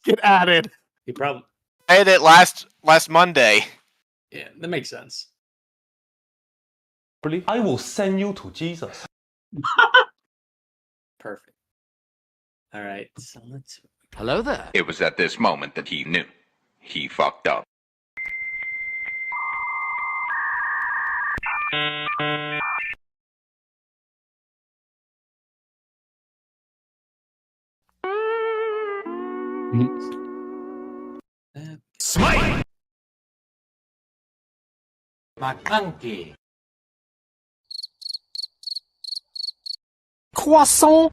get added? He probably. I had it last Monday. Yeah, that makes sense. I will send you to Jesus. Perfect. All right, so let's. Hello there. It was at this moment that he knew. He fucked up. Smite! McConkey. Croissant.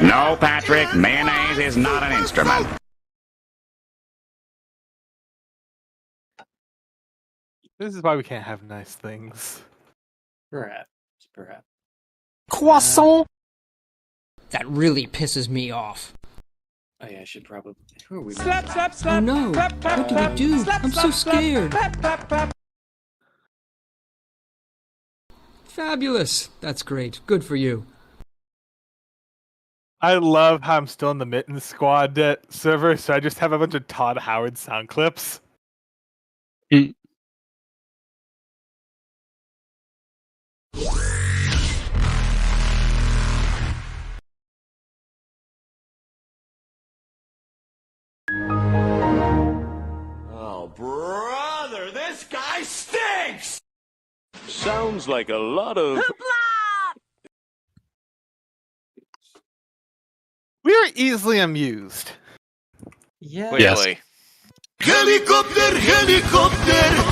No, Patrick, mayonnaise is not an instrument. This is why we can't have nice things. Perhaps. Croissant. That really pisses me off. Oh yeah, I should probably. Who are we? Oh no! What do we do? I'm so scared. Fabulous. That's great. Good for you. I love how I'm still in the Mitten Squad server, so I just have a bunch of Todd Howard sound clips. Oh, brother, this guy stinks! Sounds like a lot of... We are easily amused. Yeah. Clearly. Helicopter, helicopter!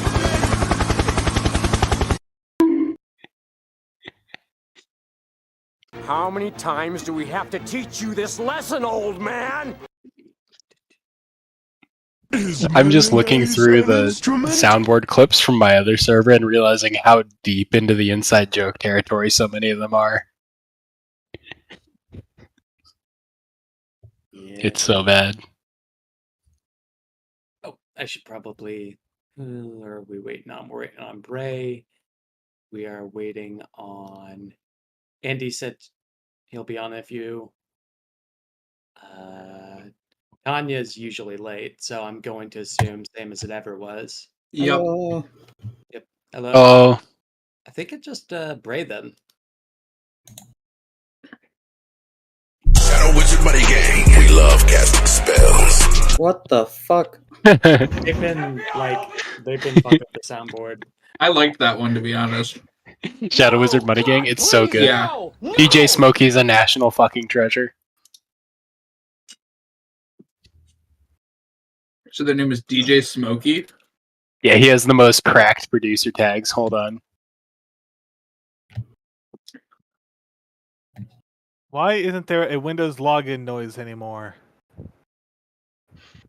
How many times do we have to teach you this lesson, old man? I'm just looking through the soundboard clips from my other server and realizing how deep into the inside joke territory so many of them are. Yeah. It's so bad. Oh, I should probably. Or are we waiting on? We're waiting on Bray. We are waiting on. Andy said he'll be on FU. Tanya's usually late, so I'm going to assume same as it ever was. Yep. Yep. Hello. Oh, I think it's just Bray then. Shadow Wizard Money Gang. We love casting spells. What the fuck? They've been fucking up the soundboard. I liked that one, to be honest. Shadow Wizard Money Gang, it's so good. Yeah. DJ Smokey's a national fucking treasure. So their name is DJ Smokey? Yeah, he has the most cracked producer tags. Hold on. Why isn't there a Windows login noise anymore?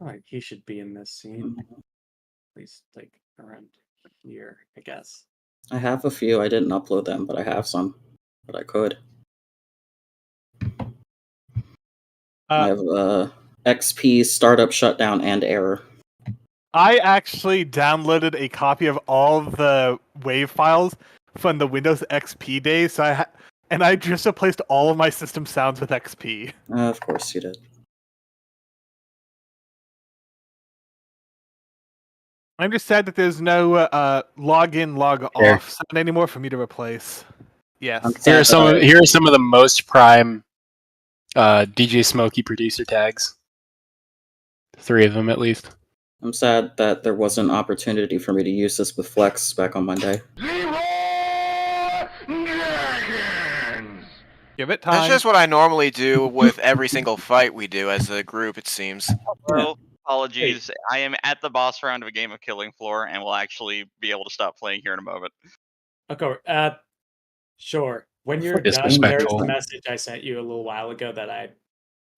Alright, he should be in this scene. At least, like, around here, I guess. I have a few. I didn't upload them, but I have some. But I could. I have XP, startup, shutdown, and error. I actually downloaded a copy of all the WAV files from the Windows XP days, so I just replaced all of my system sounds with XP. Of course you did. I'm just sad that there's no login, log off sound anymore for me to replace. Yes. Here are some of the most prime DJ Smokey producer tags. 3 of them at least. I'm sad that there wasn't an opportunity for me to use this with Flex back on Monday. Give it time. That's just what I normally do with every single fight we do as a group, it seems. Well, apologies. I am at the boss round of a game of Killing Floor and will actually be able to stop playing here in a moment. Okay, sure. When you're done, there's the message I sent you a little while ago that I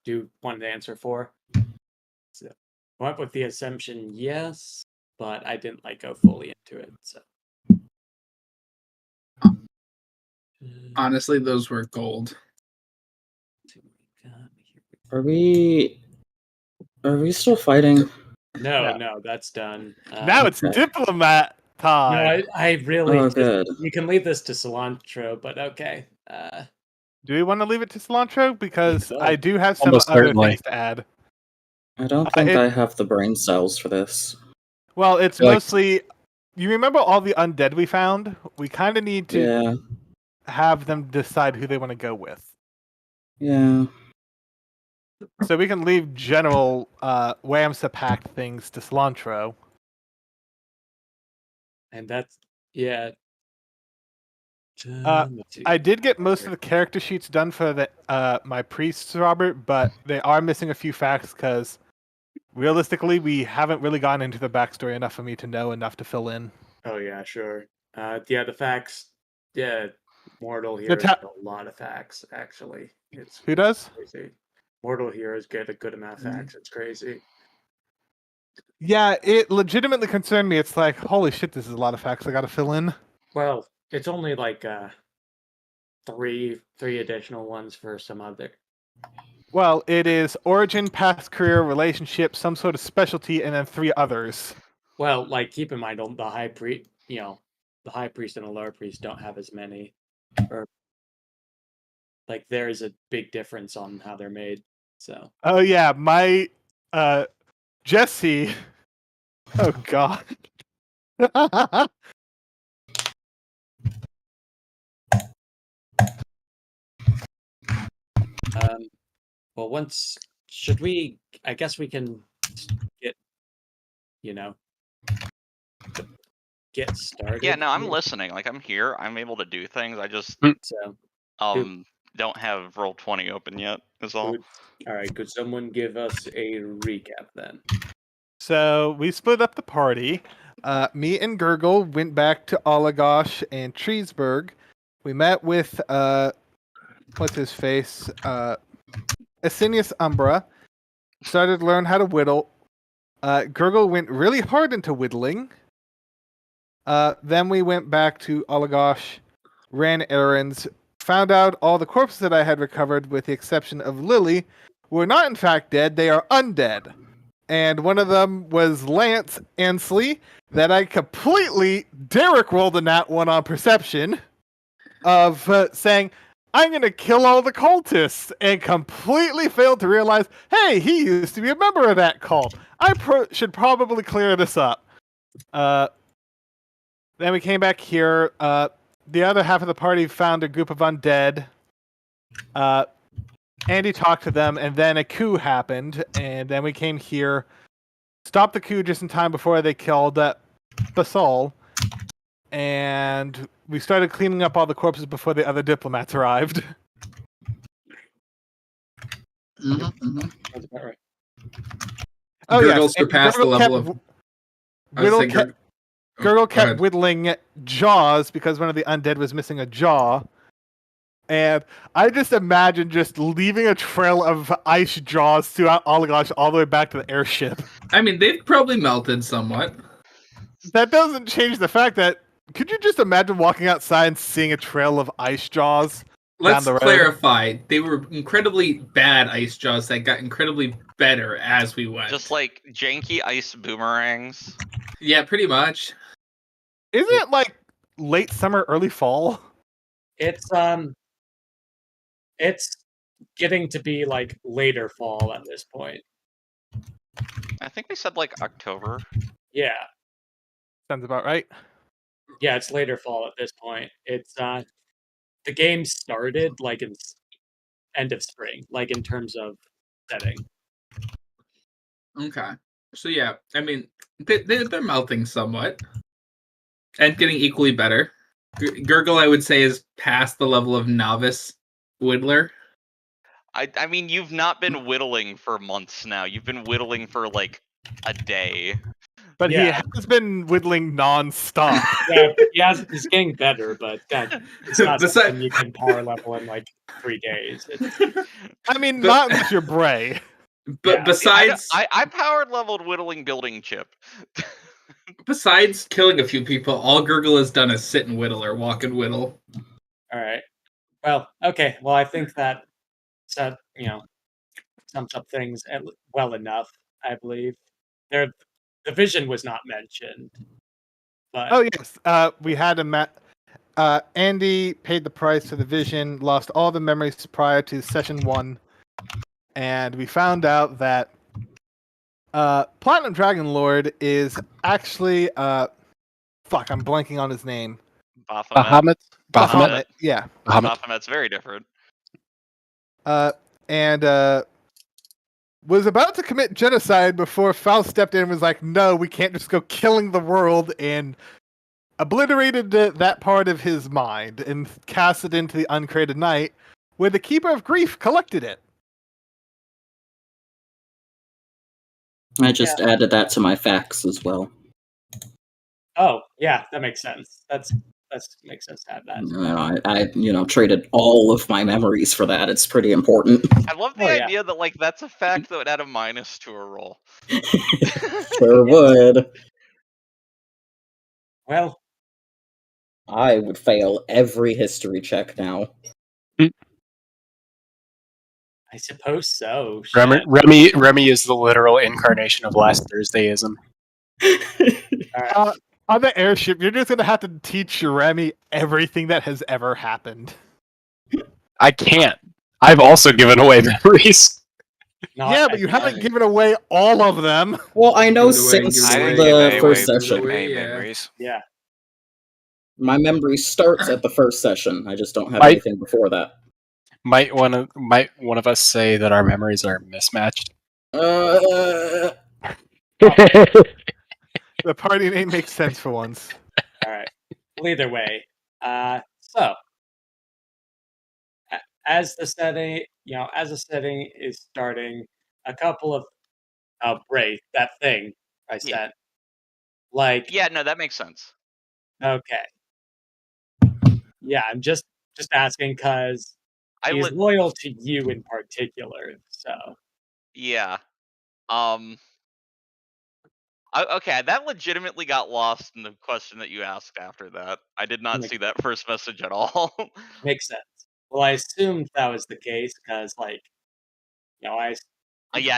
do want to answer for. So, went with the assumption yes, but I didn't go fully into it. So honestly, those were gold. Are we still fighting? No, that's done. Now it's diplomat time. No, I really. Oh, good. You can leave this to cilantro, but okay. Do we want to leave it to cilantro? Because could. I do have some Almost other certainly. things to add. I don't think I have the brain cells for this. Well, it's feel like- mostly. You remember all the undead we found? We kind of need to Yeah, have them decide who they want to go with. yeah. So we can leave general Whamsa packed things to cilantro. And that's yeah. Let's see. I did get most of the character sheets done for the my priests, Robert, but they are missing a few facts because realistically, we haven't really gotten into the backstory enough for me to know enough to fill in. Oh yeah, sure. Yeah, the facts. Yeah, Mortal The Heroes ta- get a lot of facts. Actually, it's Who does? crazy. Mortal Heroes get a good amount of Mm-hmm. facts. It's crazy. Yeah, it legitimately concerned me. It's like, holy shit, this is a lot of facts I got to fill in. Well, it's only like three additional ones for some other. Well, it is origin, past career, relationship, some sort of specialty, and then 3 others. Well, like keep in mind the high priest, the high priest and the lower priest don't have as many, or like there is a big difference on how they're made. So Oh yeah, my Jesse. Oh god. well, once should we? I guess we can get, get started. Yeah, no, I'm here. listening. Like I'm here. I'm able to do things. I just So don't have Roll20 open yet. Is all. all right. Could someone give us a recap then? So we split up the party. Me and Gurgle went back to Olagosh and Treesburg. We met with what's his face? Asinius Umbra. Started to learn how to whittle. Gurgle went really hard into whittling. Then we went back to Olagosh, ran errands, found out all the corpses that I had recovered, with the exception of Lily, were not in fact dead. They are undead. And one of them was Lance Ansley, that I completely Derek rolled a nat 1 on perception of saying, I'm going to kill all the cultists, and completely failed to realize, hey, he used to be a member of that cult. I should probably clear this up. Then we came back here. The other half of the party found a group of undead. Andy talked to them, and then a coup happened, and then we came here, stopped the coup just in time before they killed Basol, and we started cleaning up all the corpses before the other diplomats arrived. That's about right. Oh Gurgle yes, and surpassed the level of. Gurgle kept whittling jaws because one of the undead was missing a jaw. And I just imagine just leaving a trail of ice jaws throughout Olagosh all the way back to the airship. I mean, they've probably melted somewhat. That doesn't change the fact that, could you just imagine walking outside and seeing a trail of ice jaws Let's down the road? clarify. They were incredibly bad ice jaws that got incredibly better as we went. Just like janky ice boomerangs. Yeah, pretty much. Isn't it like late summer, early fall? It's getting to be like later fall at this point. I think they said like October. Yeah. Sounds about right. Yeah, it's later fall at this point. It's the game started like in end of spring, like in terms of setting. Okay. So yeah, I mean, they're melting somewhat. And getting equally better. Gurgle, I would say, is past the level of novice whittler. I mean, you've not been whittling for months now. You've been whittling for like a day. But he has been whittling non-stop. Yeah, he's getting better, but it's not something you can power level in like 3 days. I mean, not unless you're Bray. But besides... I powered leveled whittling building chip. Besides killing a few people, all Gurgle has done is sit and whittle or walk and whittle. All right. Well, okay. Well, I think that sums up things well enough, I believe. The vision was not mentioned. But oh, yes. We had Andy paid the price for the vision, lost all the memories prior to session 1, and we found out that Platinum Dragon Lord is actually fuck, I'm blanking on his name. Bahamut. Bahamut, yeah. Baphomet's very different. And was about to commit genocide before Faust stepped in and was like, no, we can't just go killing the world, and obliterated that part of his mind and cast it into the uncreated night, where the Keeper of Grief collected it. I just added that to my facts as well. Oh, yeah, that makes sense. That makes sense to add that. I traded all of my memories for that. It's pretty important. I love the idea that like that's a fact that would add a minus to a roll. Sure would. Well, I would fail every history check now. I suppose so. Remy is the literal incarnation of last Thursdayism. On the airship, you're just gonna have to teach Remy everything that has ever happened. I can't. I've also given away memories. Yeah, but you haven't given away all of them. Well, I know since the first session. Yeah. My memory starts at the first session. I just don't have anything before that. Might one of us say that our memories are mismatched? The party name makes sense for once. All right. Well, either way, so as the setting is starting, a couple of Wraith, that thing I sent, like yeah, no, that makes sense. Okay. Yeah, I'm just asking because he's loyal to you in particular. So yeah, okay, that legitimately got lost in the question that you asked after that. I did not see that first message at all. Makes sense. Well, I assumed that was the case because, like, yeah,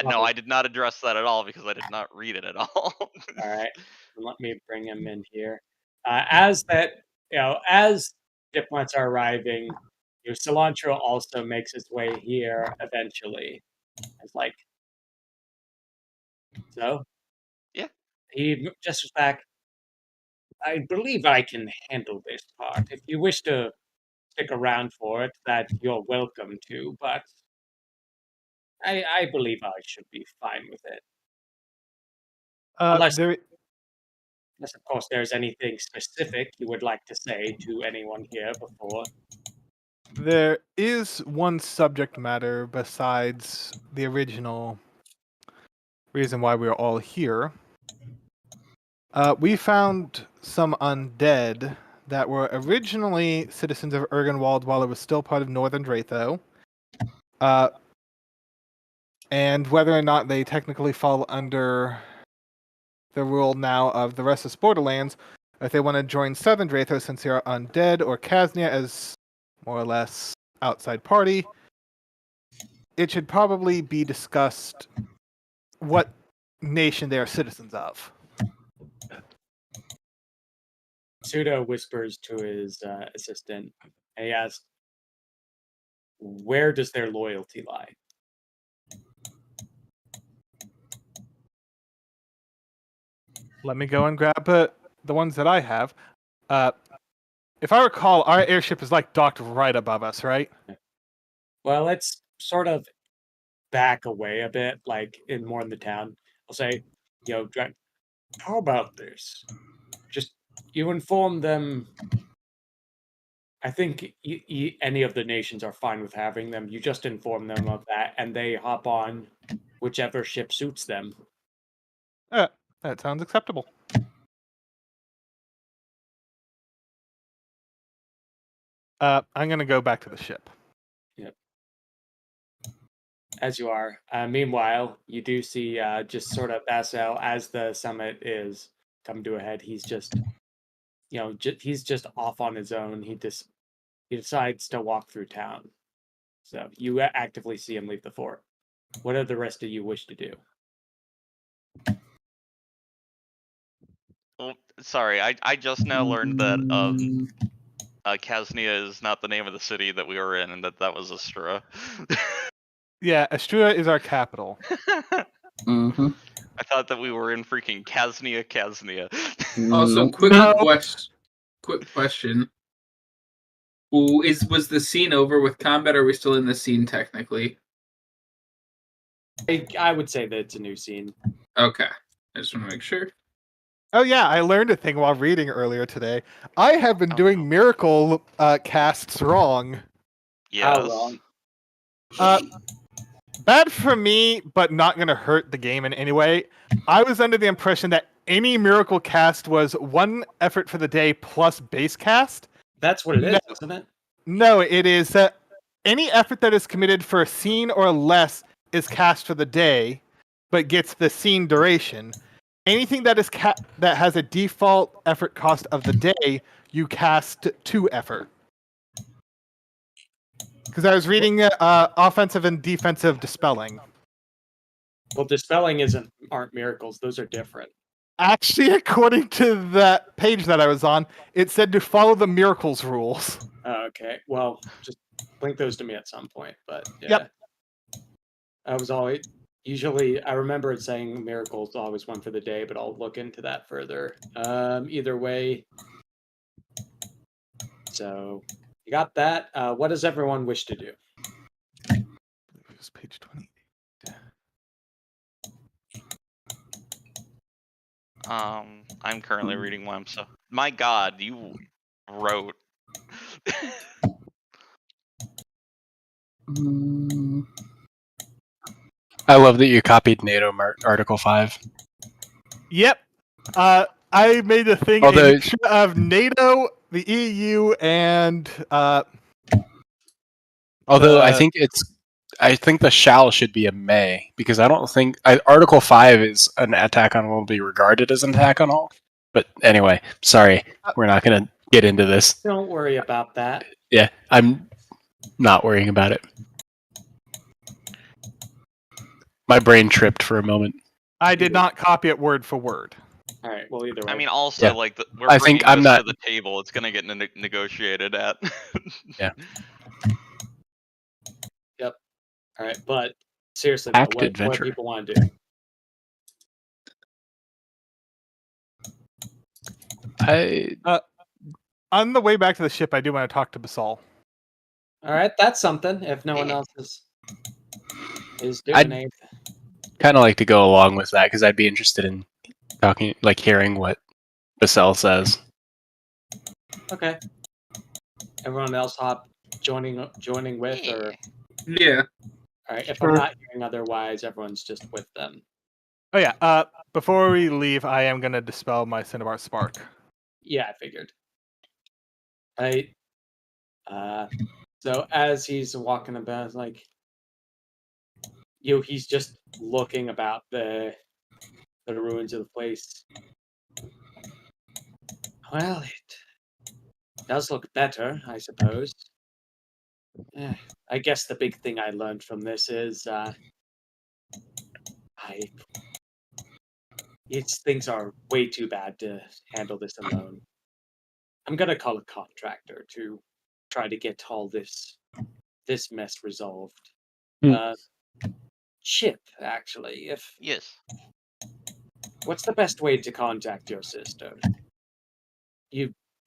no, I did not address that at all because I did not read it at all. All right, let me bring him in here. As diplomats are arriving, Cilantro also makes his way here eventually. It's like, so yeah, he gestures back. I believe I can handle this part. If you wish to stick around for it, that you're welcome to, but I believe I should be fine with it. Unless, of course, there's anything specific you would like to say to anyone here before. There is one subject matter besides the original reason why we're all here. We found some undead that were originally citizens of Ergenwald while it was still part of Northern Dratho. And whether or not they technically fall under the rule now of the rest of Borderlands, if they want to join Southern Dratho since they are undead, or Kaznia as more or less outside party, it should probably be discussed what nation they are citizens of. Pseudo whispers to his assistant, and he asks, where does their loyalty lie? Let me go and grab the ones that I have. If I recall, our airship is like docked right above us, right? Well, it's sort of back away a bit, like more in the town. I'll say, how about this? Just you inform them. I think any of the nations are fine with having them. You just inform them of that, and they hop on whichever ship suits them. That sounds acceptable. I'm going to go back to the ship. Yep. As you are. Meanwhile, you do see just sort of Bassel as the summit is come to a head. He's just, he's just off on his own. He decides to walk through town. So you actively see him leave the fort. What do the rest of you wish to do? Well, sorry, I just now learned that Kaznia is not the name of the city that we were in, and that was Astra. Yeah, Astrua is our capital. Mm-hmm. I thought that we were in freaking Kaznia. Also, Nope. quick question. Was the scene over with combat, or are we still in the scene technically? I would say that it's a new scene. Okay. I just want to make sure. Oh yeah, I learned a thing while reading earlier today. I have been doing miracle casts wrong. Yes. How wrong? Bad for me, but not going to hurt the game in any way. I was under the impression that any miracle cast was 1 effort for the day plus base cast. That's what it is, isn't it? No, it is that any effort that is committed for a scene or less is cast for the day, but gets the scene duration. Anything that is that has a default effort cost of the day, you cast 2 effort. Because I was reading offensive and defensive dispelling. Well, dispelling aren't miracles; those are different. Actually, according to that page that I was on, it said to follow the miracles rules. Okay, well, just link those to me at some point. But yeah. Yep. I was always usually I remember it saying miracles always 1 for the day, but I'll look into that further. Either way. So you got that. What does everyone wish to do? It was page 20. I'm currently reading one, so my God, you wrote. I love that you copied NATO Article 5. Yep. I made a thing Although- a mixture of NATO, the EU, and Although I think the shall should be a may, because I don't think Article 5 is an attack on will be regarded as an attack on all. But anyway, sorry, we're not going to get into this. Don't worry about that. Yeah, I'm not worrying about it. My brain tripped for a moment. I did not copy it word for word. All right. Well, either way. I mean, also, Yeah. like, we're I bringing think I'm this not- to the table. It's gonna get negotiated at. Yeah. Yep. All right, but seriously, Act what adventure. people want to do? On the way back to the ship, I do want to talk to Basal. All right, that's something. If no one else is doing I'd- anything. Kind of like to go along with that because I'd be interested in talking, like hearing what Basel says. Okay. Everyone else joining with, or Yeah. all right. If I'm not hearing otherwise, everyone's just with them. Oh yeah. Before we leave, I am gonna dispel my Cinnabar Spark. Yeah, I figured. Right. So as he's walking about, like, he's just looking about the ruins of the place. Well, it does look better, I suppose. I guess the big thing I learned from this is things are way too bad to handle this alone. I'm gonna call a contractor to try to get all this mess resolved. Chip, actually, Yes. what's the best way to contact your sister?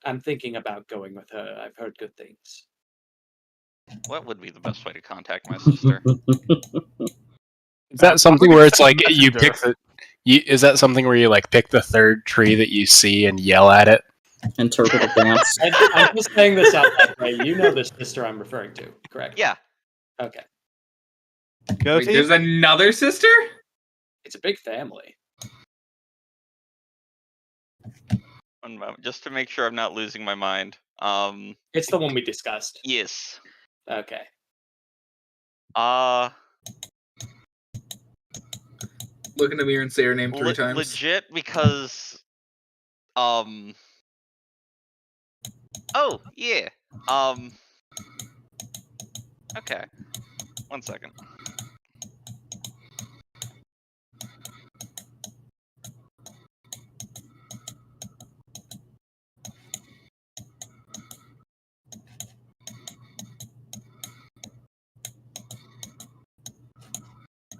I'm thinking about going with her. I've heard good things. What would be the best way to contact my sister? Is that something where it's like you Messenger. pick the? Is that something where you like pick the third tree that you see and yell at it? Interpret a dance. I'm just saying this out that way. You know the sister I'm referring to, correct? Yeah. Okay. Go Wait, team. there's another sister? It's a big family. One moment, just to make sure I'm not losing my mind. It's the one we discussed. Yes. Okay. Look in the mirror and say her name 3 times. Legit, because oh yeah. Okay. 1 second.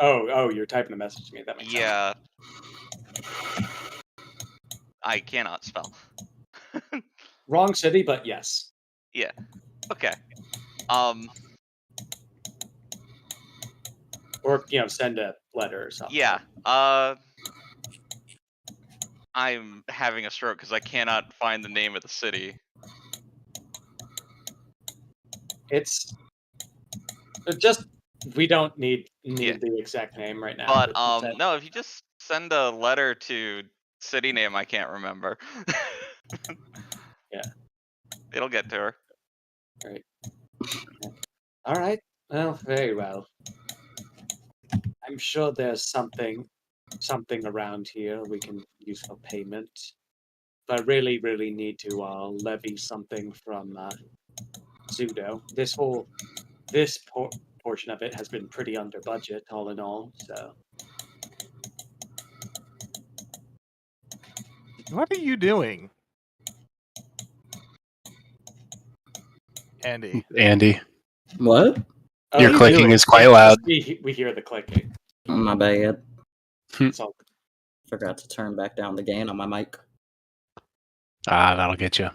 Oh, you're typing a message to me. That makes sense. Yeah. I cannot spell. Wrong city, but yes. Yeah. Okay. Or send a letter or something. Yeah. I'm having a stroke because I cannot find the name of the city. It's just we don't need Yeah. the exact name right now. But instead- no, if you just send a letter to city name I can't remember. Yeah. It'll get to her. Right. All right. Well, very well. I'm sure there's something around here we can use for payment. But I really, really need to levy something from Zudo. This portion of it has been pretty under budget, all in all. So What are you doing, Andy? Andy, What? your Oh, clicking is quite loud. We hear the clicking. Oh, my bad. It's all Forgot to turn back down the gain on my mic. Ah, that'll get you.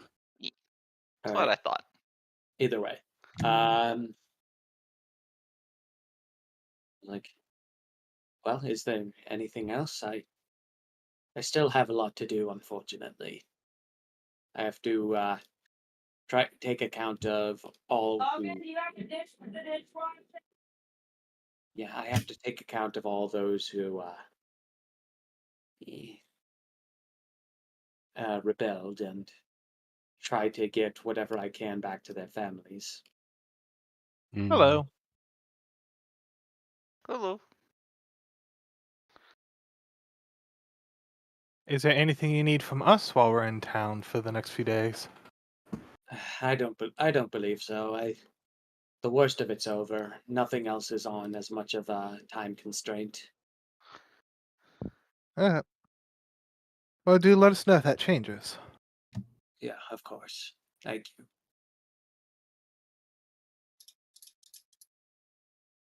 That's what I thought. either way. Well, is there anything else? I still have a lot to do, unfortunately. I have to try take account of all. Yeah, I have to take account of all those who rebelled and try to get whatever I can back to their families. Hello. Hello. Is there anything you need from us while we're in town for the next few days? I don't believe so. The worst of it's over. Nothing else is on as much of a time constraint. Well, do let us know if that changes. Yeah, of course. Thank you.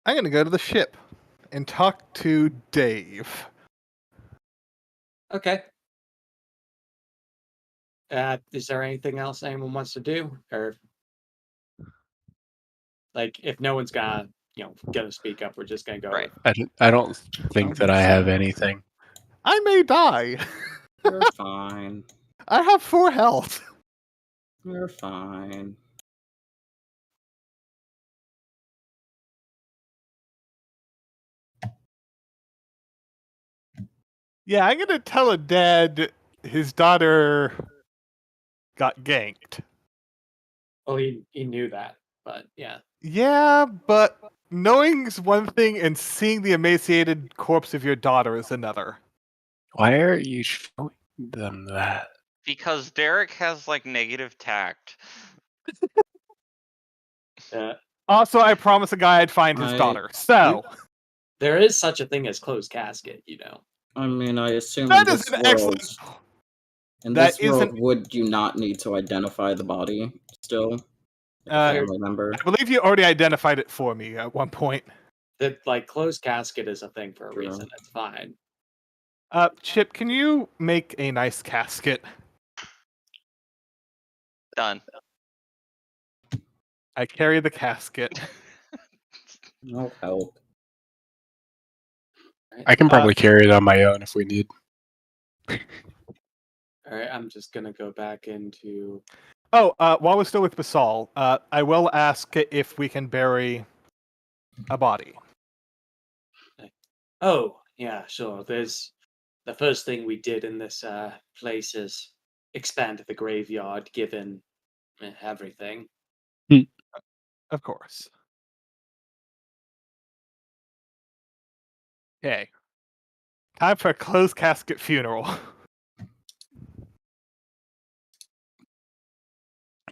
I'm gonna go to the ship and talk to Dave. Okay. Is there anything else anyone wants to do, or if no one's gonna speak up, we're just gonna go. Right. I don't think that I have anything. I may die. You're fine. I have 4 health. You're fine. Yeah, I'm gonna tell a dad his daughter got ganked. Oh, he knew that, but yeah. Yeah, but knowing's one thing and seeing the emaciated corpse of your daughter is another. Why are you showing them that? Because Derek has negative tact. Also, I promised a guy I'd find his daughter. So there is such a thing as closed casket, I mean, I assume that in is this an world, excellent. in That this world, isn't- would you not need to identify the body still? Family member. I believe you already identified it for me at one point. That closed casket is a thing for a reason. It's fine. Chip, can you make a nice casket? Done. I carry the casket. No help. I can probably carry it on my own if we need. All right, I'm just gonna go back into. Oh, while we're still with Basal, I will ask if we can bury a body. Oh, yeah, sure. There's the first thing we did in this place is expand the graveyard, given everything. Of course. Okay. Time for a closed casket funeral.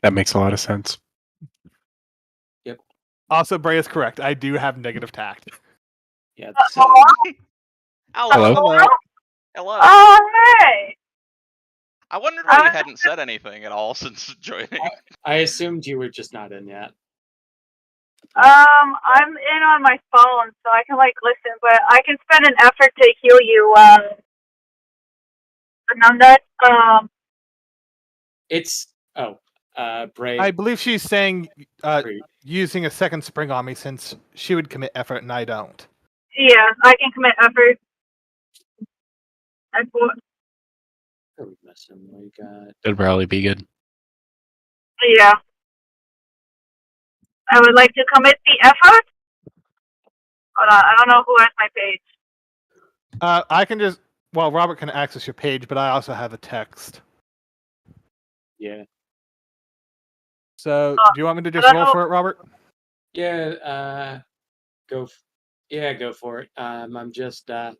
That makes a lot of sense. Yep. Also, Bray is correct. I do have negative tact. Yeah. So, Hello. Hello. Oh, hey! I wondered why you hadn't said anything at all since joining. I assumed you were just not in yet. I'm in on my phone, so I can listen, but I can spend an effort to heal you. Ananda. It's Brave. I believe she's saying using a second spring on me since she would commit effort and I don't. Yeah, I can commit effort. We got. That'd probably be good. Yeah. I would like to commit the effort. Hold on, I don't know who has my page. I can just. Well, Robert can access your page, but I also have a text. Yeah. So, do you want me to just roll for it, Robert? Yeah. Go for it. I'm just 9.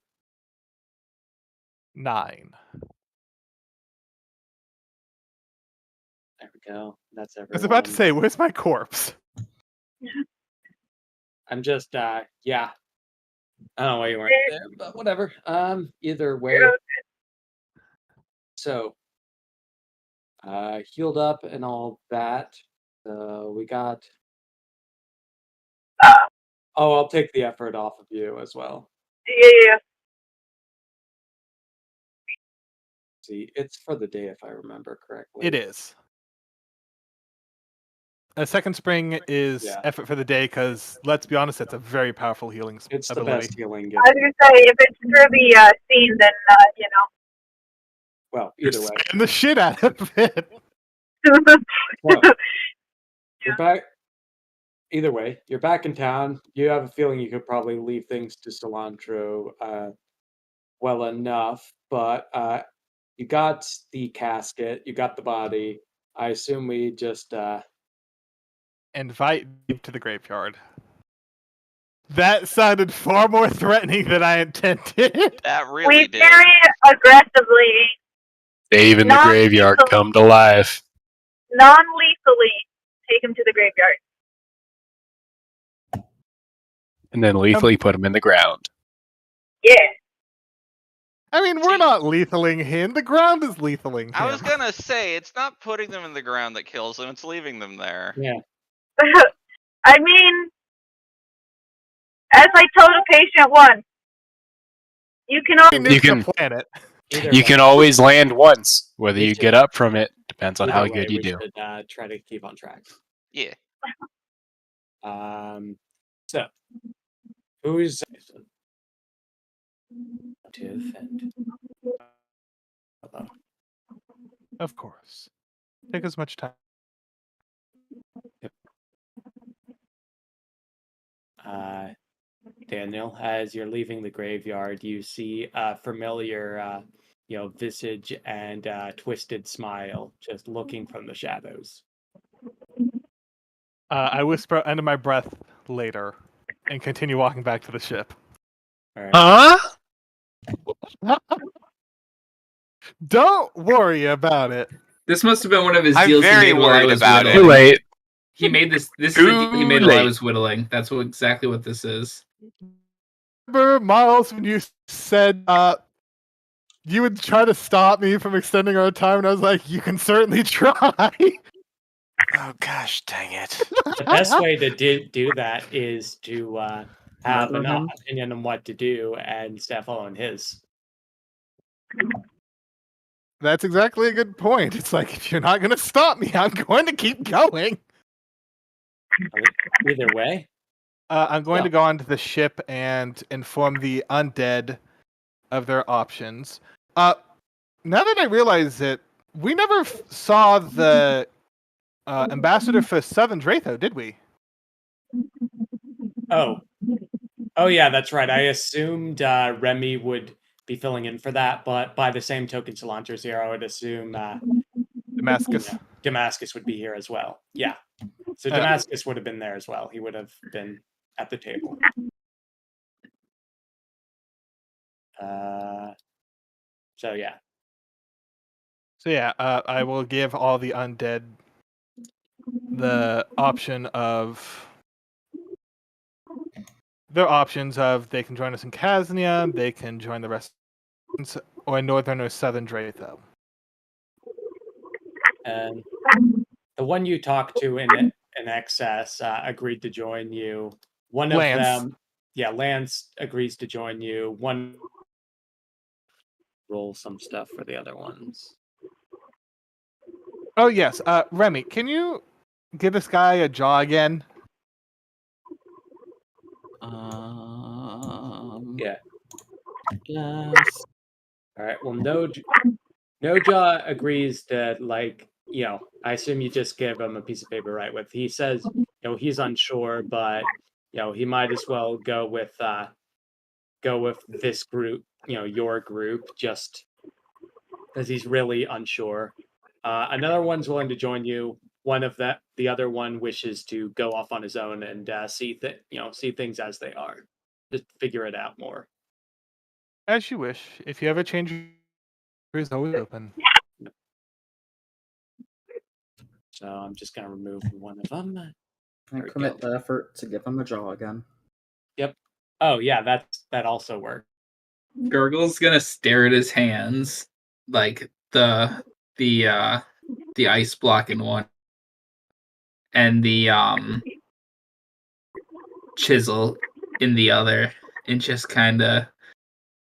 There we go. That's everyone. I was about to say, where's my corpse? I'm just yeah. I don't know why you weren't there, but whatever. Either way. So healed up and all that. We got I'll take the effort off of you as well. Yeah. See, it's for the day if I remember correctly. It is. A second spring is effort for the day because, let's be honest, it's a very powerful healing It's ability. the best healing gift. I was gonna say, if it's through the scene, then Well, either way. And the shit out of it. Well, you're back. Either way, you're back in town. You have a feeling you could probably leave things to Cilantro well enough, but you got the casket, you got the body. I assume we just invite you to the graveyard. That sounded far more threatening than I intended. That really we did. very aggressively, Dave in the graveyard come to life. non-lethally take him to the graveyard. And then lethally put him in the ground. Yeah. I mean, we're not lethaling him. The ground is lethaling him. I was gonna say, it's not putting them in the ground that kills them, it's leaving them there. Yeah. I mean, as I told patient 1, you can only You can planet. You can always land once. Whether you get up from it depends on how Either way, good you we do. should, try to keep on track. Yeah. So who's to defend? Of course. Take as much time. Daniel, as you're leaving the graveyard, you see a familiar, visage and twisted smile just looking from the shadows. I whisper under my breath later and continue walking back to the ship. Right. Huh? Don't worry about it. This must have been one of his I'm deals very he made while I worried was about it. whittling. Too late. He made this. This is a deal he made Too while I late. was whittling. That's exactly what this is. Remember, Miles, when you said you would try to stop me from extending our time, and I was like, you can certainly try. Oh gosh, dang it. The best way to do that is to have Murder an him? opinion on what to do and start following his. That's exactly a good point. It's like, if you're not going to stop me, I'm going to keep going. Either way. I'm going to go onto the ship and inform the undead of their options. Now that I realize it, we never saw the ambassador for Southern Dratho, did we? Oh yeah, that's right. I assumed Remy would be filling in for that, but by the same token, Cilantro's here. I would assume Damascus. Damascus would be here as well. Yeah, so Damascus would have been there as well. He would have been at the table. So yeah. So yeah, I will give all the undead the option of their options of they can join us in Kaznia, they can join the rest, or Northern or Southern Dratho. And the one you talked to in in excess agreed to join you. One of Lance. them, yeah, Lance agrees to join you. One roll some stuff for the other ones. Oh yes, Remy, can you give this guy a jaw again? Yeah. Yes. All right. Well, Noja agrees to, like, I assume you just give him a piece of paper, right? With he says, he's unsure, but he might as well go with this group, your group, just because he's really unsure. Another one's willing to join you. One of the other one wishes to go off on his own and see things as they are, just figure it out more. As you wish. If you ever change, is always open. So I'm just gonna remove one of them. I commit the effort to give him a jaw again. Yep. Oh yeah, that also worked. Gurgle's gonna stare at his hands, like the ice block in one, and the chisel in the other, and just kind of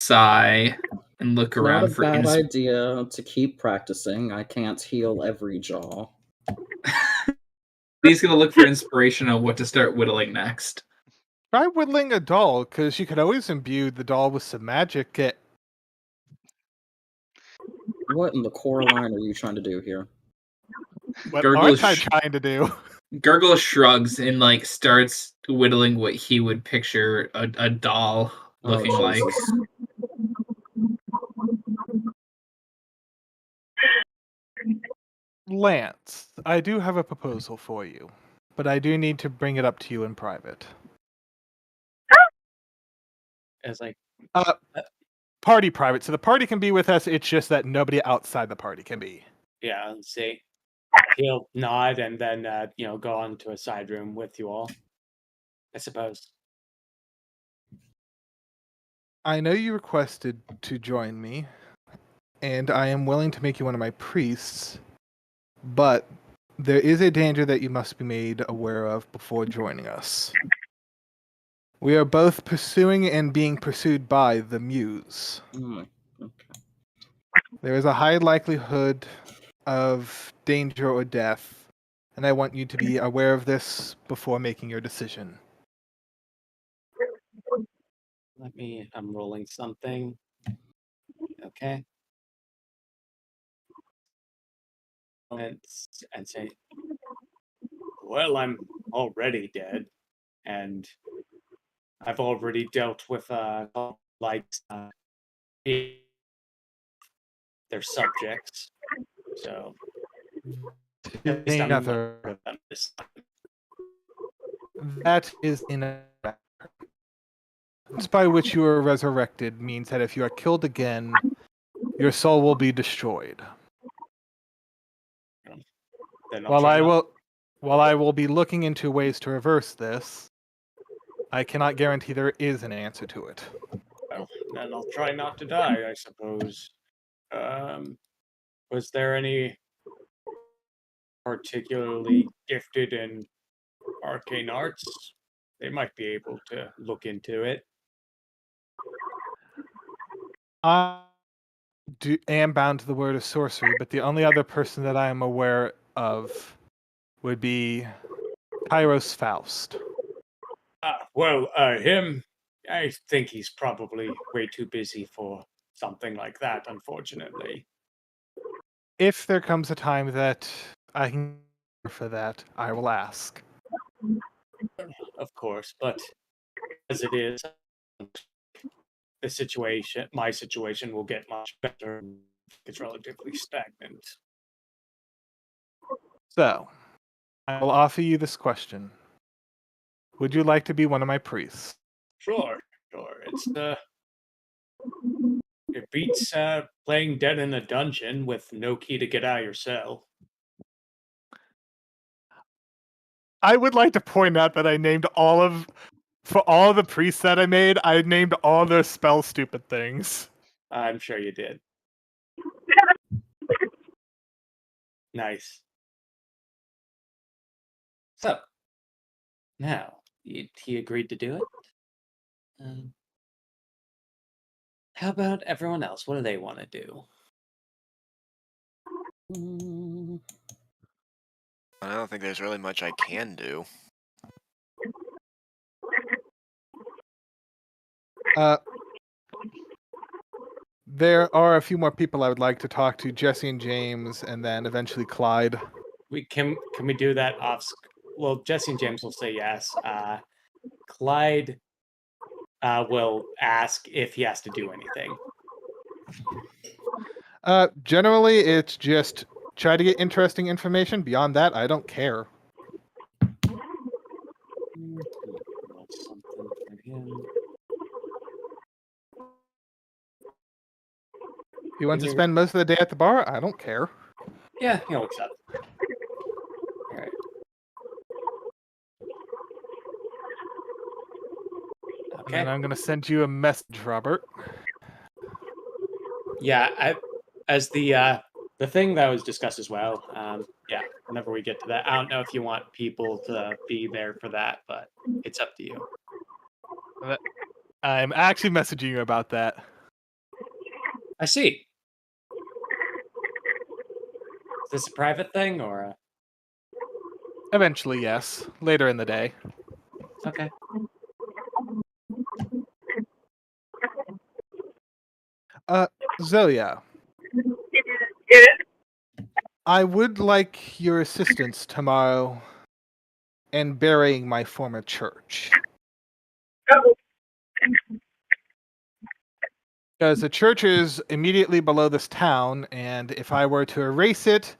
sigh and look around Not a for bad idea to keep practicing. I can't heal every jaw. He's gonna look for inspiration on what to start whittling next. Try whittling a doll, because you could always imbue the doll with some magic. What in the Coraline are you trying to do here? What aren't I trying to do? Gurgle shrugs and starts whittling what he would picture a doll looking like. Lance, I do have a proposal for you, but I do need to bring it up to you in private. It's like party private, so the party can be with us. It's just that nobody outside the party can be. Yeah, let's see. He'll nod and then go on to a side room with you all, I suppose. I know you requested to join me, and I am willing to make you one of my priests, but there is a danger that you must be made aware of before joining us. We are both pursuing and being pursued by the Muse. There is a high likelihood of danger or death, and I want you to be aware of this before making your decision. I'm rolling something. Okay. And say, well, I'm already dead, and I've already dealt with their subjects, so at least I'm Another. That is in a by which you are resurrected means that if you are killed again, your soul will be destroyed. While I will be looking into ways to reverse this, I cannot guarantee there is an answer to it. Well, then I'll try not to die, I suppose. Was there any particularly gifted in arcane arts? They might be able to look into it. I am bound to the word of sorcery, but the only other person that I am aware of would be Kairos Faust. Him, I think he's probably way too busy for something like that, unfortunately. If there comes a time that I can for that, I will ask. Of course, but as it is, my situation will get much better. It's relatively stagnant. So, I will offer you this question. Would you like to be one of my priests? Sure. It beats playing dead in a dungeon with no key to get out of your cell. I would like to point out that I named for all the priests that I made, I named all their spell stupid things. I'm sure you did. Nice. So, now, he agreed to do it. How about everyone else? What do they want to do? I don't think there's really much I can do. There are a few more people I would like to talk to, Jesse and James, and then eventually Clyde. Can we do that off? Well, Jesse and James will say yes. Clyde will ask if he has to do anything. Generally, it's just try to get interesting information. Beyond that, I don't care. Something for him. He wants to spend most of the day at the bar. I don't care. Yeah, he'll accept. All right. Okay. And I'm going to send you a message, Robert. Yeah, as the thing that was discussed as well. Yeah, whenever we get to that, I don't know if you want people to be there for that, but it's up to you. I'm actually messaging you about that. I see. Is this a private thing or? Eventually, yes. Later in the day. Okay. Zoya. Yes. I would like your assistance tomorrow in burying my former church. Oh. Because the church is immediately below this town, and if I were to erase it,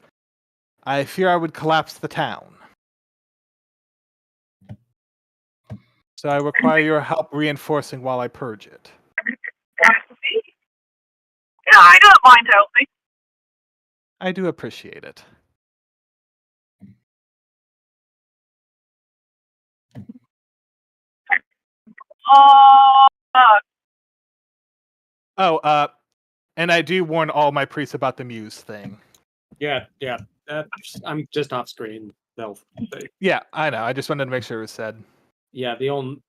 I fear I would collapse the town. So I require your help reinforcing while I purge it. Yeah, I don't mind helping. I do appreciate it. Oh, and I do warn all my priests about the muse thing. Yeah. I'm just off screen. Yeah, I know. I just wanted to make sure it was said. Yeah, the only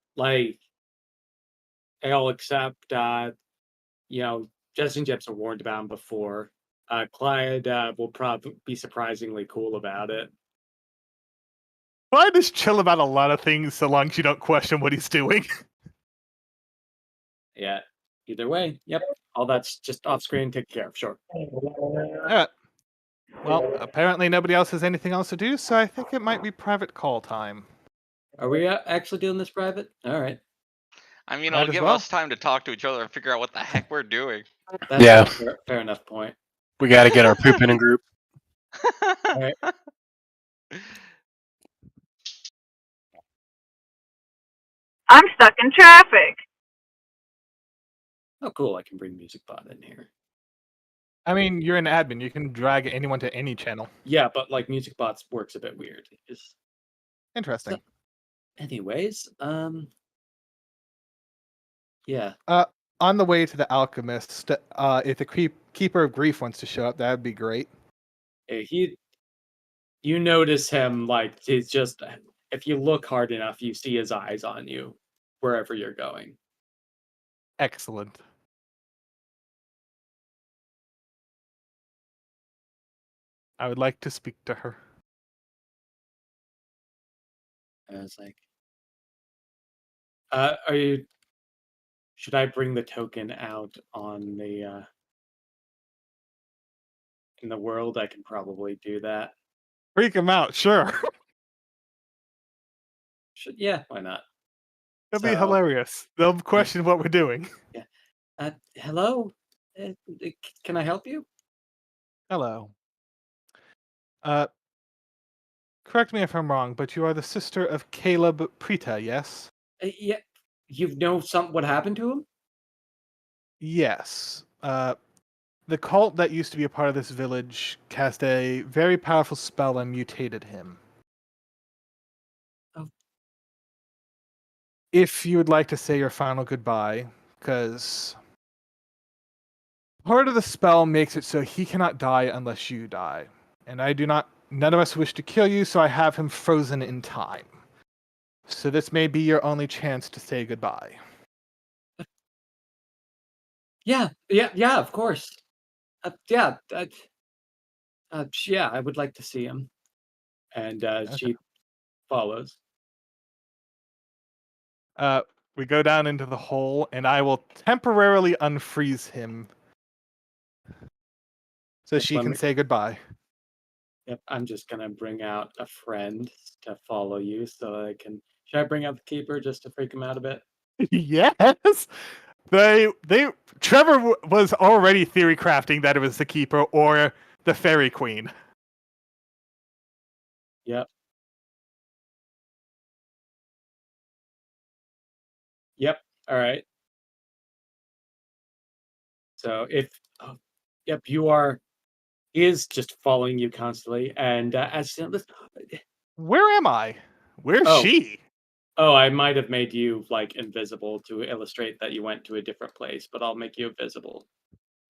I'll accept. Jesse and Jeps are warned about him before. Clyde will probably be surprisingly cool about it. Clyde is chill about a lot of things so long as you don't question what he's doing. Yeah. Either way, yep. All that's just off screen, taken care of. Sure. Alright. Well, apparently nobody else has anything else to do, so I think it might be private call time. Are we actually doing this private? All right. I mean, Might it'll as give well. us time to talk to each other and figure out what the heck we're doing. That's Yeah. a fair enough point. We got to get our poop in a group. All right. I'm stuck in traffic. Oh, cool. I can bring MusicBot in here. I mean, you're an admin. You can drag anyone to any channel. Yeah, but like MusicBot works a bit weird. Interesting. Anyways, yeah. On the way to the alchemist, if the keeper of grief wants to show up, that'd be great. You notice him like he's just. If you look hard enough, you see his eyes on you, wherever you're going. Excellent. I would like to speak to her. I was like, are you? Should I bring the token out on the in the world? I can probably do that. Freak him out, sure. Yeah, why not? It'll be hilarious. They'll question what we're doing. Yeah. Hello. Can I help you? Hello. Correct me if I'm wrong, but you are the sister of Caleb Prita, yes? Yeah. You know what happened to him? Yes. The cult that used to be a part of this village cast a very powerful spell and mutated him. Oh. If you would like to say your final goodbye, because part of the spell makes it so he cannot die unless you die. And I do not none of us wish to kill you, so I have him frozen in time. So this may be your only chance to say goodbye. Yeah, of course. Yeah, I would like to see him. And she follows. We go down into the hole, and I will temporarily unfreeze him so she can say goodbye. Yep, I'm just gonna bring out a friend to follow you so I can. Should I bring out the keeper just to freak him out a bit? Yes. Trevor was already theory crafting that it was the keeper or the fairy queen. Yep. Yep. All right. So yep, you are. He is just following you constantly, and where am I? Where's she? Oh, I might have made you like invisible to illustrate that you went to a different place, but I'll make you visible.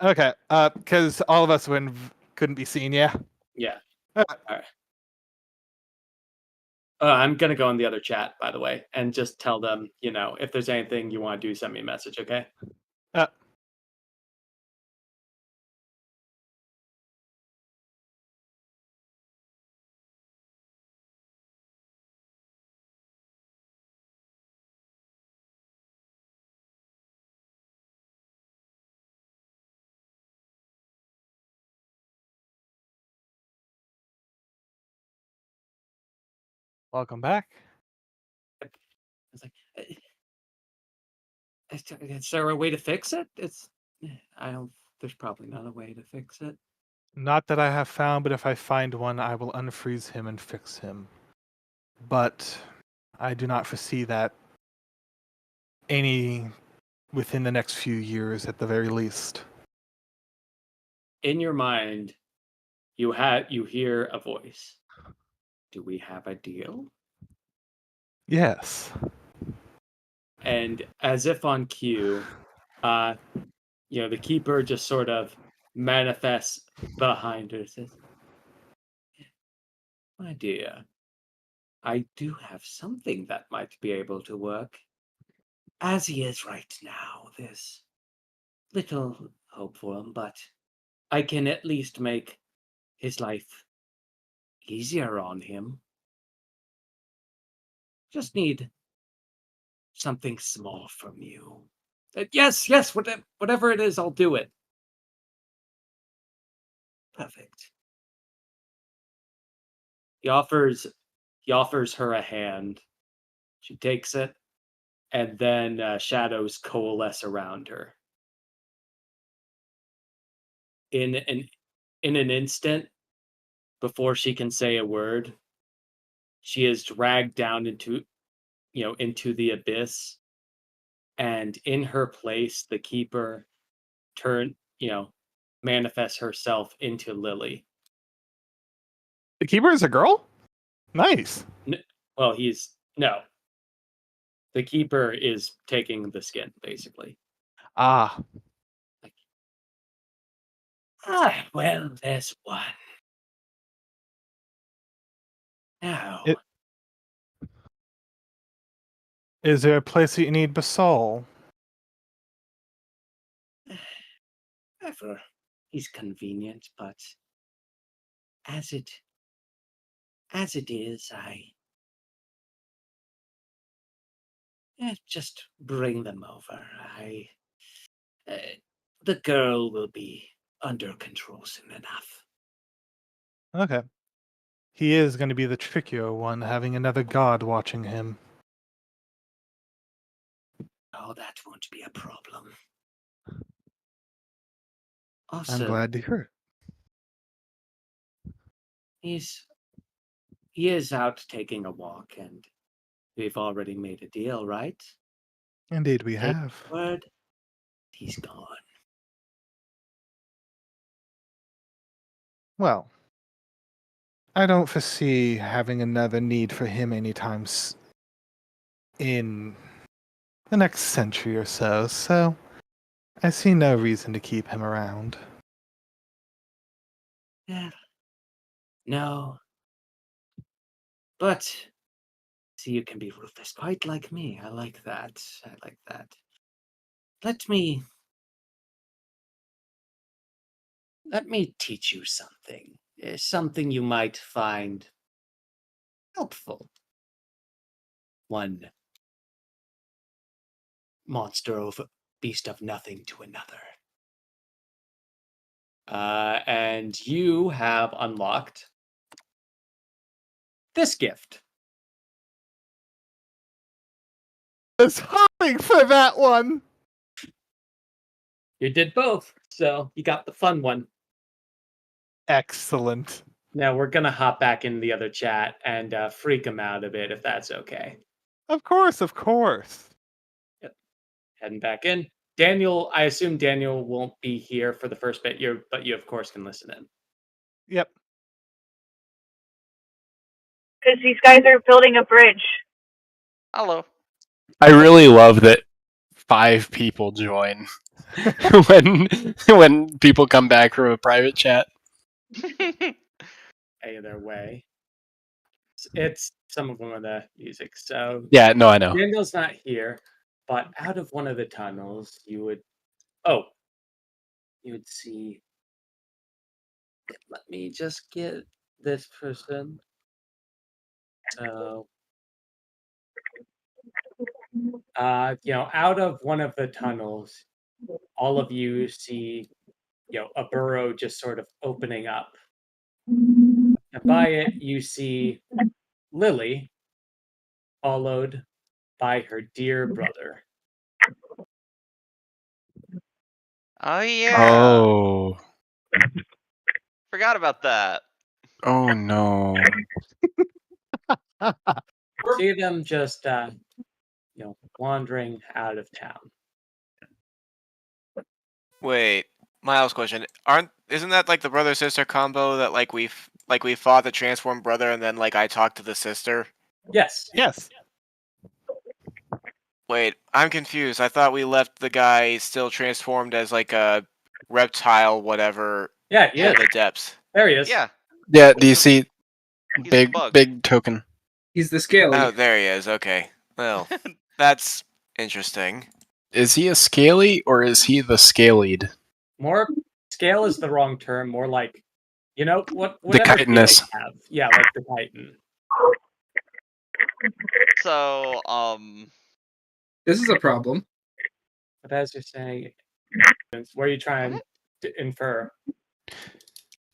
Okay, because all of us couldn't be seen, yeah? Yeah. All right. I'm gonna go in the other chat, by the way, and just tell them, if there's anything you want to do, send me a message, okay? Welcome back. It's like, is there a way to fix it? There's probably not a way to fix it. Not that I have found, but if I find one, I will unfreeze him and fix him. But I do not foresee that within the next few years at the very least. In your mind, you hear a voice. Do we have a deal? Yes. And as if on cue, the keeper just sort of manifests behind her. Says, "My dear, I do have something that might be able to work. As he is right now, there's little hope for him, but I can at least make his life easier on him. Just need something small from you. Yes, whatever it is, I'll do it." Perfect. He offers her a hand. She takes it, and then shadows coalesce around her. In an instant, before she can say a word, she is dragged down into the abyss, and in her place, the keeper manifests herself into Lily. The keeper is a girl? Nice. Well, the keeper is taking the skin, basically. Ah. Well, there's one. Now, Is there a place that you need Basal? ever is convenient, but as it is, I just bring them over. The girl will be under control soon enough. Okay. He is going to be the trickier one, having another god watching him. Oh, that won't be a problem. Also, I'm glad to hear it. He is out taking a walk, and we've already made a deal, right? Indeed, we have. Word, he's gone. Well, I don't foresee having another need for him anytime in the next century or so, so I see no reason to keep him around. Yeah. No, But see, you can be ruthless, quite like me. I like that. I like that. Let me teach you something. Something you might find helpful. One monster of beast of nothing to another. And you have unlocked this gift. I was hoping for that one. You did both, so you got the fun one. Excellent. Now we're gonna hop back in the other chat and freak them out a bit, if that's okay. Of course, of course. Yep. Heading back in. Daniel, I assume Daniel won't be here for the first bit, but you of course can listen in. Yep. Because these guys are building a bridge. Hello. I really love that 5 people join when people come back from a private chat. Either way. It's some of them are the music. So Yeah, no, I know. Daniel's not here, but out of one of the tunnels, you would see. Let me just get this person. So, out of one of the tunnels, all of you see, a burrow just sort of opening up. And by it, you see Lily, followed by her dear brother. Oh yeah. Oh. Forgot about that. Oh no. See them just, wandering out of town. Wait, Miles' question. Isn't that like the brother sister combo that like we fought the transformed brother and then like I talked to the sister? Yes. Yes. Wait, I'm confused. I thought we left the guy still transformed as like a reptile, whatever. Yeah, in the depths. There he is. Yeah. Yeah, do you see He's big a bug. big token? He's the scaly. Oh, there he is. Okay. Well, that's interesting. Is he a scaly or is he the scalied? More scale is the wrong term. More like, whatever The chitinous. they have. Yeah, like the chitin. So, This is a problem. But as you're saying, what are you trying to infer?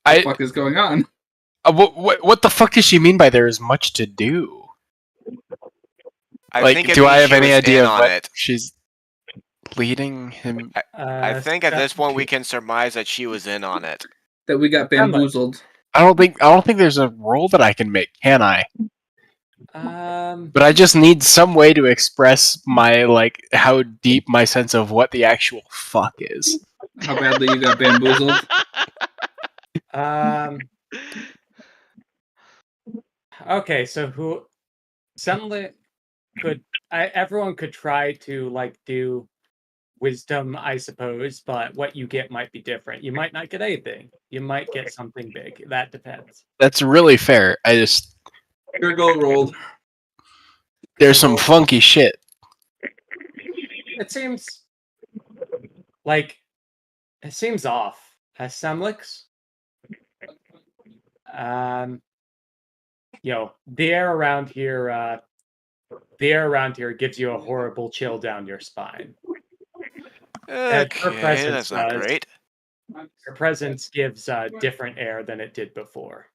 What the fuck is going on? What the fuck does she mean by there is much to do? I think it do I means have she any was idea in of on what it. she's leading him? I think at this point we can surmise that she was in on it. That we got bamboozled. I don't think there's a roll that I can make, can I? But I just need some way to express my how deep my sense of what the actual fuck is. How badly you got bamboozled? Okay, so everyone could try to do wisdom, I suppose, but what you get might be different. You might not get anything. You might get something big. That depends. That's really fair. I just Gurgle rolled. there's some funky shit. It seems off. Semlix. The air around here gives you a horrible chill down your spine. Okay, that's not great. Her presence gives different air than it did before.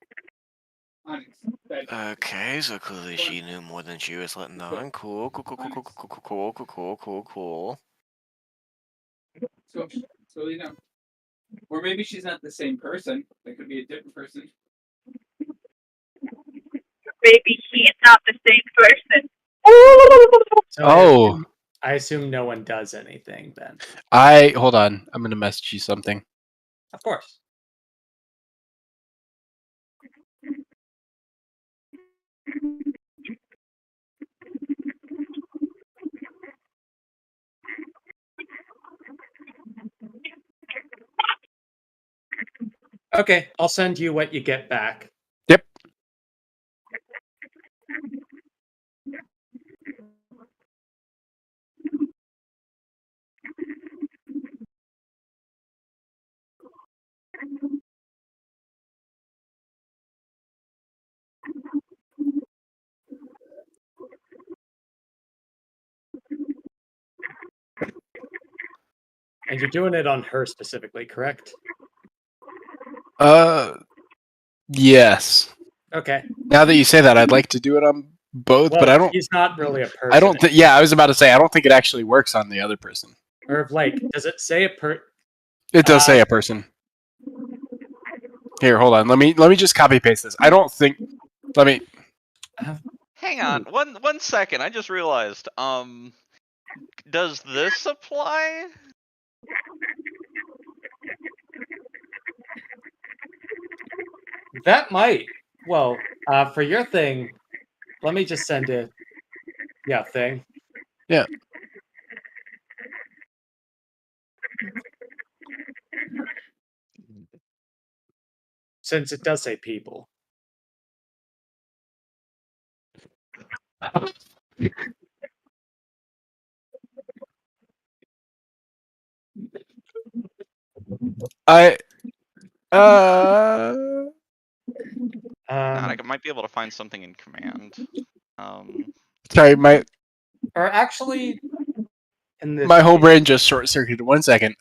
Okay, so clearly she knew more than she was letting on. Cool. So or maybe she's not the same person. That could be a different person. Maybe he's not the same person. So I assume no one does anything then. Hold on. I'm gonna message you something. Of course. Okay, I'll send you what you get back. Yep. And you're doing it on her specifically, correct? Yes. Okay. Now that you say that, I'd like to do it on both, Well, but I don't. he's not really a person. I don't. Yeah, I was about to say I don't think it actually works on the other person. Or like, does it say a per? It does say a person. Here, hold on. Let me just copy paste this. I don't think. Let me. Hang on, one second. I just realized. Does this apply? That might. Well, for your thing, let me just send it. Yeah, thing. Yeah. Since it does say people. I might be able to find something in command. Sorry, my Or actually, in this my whole brain just short circuited. 1 second.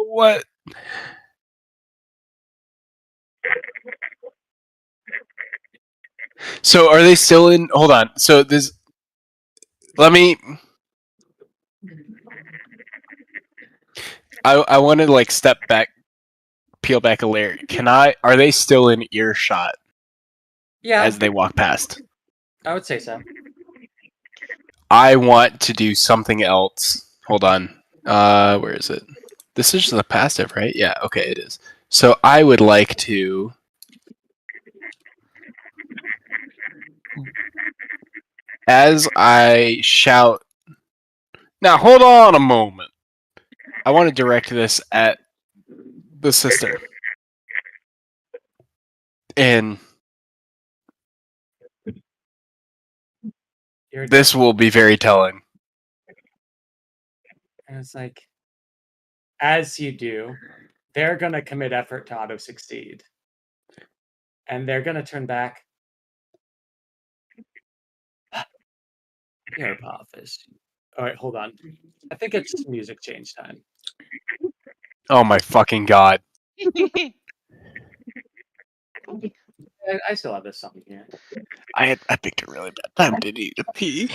What? So are they still in? Hold on. So this. Let me. I want to like step back, peel back a layer. Are they still in earshot? Yeah. As they walk past. I would say so. I want to do something else. Hold on. Where is it? This is the passive, right? Yeah. Okay, it is. So I would like to. As I shout. Now hold on a moment. I want to direct this at the sister. And this will be very telling. And it's like, as you do, they're going to commit effort to auto succeed. And they're going to turn back. Your office. All right, hold on. I think it's music change time. Oh my fucking god. I still have this song here. I picked a really bad time to need to pee.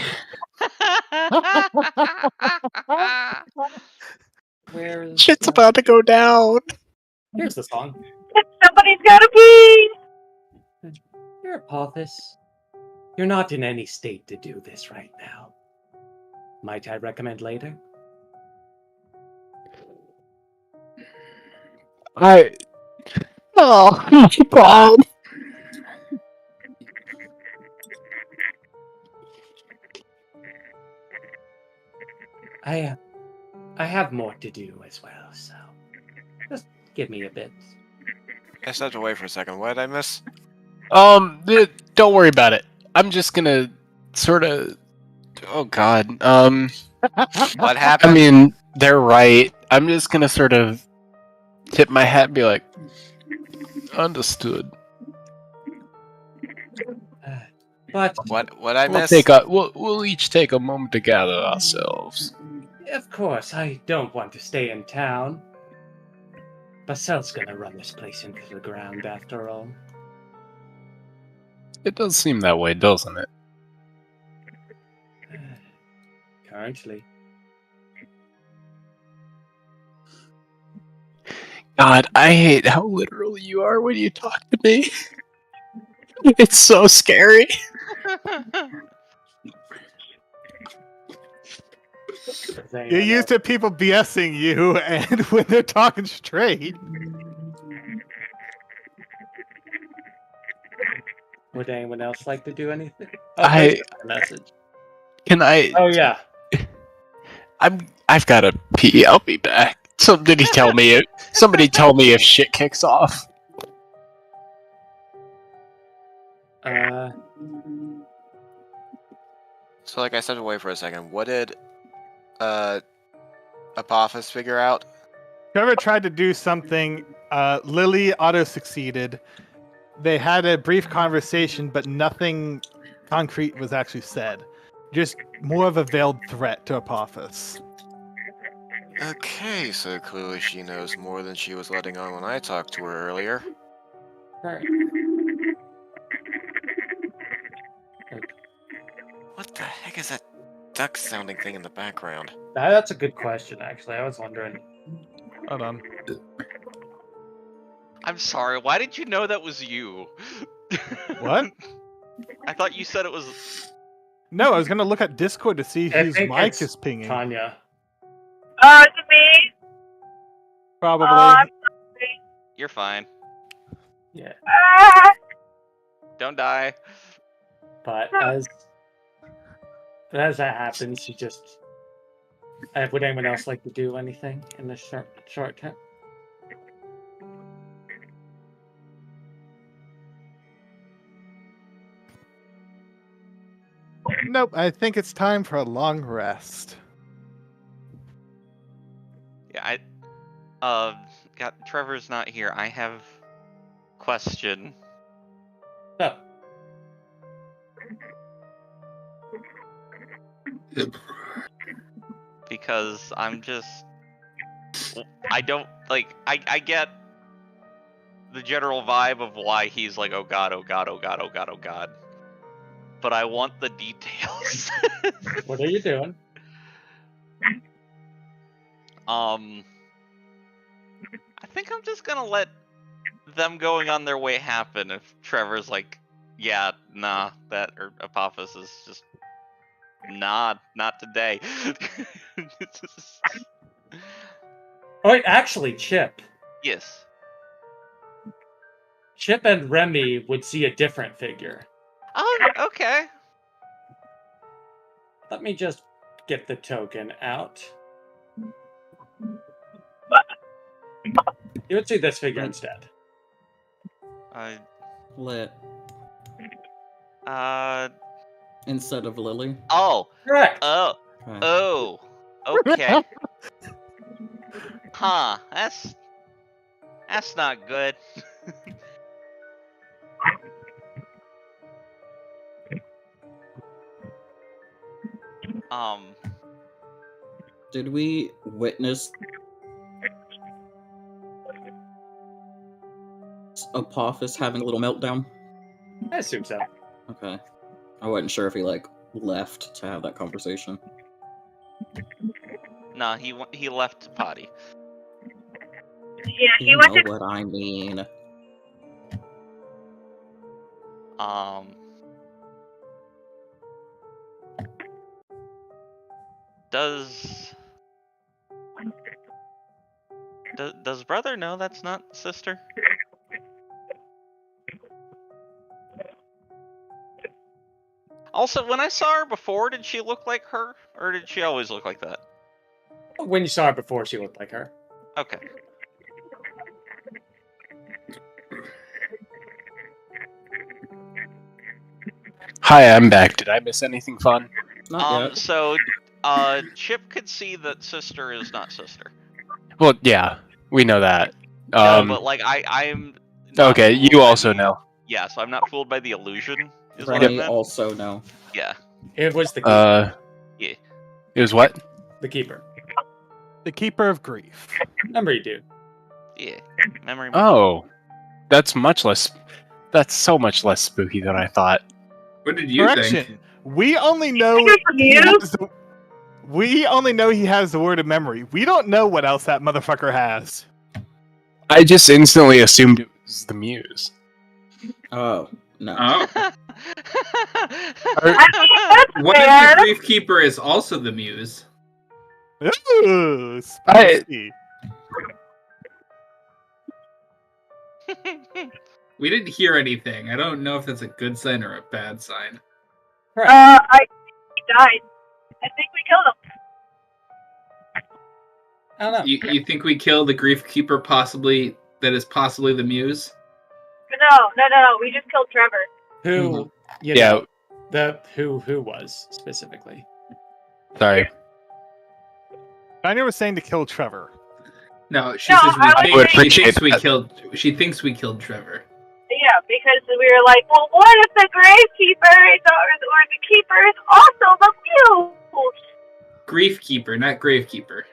Shit's about to go down. Here's the song. Somebody's gotta pee! Your Apophis, you're not in any state to do this right now. Might I recommend later? Oh my god. I have more to do as well, so just give me a bit. I stepped away for a second. What did I miss? Don't worry about it. I'm just gonna sort of. Oh god. What happened? I mean, they're right. I'm just gonna sort of tip my hat and be like, understood. But what I We'll miss? we'll each take a moment to gather ourselves. of course, I don't want to stay in town. Basel's gonna run this place into the ground after all. It does seem that way, doesn't it? Currently. God, I hate how literal you are when you talk to me. It's so scary. You're used to people BSing you, and when they're talking straight. Would anyone else like to do anything? I message. Can I? Oh yeah. I've got to pee. I'll be back. Somebody tell me if shit kicks off. So, like, I stepped away for a second. What did Apophis figure out? Trevor tried to do something. Lily auto-succeeded. They had a brief conversation, but nothing concrete was actually said. Just more of a veiled threat to Apophis. Okay, so clearly she knows more than she was letting on when I talked to her earlier. Alright. What the heck is that duck-sounding thing in the background? That's a good question, actually. I was wondering. Hold on. I'm sorry. Why did you know that was you? What? I thought you said it was. No, I was gonna look at Discord to see I whose think mic it's is pinging. Tanya. Is it me? Probably. I'm sorry. You're fine. Yeah. Don't die. But as that happens, you just. Would anyone else like to do anything in this short term? Nope, I think it's time for a long rest. Yeah, Trevor's not here. I have question. Oh. Because I don't like. I get the general vibe of why he's like, oh god, oh god, oh god, oh god, oh god. But I want the details. What are you doing? I think I'm just gonna let them going on their way happen. If Trevor's like, yeah, nah, that or Apophis is just, nah, not today. Oh, wait, actually, Chip. Yes. Chip and Remy would see a different figure. Oh, okay. Let me just get the token out. You would see this figure instead. Lit. Instead of Lily. Oh. Correct. Oh. Okay. Oh. Okay. Huh. That's not good. Did we witness Apophis having a little meltdown? I assume so. Okay. I wasn't sure if he left to have that conversation. Nah, he left to potty. Yeah, he You went know to. what I mean. Does brother know that's not sister? Also, when I saw her before, did she look like her, or did she always look like that? When you saw her before, she looked like her. Okay. Hi, I'm back. Did I miss anything fun? Not yet. So, Chip could see that sister is not sister. Well, yeah, we know that. No, but like I'm. Okay, you also know. Yeah, so I'm not fooled by the illusion. Is what I Remy meant. also know. Yeah. It was the keeper. Yeah. It was what? The keeper. The Keeper of Grief. Remember you do. Yeah. Memory. Oh, that's much less. That's so much less spooky than I thought. What did you Correction. think? We only know he has the word of memory. We don't know what else that motherfucker has. I just instantly assumed it was the Muse. Oh, no. Oh. I mean, that's What if fair. the Grief Keeper is also the Muse? Ooh, spicy. We didn't hear anything. I don't know if that's a good sign or a bad sign. He died. I think we killed him. I don't know. You think we kill the Grief Keeper that is possibly the Muse? No. We just killed Trevor. who you Yeah. know the who was specifically. Sorry. Daniel was saying to kill Trevor. No, she No, says I we would think, appreciate we that. killed. She thinks we killed Trevor. Yeah, because we were like, well, what if the gravekeeper or the keeper is also the muse? Griefkeeper, not gravekeeper.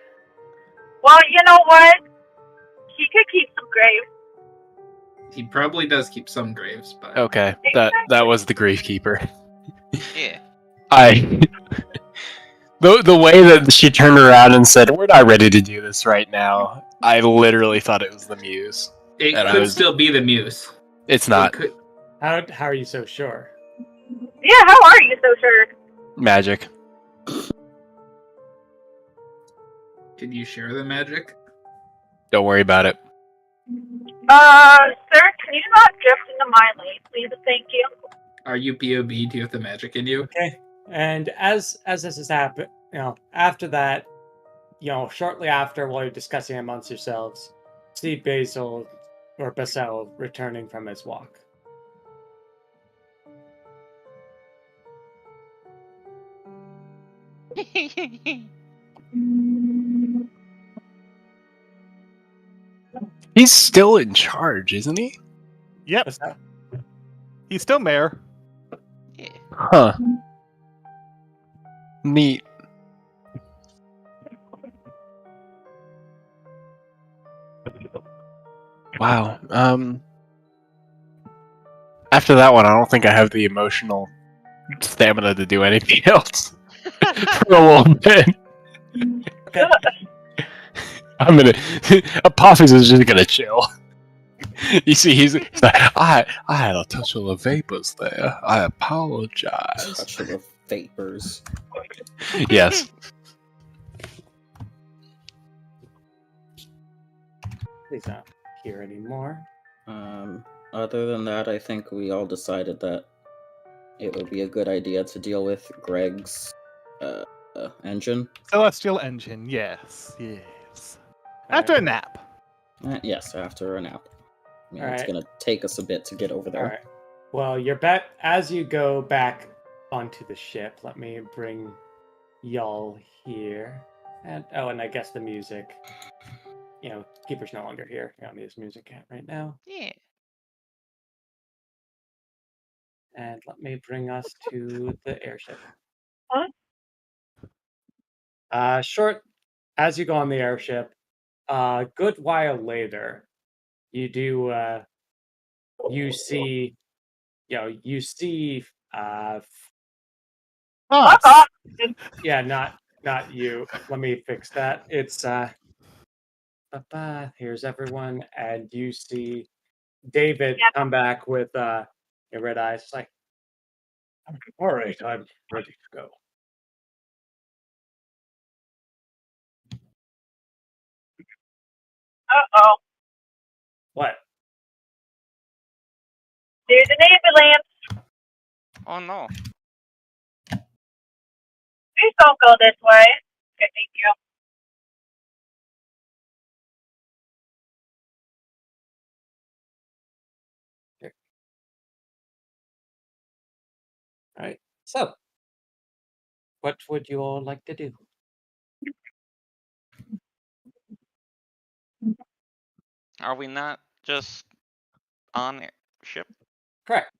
Well, you know what? He could keep some graves. He probably does keep some graves, but Okay, that was the Griefkeeper. Yeah. The way that she turned around and said, "We're not ready to do this right now," I literally thought it was the Muse. it And could still be the Muse. It's not. It could. How are you so sure? Yeah, how are you so sure? Magic. Can you share the magic? Don't worry about it. Sir, can you not drift into my lane, please? Thank you. Are you POB? Do you have the magic in you? Okay. And as this has happened, after that, shortly after, while you're discussing amongst yourselves, see Basil returning from his walk. He's still in charge, isn't he? Yep. What's that? He's still mayor. Huh. Neat. Wow. After that one, I don't think I have the emotional stamina to do anything else for a little bit. I'm gonna. Apophis is just gonna chill. You see, he's like, I had a touch of the vapors there. I apologize. Touch of the vapors. Yes. He's not here anymore. Other than that, I think we all decided that it would be a good idea to deal with Greg's engine. Celestial engine, yes. After a nap. Yes, after a nap. I mean, it's Alright. gonna take us a bit to get over there. All right. Well, you're back as you go back onto the ship. Let me bring y'all here, and I guess the music. Keeper's no longer here. You don't need his music right now. Yeah. And let me bring us to the airship. Short as you go on the airship, a good while later, you do you see yeah, not you. Let me fix that. It's here's everyone, and you see David come back with your red eyes. It's like, all right, I'm ready to go. Uh-oh. What? There's an ambulance. Oh no. Please don't go this way. Okay, thank you. All right. So, what would you all like to do? Are we not just on ship? Correct.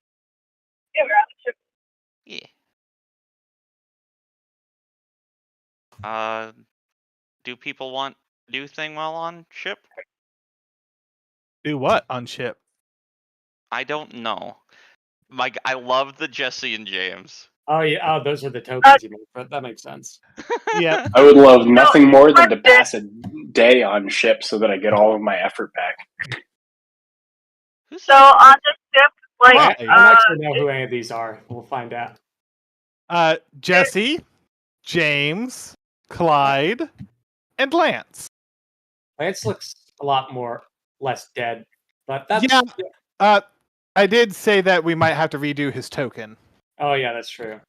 Yeah, we're on the ship. Yeah. Do people want do thing while on ship? Do what on ship? I don't know. I love the Jesse and James. Oh yeah. Oh, those are the tokens you made. But that makes sense. Yeah. I would love nothing more than to pass a day on ship so that I get all of my effort back. So on the ship, like, I don't actually know who any of these are. We'll find out. Jesse, James, Clyde, and Lance. Lance looks a lot less dead, but that's I did say that we might have to redo his token. Oh yeah, that's true.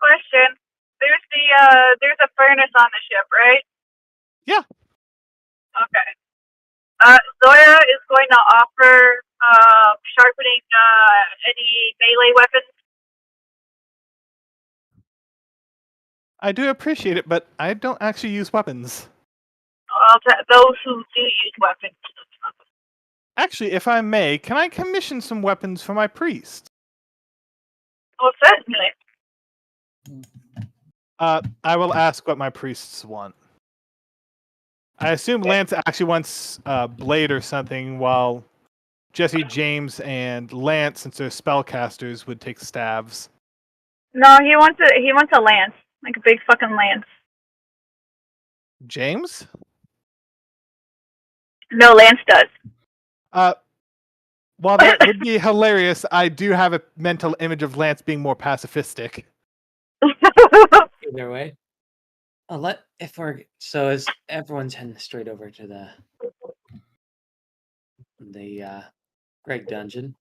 question. There's a furnace on the ship, right? Yeah. Okay. Zoya is going to offer sharpening any melee weapons? I do appreciate it, but I don't actually use weapons. Those who do use weapons. Actually, if I may, can I commission some weapons for my priest? Oh, certainly. I will ask what my priests want. I assume Lance actually wants blade or something, while Jesse, James, and Lance, since they're spellcasters, would take staves. No, he wants a lance, like a big fucking lance. James? No, Lance does. While that would be hilarious, I do have a mental image of Lance being more pacifistic. Either way. As everyone's heading straight over to the Greg dungeon.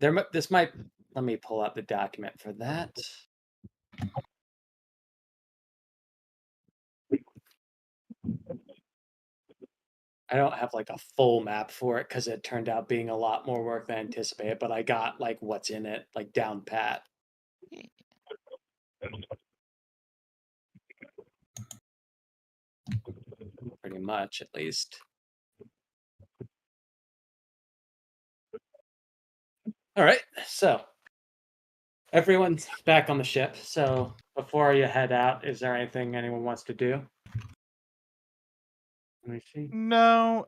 Let me pull out the document for that. I don't have like a full map for it because it turned out being a lot more work than anticipated, but I got like what's in it, like down pat. Pretty much, at least. All right, so everyone's back on the ship. So before you head out, is there anything anyone wants to do? Let me see. No.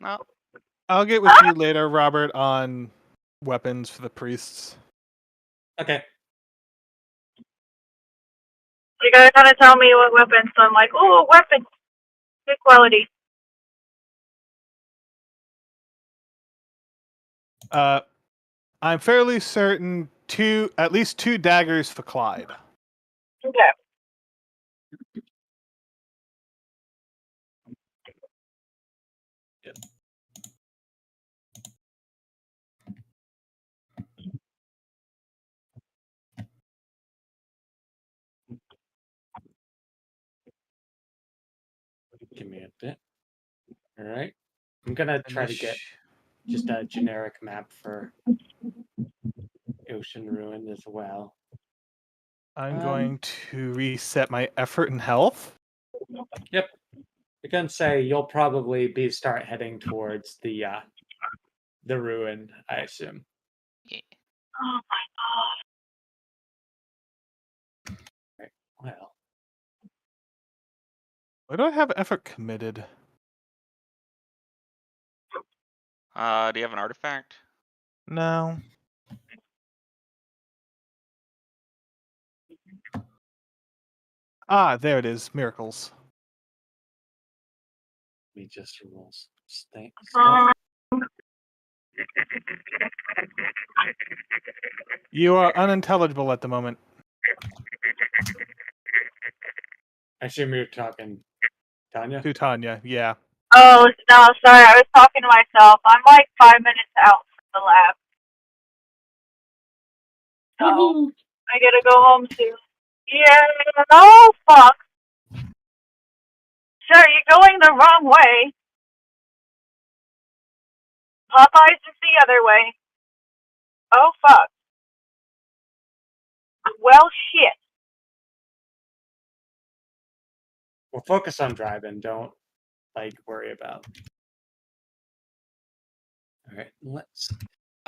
No. I'll get with you later, Robert, on weapons for the priests. Okay. You gotta kind of tell me what weapons. So I'm like, oh, weapons, good quality. I'm fairly certain at least two daggers for Clyde. Okay. Yep. Give me a bit. All right. I'm gonna try to get just a generic map for Ocean Ruin as well. I'm going to reset my effort and health. Yep. I can say you'll probably start heading towards the ruin, I assume. Yeah. Oh my god. Right. Well. Why do I have effort committed? Do you have an artifact? No. Ah, there it is. Miracles. Let me just roll some You are unintelligible at the moment. I assume you're talking Tanya? To Tanya, yeah. Oh, no, sorry, I was talking to myself. I'm like 5 minutes out from the lab. So, I gotta go home soon. Yeah, oh, fuck. Sir, you're going the wrong way. Popeye's is the other way. Oh, fuck. Well, shit. We'll focus on driving. Don't worry about. All right, let's.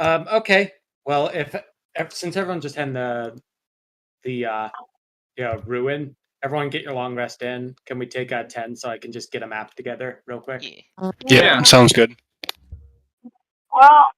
Okay. Well, if since everyone's just heading the ruin, everyone get your long rest in. Can we take 10 so I can just get a map together real quick? Yeah, sounds good. Well.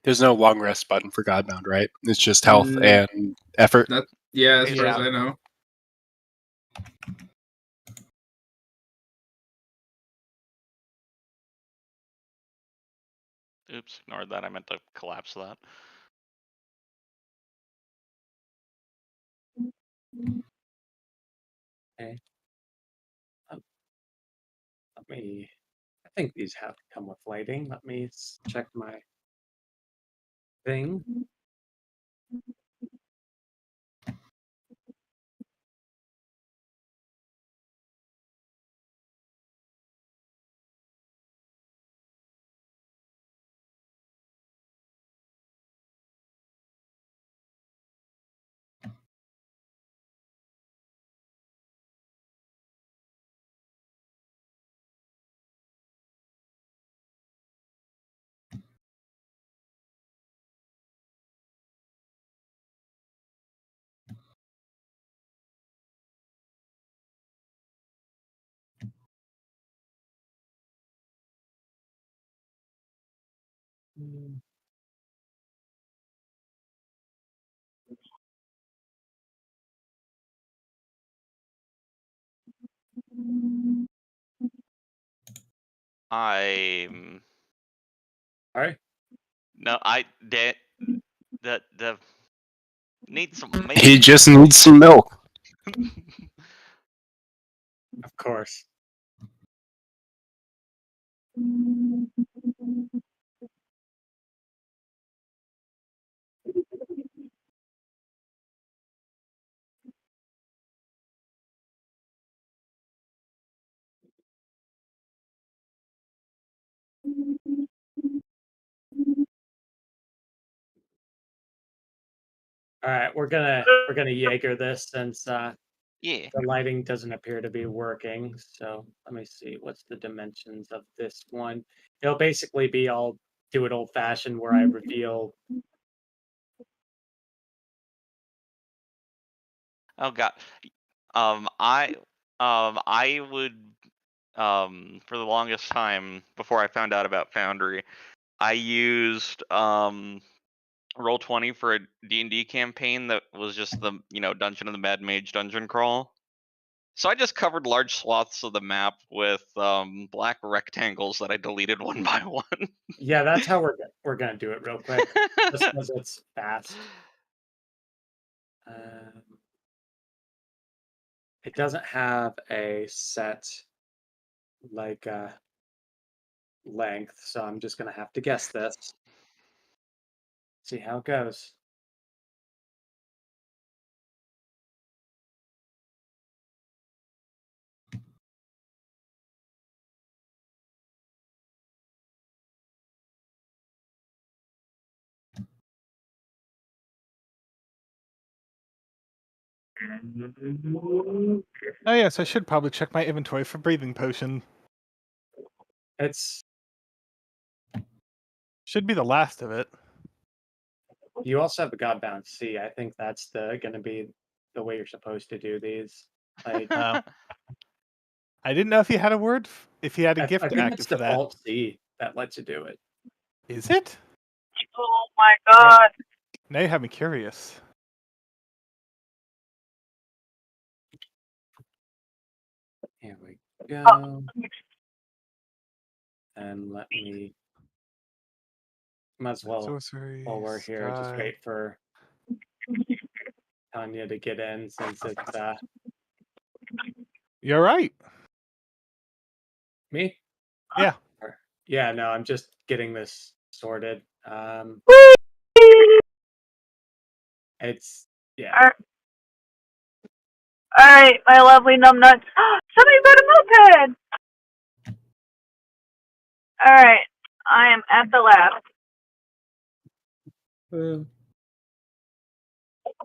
There's no long rest button for Godbound, right? It's just health and effort. Yeah, as far as I know. Oops, ignored that. I meant to collapse that. Okay. Let me. I think these have to come with lighting. Let me check my thing. I'm. All right. No, the need some milk. He just needs some milk. Of course. All right, we're gonna Jaeger this since Yeah. the lighting doesn't appear to be working. So let me see, what's the dimensions of this one? It'll basically be, I'll do it old fashioned where I reveal. Oh god. I would for the longest time before I found out about Foundry, I used Roll20 for a D&D campaign that was just the, Dungeon of the Mad Mage dungeon crawl. So I just covered large swaths of the map with black rectangles that I deleted one by one. Yeah, that's how we're gonna do it real quick, just because it's fast. It doesn't have a set length, so I'm just gonna have to guess this. See how it goes. Oh yes, I should probably check my inventory for breathing potion. It's should be the last of it. You also have a Godbound C. I think that's gonna be the way you're supposed to do these. Like, I didn't know if you had a word, if you had a I gift think active it's for that. default C that lets you do it. Is it? Oh my god. Now you have me curious. Here we go. Oh. And let me. Might as well, Sorcery, while we're here, just sky. wait for Tanya to get in since it's You're right. me. Yeah. Yeah, no, I'm just getting this sorted. It's yeah. Alright, my lovely numbnuts. Somebody got a moped! Alright, I am at the lab.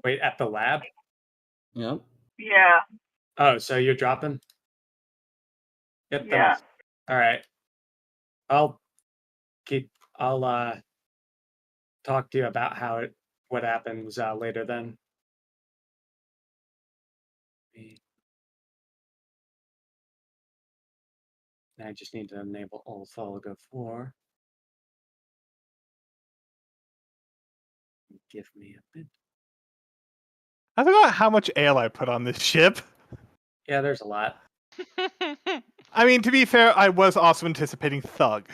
Wait, at the lab? Yep. Yeah. Oh, so you're dropping? Get Yeah. those. All right. I'll talk to you about what happens later then. I just need to enable all Tholigo 4. Give me a bit. I forgot how much ale I put on this ship. Yeah, there's a lot. I mean, to be fair, I was also anticipating Thug.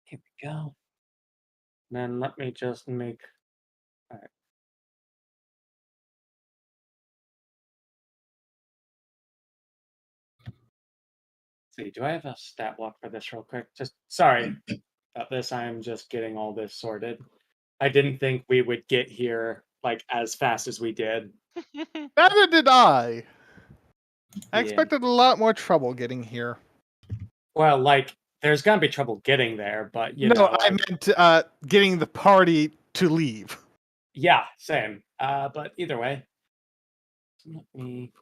Here we go. Then let me just make. All right. See, do I have a stat block for this real quick? Just sorry about this. I am just getting all this sorted. I didn't think we would get here like as fast as we did. Neither did I. I Yeah. expected a lot more trouble getting here. Well, like there's gonna be trouble getting there, but you No, know, I meant getting the party to leave. yeah, same. But either way, let me.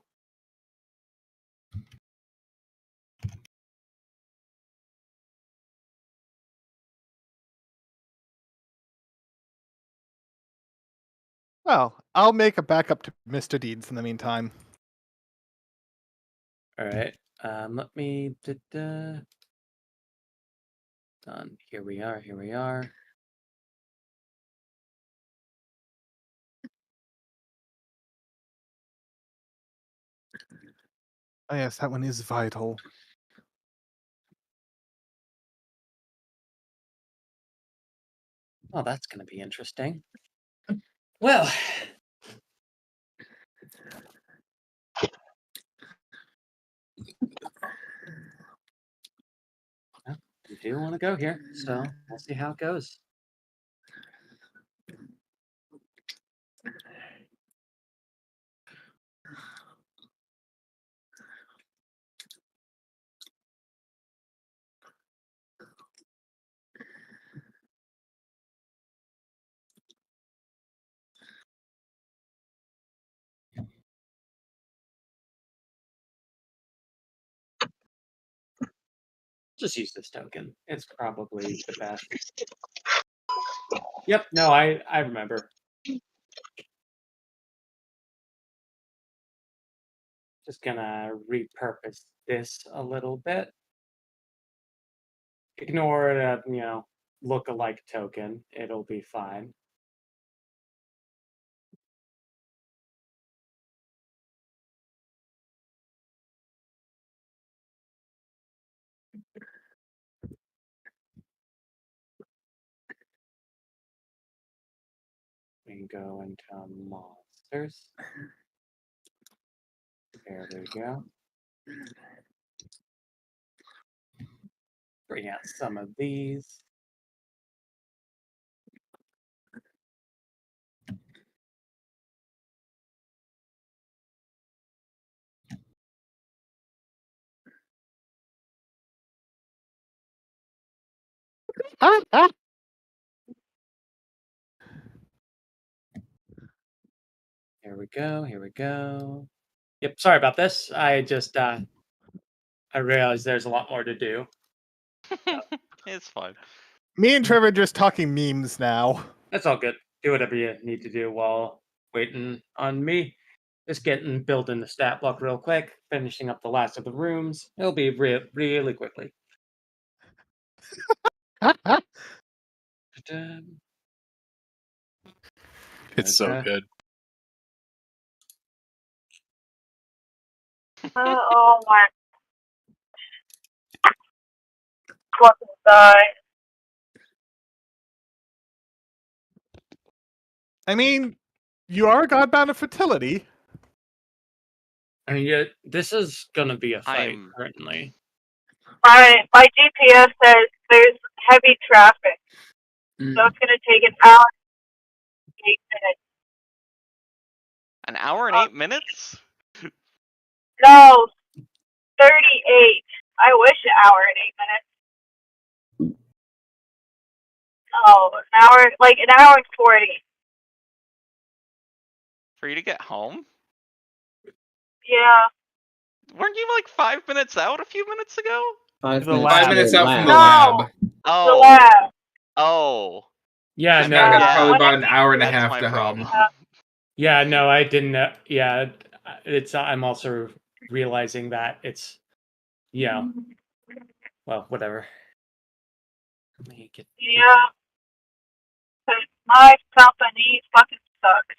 Well, I'll make a backup to Mr. Deeds in the meantime. All right. Let me. Done. Here we are. Here we are. Oh yes, that one is vital. Oh, that's gonna be interesting. Well. You do want to go here, so we'll see how it goes. Just use this token. It's probably the best. Yep, no, I remember. Just gonna repurpose this a little bit. Ignore the, look-alike token. It'll be fine. We can go into monsters. There we go. Bring out some of these. Here we go. Here we go. Yep, sorry about this. I just I realized there's a lot more to do. It's fine. Me and Trevor are just talking memes now. That's all good. Do whatever you need to do while waiting on me. Just getting building the stat block real quick, finishing up the last of the rooms. It'll be really quickly. It's so good. Oh my. Fucking die. I mean, you are Godbound of fertility. I mean, yeah, this is gonna be a fight currently. My GPS says there's heavy traffic, so it's gonna take an hour and 8 minutes. An hour and 8 minutes? No, 38. I wish an hour and 8 minutes. Oh, an hour and 40. For you to get home? Yeah. Weren't you like 5 minutes out a few minutes ago? 5 minutes out from the No. lab. Oh. The lab. Oh. Yeah, So no. now I got Yeah. probably about an hour and a That's half my to problem. home. Yeah, no, I didn't. Yeah, it's. I'm also realizing that it's. Yeah. Well, whatever. Let me get. Yeah. 'Cause my company fucking sucks.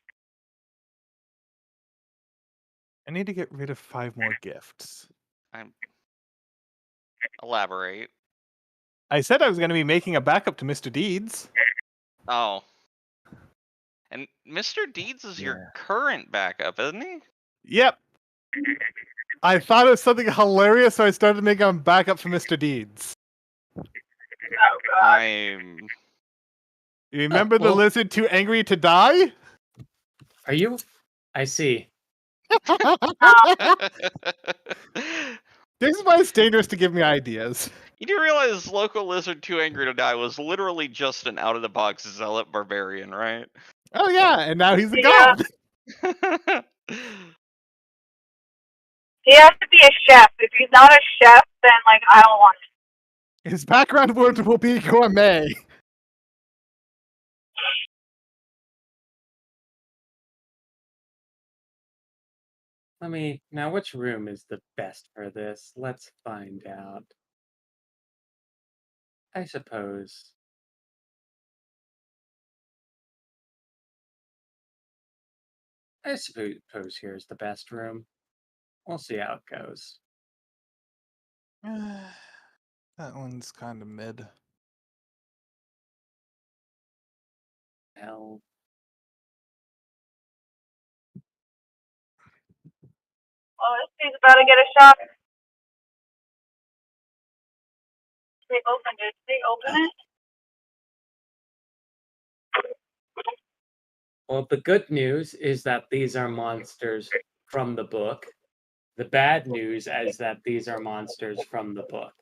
I need to get rid of 5 more gifts. Elaborate. I said I was going to be making a backup to Mr. Deeds. Oh. And Mr. Deeds is your current backup, isn't he? Yep. I thought it was something hilarious, so I started making a backup for Mr. Deeds. I'm. You remember the lizard too angry to die? Are you? I see. This is why it's dangerous to give me ideas. You do realize local lizard too angry to die was literally just an out of the box zealot barbarian, right? Oh yeah, and now he's a god. He has to be a chef. If he's not a chef, then like I don't want it. His background word will be gourmet. Now which room is the best for this? Let's find out. I suppose. I suppose here's the best room. We'll see how it goes. That one's kind of mid. Hell. Oh, this dude's about to get a shot. They opened it. They open it? Well, the good news is that these are monsters from the book. The bad news is that these are monsters from the book.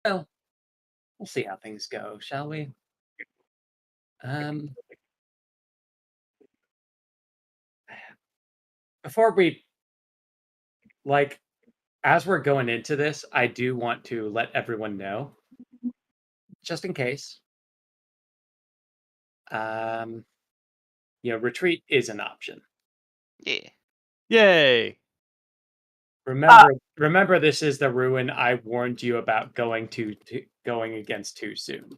Well, we'll see how things go, shall we? Before we, as we're going into this, I do want to let everyone know, just in case, retreat is an option. Yeah. Yay! Remember, this is the ruin I warned you about going against too soon.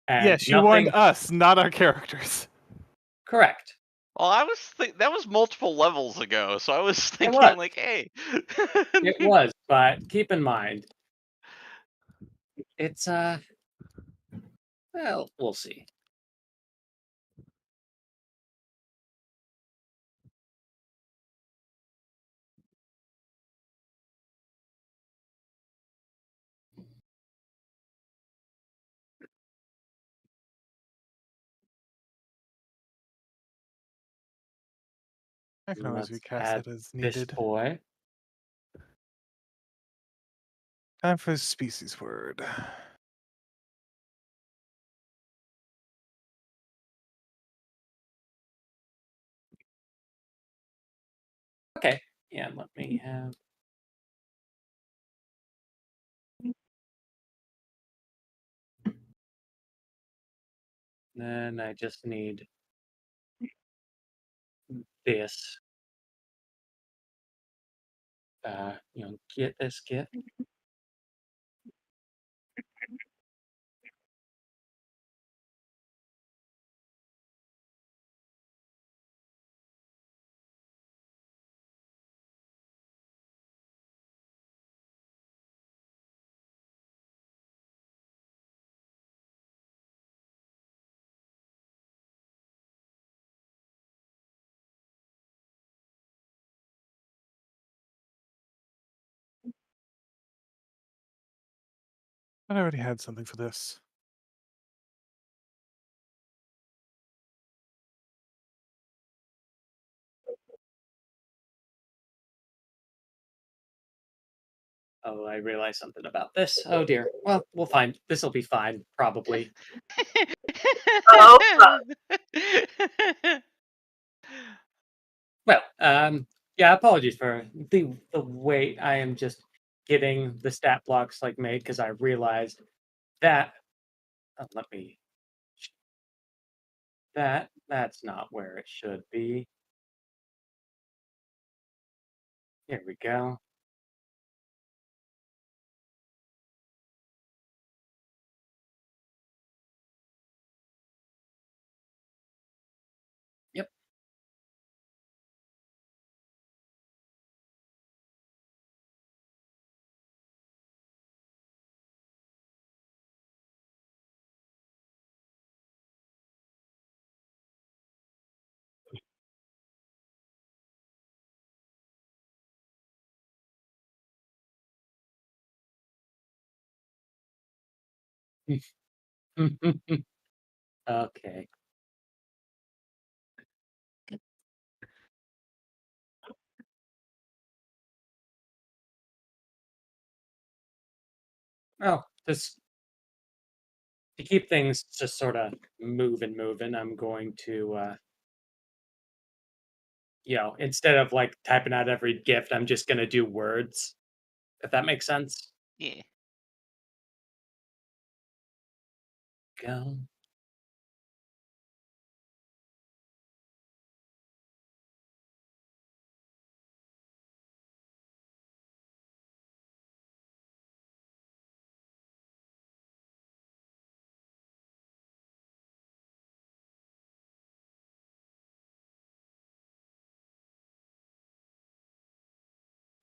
And yes, you warned us, not our characters. Correct. Well, I was that was multiple levels ago, so I was thinking like, hey. It was, but keep in mind, it's well, we'll see. I can always Let's recast add that as this needed. boy. Time for species word. Okay. Yeah, let me have. Then I just need this. Get this gift. I already had something for this. Oh, I realized something about this. Oh dear. Well, we'll find. This'll be fine, probably. Oh. Well, yeah. Apologies for the wait. I am just getting the stat blocks made because I realized that. Let me. That's not where it should be. Here we go. Okay. Oh, just to keep things just sort of moving, I'm going to, instead of like typing out every gift, I'm just gonna do words. If that makes sense. Yeah. Go.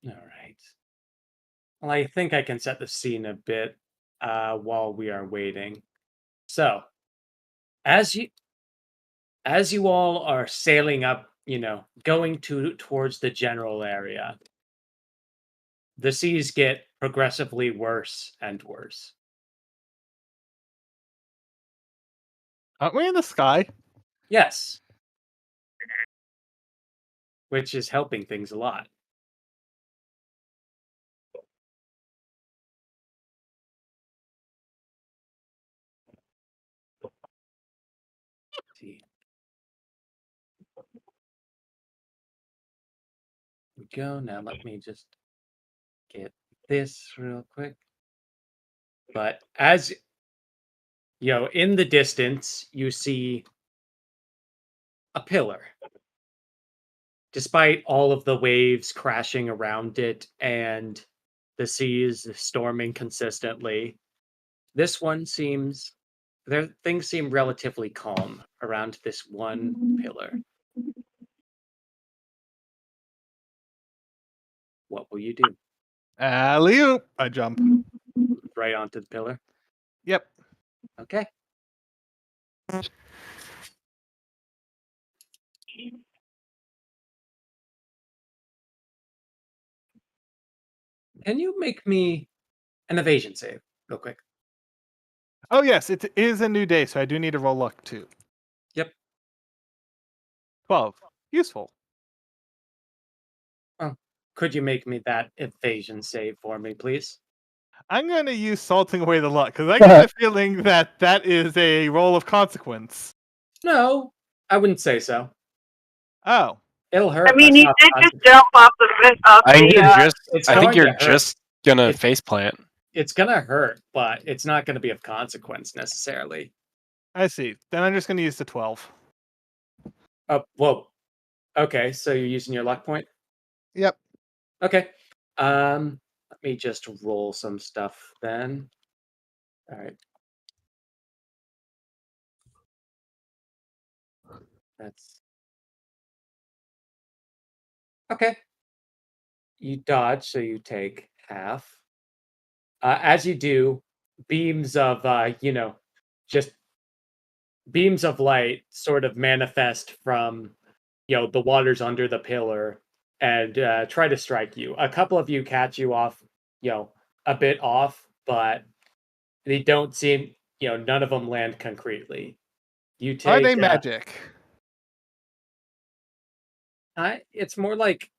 All right. Well, I think I can set the scene a bit while we are waiting. So, as you all are sailing up, going towards the general area, the seas get progressively worse and worse. Aren't we in the sky? Yes. Which is helping things a lot. See. We go. Now let me just get this real quick. But as in the distance, you see a pillar. Despite all of the waves crashing around it and the seas storming consistently, this one things seem relatively calm around this one pillar. What will you do? Alley-oop! I jump. Right onto the pillar? Yep. Okay. Can you make me an evasion save real quick? Oh yes, it is a new day, so I do need to roll luck too. Yep. 12. Useful. Oh, could you make me that evasion save for me, please? I'm going to use salting away the luck because I get the feeling that is a roll of consequence. No, I wouldn't say so. Oh. It'll hurt. I mean, he did just jump off the I think you're hurt. just gonna face plant. It's gonna hurt, but it's not gonna be of consequence necessarily. I see. Then I'm just going to use the 12. Oh, well, okay. So you're using your luck point. Yep. Okay. Let me just roll some stuff then. All right. That's okay. You dodge, so you take half. As you do, beams of just beams of light sort of manifest from the waters under the pillar and try to strike you. A couple of you catch you off, a bit off, but they don't seem, none of them land concretely. You take. Are they magic? It's more like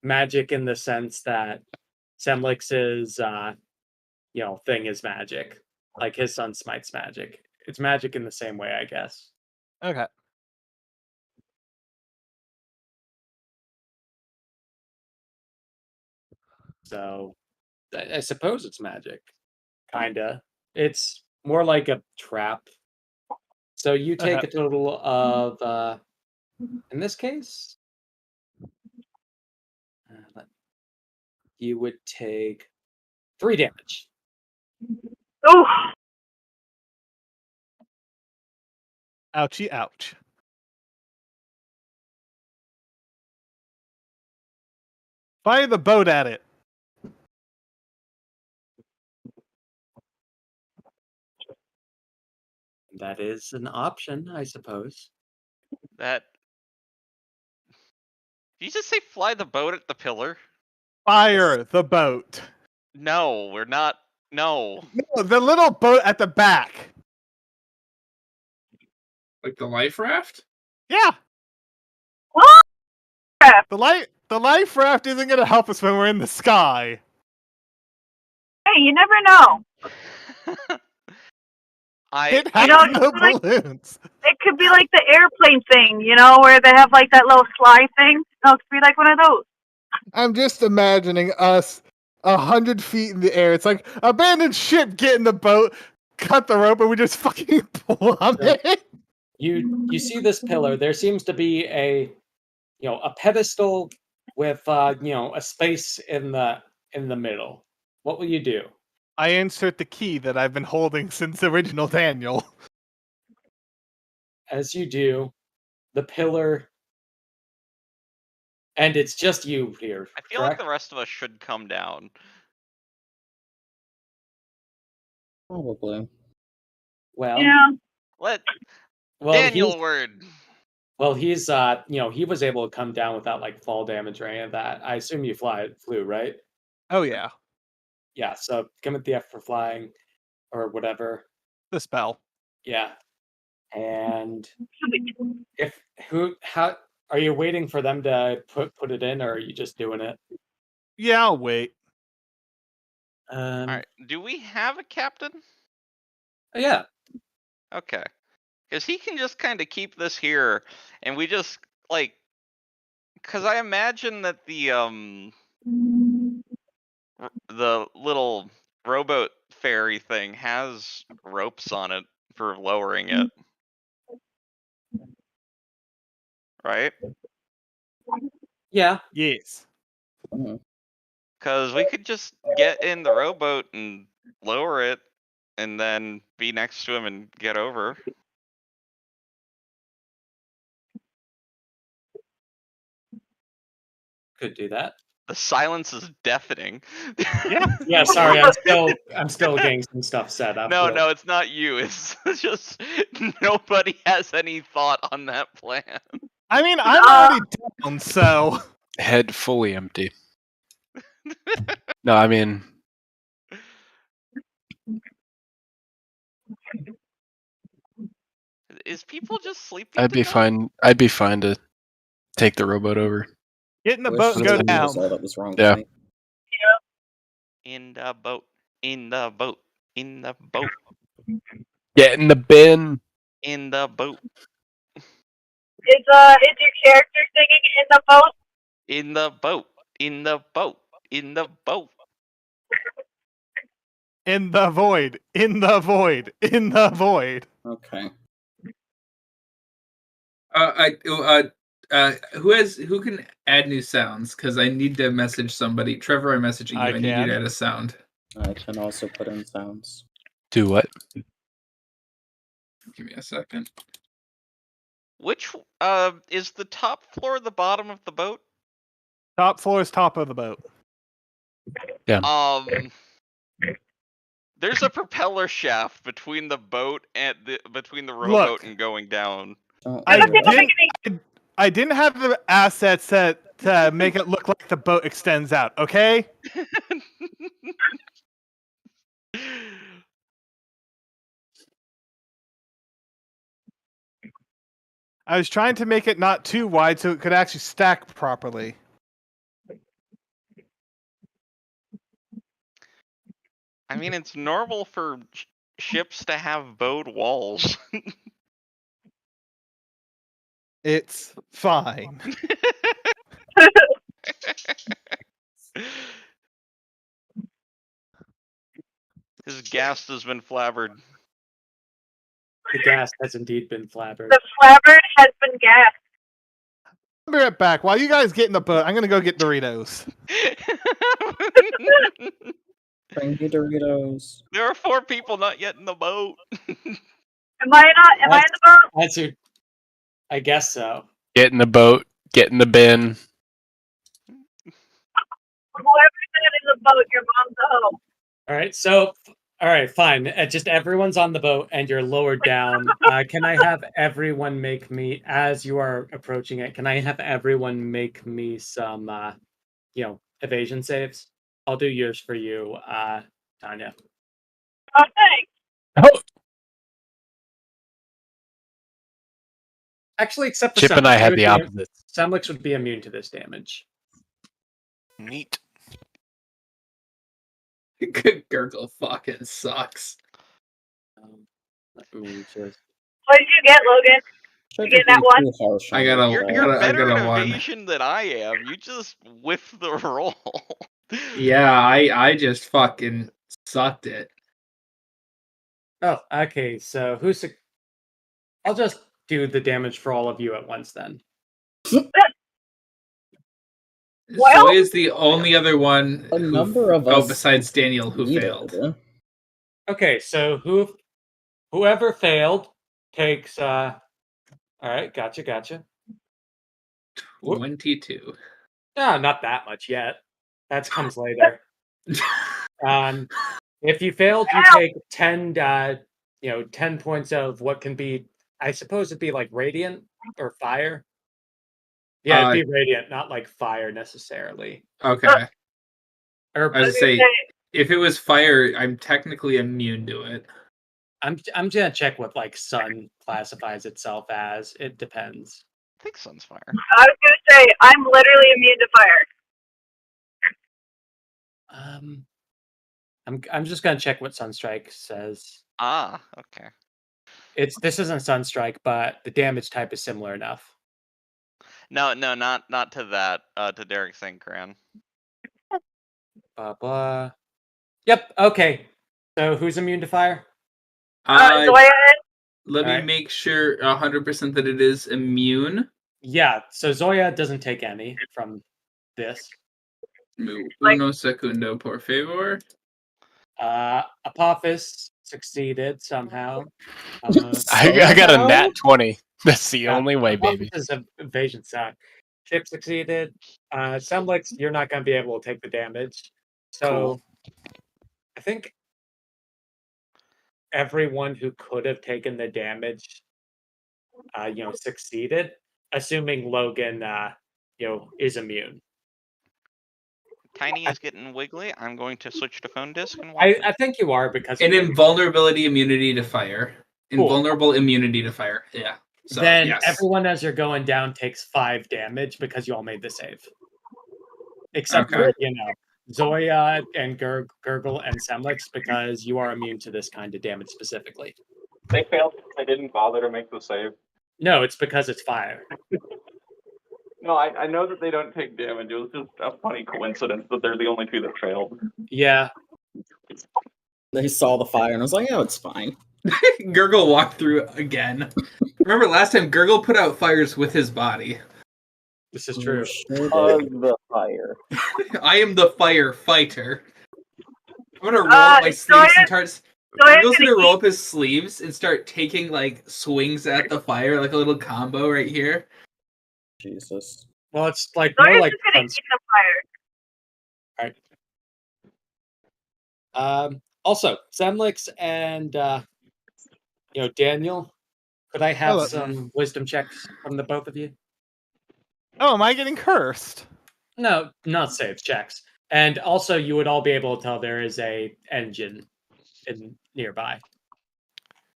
magic in the sense that Semlix's, thing is magic. Like his son Smite's magic. It's magic in the same way, I guess. Okay. So, I suppose it's magic. Kinda. It's more like a trap. So you take a total of, in this case, you would take 3 damage. Oh. Ouchie, ouch. Fire the boat at it. That is an option, I suppose. Did you just say fly the boat at the pillar? Fire the boat. No, we're not No. No, the little boat at the back. Like the life raft? Yeah. What? The life raft isn't going to help us when we're in the sky. Hey, you never know. It You has know, no like, balloons. it could be like the airplane thing, you know, where they have like that little slide thing. No, it could be like one of those. I'm just imagining us 100 feet in the air. It's like abandoned ship, get in the boat, cut the rope, and we just fucking plummet. You see this pillar. There seems to be a pedestal with a space in the middle. What will you do? I insert the key that I've been holding since the original Daniel. As you do, the pillar, and it's just you here. I feel correct? like the rest of us should come down. Probably. Well, Yeah. Let well, Daniel he's- word. Well, he's he was able to come down without like fall damage or any of that. I assume you flew, right? Oh yeah, Yeah, so commit the F for flying or whatever. the spell. Yeah. And how are you waiting for them to put it in, or are you just doing it? Yeah, I'll wait. All right. Do we have a captain? Yeah. Okay. Because he can just kind of keep this here, and we just like. Because I imagine that the little rowboat ferry thing has ropes on it for lowering it, right? Yeah. Yes. Because we could just get in the rowboat and lower it, and then be next to him and get over. Could do that. The silence is deafening. Yeah, sorry, I'm still getting some stuff set up. No, it's not you. It's just nobody has any thought on that plan. I mean, I'm already down, so Head fully empty. No, I mean, Is people just sleeping? I'd be fine. I'd be fine to take the rowboat over. get in the Wish boat and go that down. was all that was wrong Yeah. with me. In the boat. In the boat. In the boat. Get in the bin. In the boat. Is your character singing in the boat? In the boat. In the boat. In the boat. In the void. In the void. In the void. Okay. Who can add new sounds? Because I need to message somebody. Trevor, I'm messaging you. I need you can. to add a sound. I can also put in sounds. Do what? Give me a second. Which is the top floor the bottom of the boat? Top floor is top of the boat. Yeah. There's a propeller shaft between the boat and between the rowboat and going down. I didn't have the assets set to make it look like the boat extends out, okay? I was trying to make it not too wide so it could actually stack properly. I mean, it's normal for ships to have bowed walls. It's fine. His gas has been flabbered. The gas has indeed been flabbered. The flabbered has been gassed. I'll be right back. While you guys get in the boat, I'm gonna go get Doritos. Bring me Doritos. There are 4 people not yet in the boat. Am I in the boat? That's who. I guess so. Get in the boat. Get in the bin. Whoever's in the boat, your mom's a hoe. All right, so fine. Just everyone's on the boat and you're lowered down. Can I have everyone make me, as you are approaching it? Can I have everyone make me some, evasion saves? I'll do yours for you, Tanya. Oh, thanks. Oh, Actually, except for Chip and I had the Semlix, opposites. Semlix would be immune to this damage. Neat. Gurgle fucking sucks. Let me just. What did you get, Logan? Should You get that one? too harsh I on got a, it, You're, but- you're I better got at a one. evasion than I am. You just whiff the roll. Yeah, I just fucking sucked it. Oh, okay. So who's? I'll just do the damage for all of you at once then. Well- Zoe is the only other one A number of us besides Daniel who needed failed. it. Okay, so whoever failed takes. All right, gotcha. 22. No, not that much yet. That comes later. If you failed, you take 10. 10 points of what can be. I suppose it'd be like radiant or fire. Yeah, it'd be radiant, not like fire necessarily. Okay. Or I was gonna say, if it was fire, I'm technically immune to it. I'm gonna check what like sun classifies itself as. It depends. I think sun's fire. I was gonna say I'm literally immune to fire. I'm just gonna check what Sunstrike says. Ah, okay. This isn't Sunstrike, but the damage type is similar enough. No, not to that. To Derek Sankran. Blah blah. Yep. Okay. So who's immune to fire? Zoya. Let me Alright. make sure 100% that it is immune. Yeah. So Zoya doesn't take any from this. Uno segundo, por favor. Apophis succeeded somehow. I got a nat 20. That's the only way, baby. Apophis is evasion side. Chip succeeded. Semlix, you're not going to be able to take the damage. So Cool. I think everyone who could have taken the damage, succeeded. Assuming Logan, is immune. Tiny is getting wiggly. I'm going to switch to phone disc and watch I think you are because An invulnerability immunity to fire. Cool. Invulnerable immunity to fire. Yeah. So, then yes. everyone as you're going down takes 5 damage because you all made the save. Except for, Zoya and Gurgle and Semlix because you are immune to this kind of damage specifically. They failed. I didn't bother to make the save. No, it's because it's fire. No, I know that they don't take damage. It was just a funny coincidence that they're the only two that failed. Yeah. They saw the fire and was like, "Oh, it's fine." Gurgle walked through again. Remember last time Gurgle put out fires with his body. This is true. The fire. I am the firefighter. I'm gonna roll up my sleeves and start. Gurgle's gonna roll up his sleeves and start taking like swings at the fire, like a little combo right here. Jesus. Well, it's like Zoya's more like just gonna eat the fire. Alright. Also, Semlix and Daniel, could I have some wisdom checks from the both of you? Oh, am I getting cursed? No, not save checks. And also, you would all be able to tell there is a engine nearby.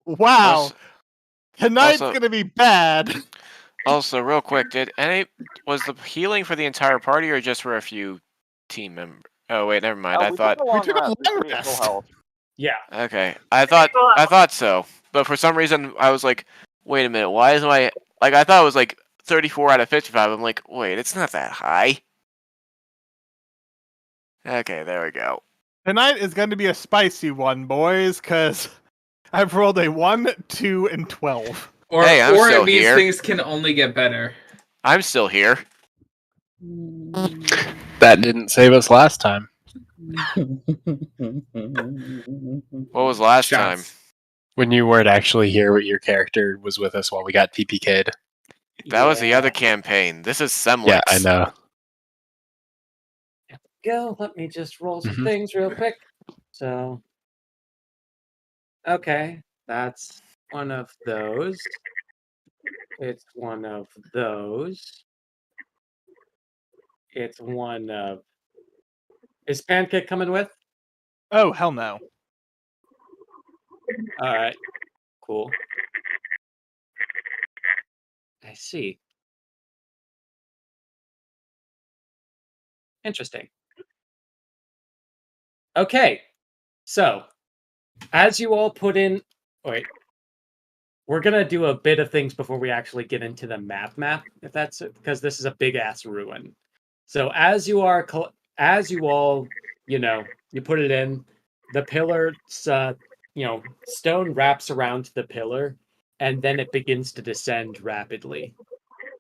Wow. Tonight's gonna be bad. Also, real quick, was the healing for the entire party or just for a few team members? Oh wait, never mind. I thought we took a long rest. Yeah. Okay, I thought so, but for some reason I was like, wait a minute, why is my I thought it was like 34 out of 55. I'm like, wait, it's not that high. Okay, there we go. Tonight is going to be a spicy one, boys, because I've rolled a 1, 2, and 12. Or it means things can only get better. I'm still here. That didn't save us last time. What was last time? When you weren't actually here, but your character was with us while we got TPK'd. That was the other campaign. This is Semlix. Yeah, I know. Go. Let me just roll some things real quick. So, okay, that's one of those. It's one of those. It's one of. Is Pancake coming with? Oh, hell no. All right. Cool. I see. Interesting. Okay. So, as you all put in... Wait. We're going to do a bit of things before we actually get into the map, if that's it, because this is a big-ass ruin. So, as you all, you put it in, the pillar, stone wraps around the pillar, and then it begins to descend rapidly.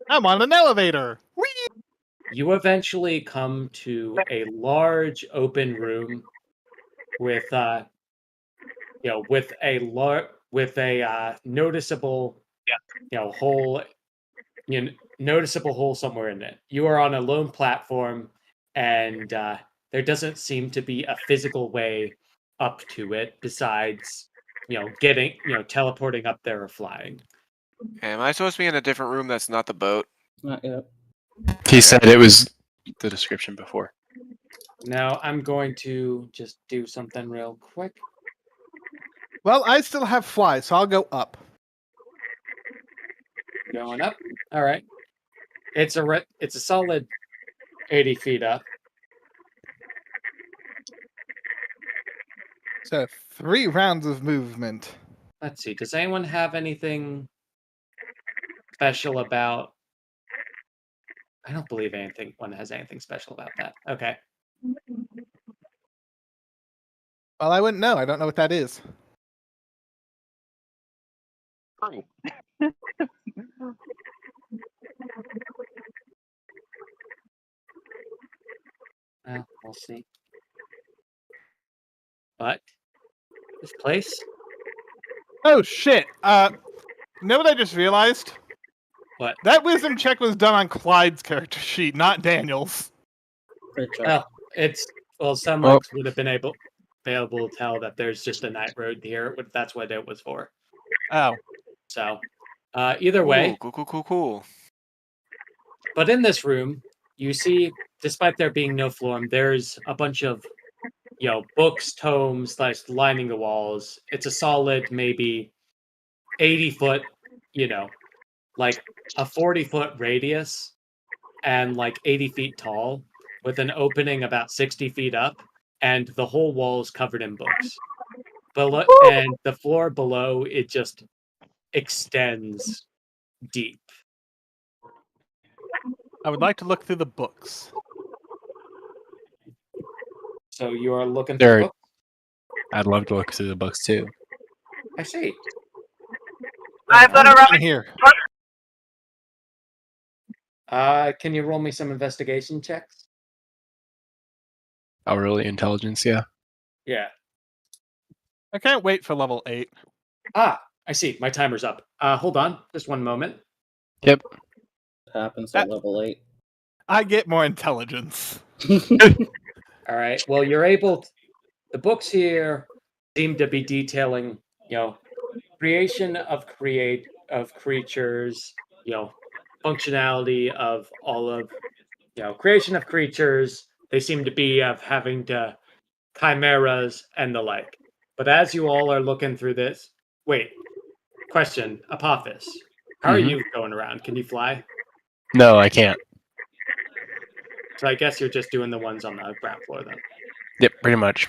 I'm on an elevator. Whee! You eventually come to a large open room with noticeable hole, noticeable hole somewhere in it. You are on a lone platform, and there doesn't seem to be a physical way up to it besides teleporting up there or flying. Am I supposed to be in a different room that's not the boat? Not yet. He said it was the description before. Now I'm going to just do something real quick. Well, I still have fly, so I'll go up. Going up. All right. It's a solid 80 feet up. So 3 rounds of movement. Let's see. Does anyone have anything special about... I don't believe one has anything special about that. Okay. Well, I wouldn't know. I don't know what that is. True. Well, we'll see. But this place... Oh shit! You know what I just realized? What? That wisdom check was done on Clyde's character sheet, not Daniel's. Oh, some orcs would have been able to tell that there's just a night road here. That's what it was for. Oh. So, either way. Cool. But in this room, you see, despite there being no floor, there's a bunch of, books, tomes, lining the walls. It's a solid, maybe 80-foot, like a 40-foot radius and 80 feet tall, with an opening about 60 feet up, and the whole wall is covered in books. And the floor below, it just extends deep. I would like to look through the books. So you are looking through books? I'd love to look through the books too. I see. I'm gonna run here. Can you roll me some investigation checks? Oh, really? Intelligence, yeah. Yeah. I can't wait for level 8. I see. My timer's up. Hold on. Just one moment. Yep. Happens at level 8. I get more intelligence. All right. Well, you're able... The books here seem to be detailing, creation of creatures, functionality of all of, creation of creatures. They seem to be having to chimeras and the like. But as you all are looking through this, question, Apophis, how are you going around? Can you fly? No, I can't. So I guess you're just doing the ones on the ground floor then. Yep, pretty much.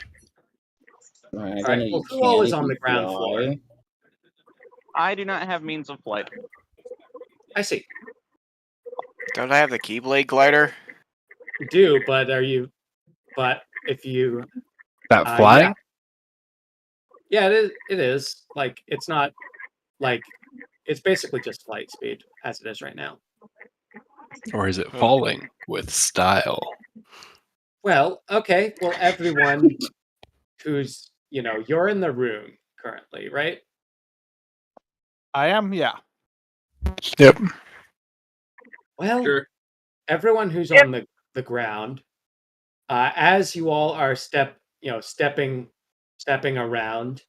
All right. Well, who all is on the ground floor? I do not have means of flight. I see. Don't I have the Keyblade glider? You do, but if you... That flying? Yeah, it is. It's not... it's basically just flight speed, as it is right now. Or is it falling with style? Well, okay. Well, everyone who's... you're in the room currently, right? I am, yeah. Yep. Well, everyone who's on the ground, as you all are stepping around,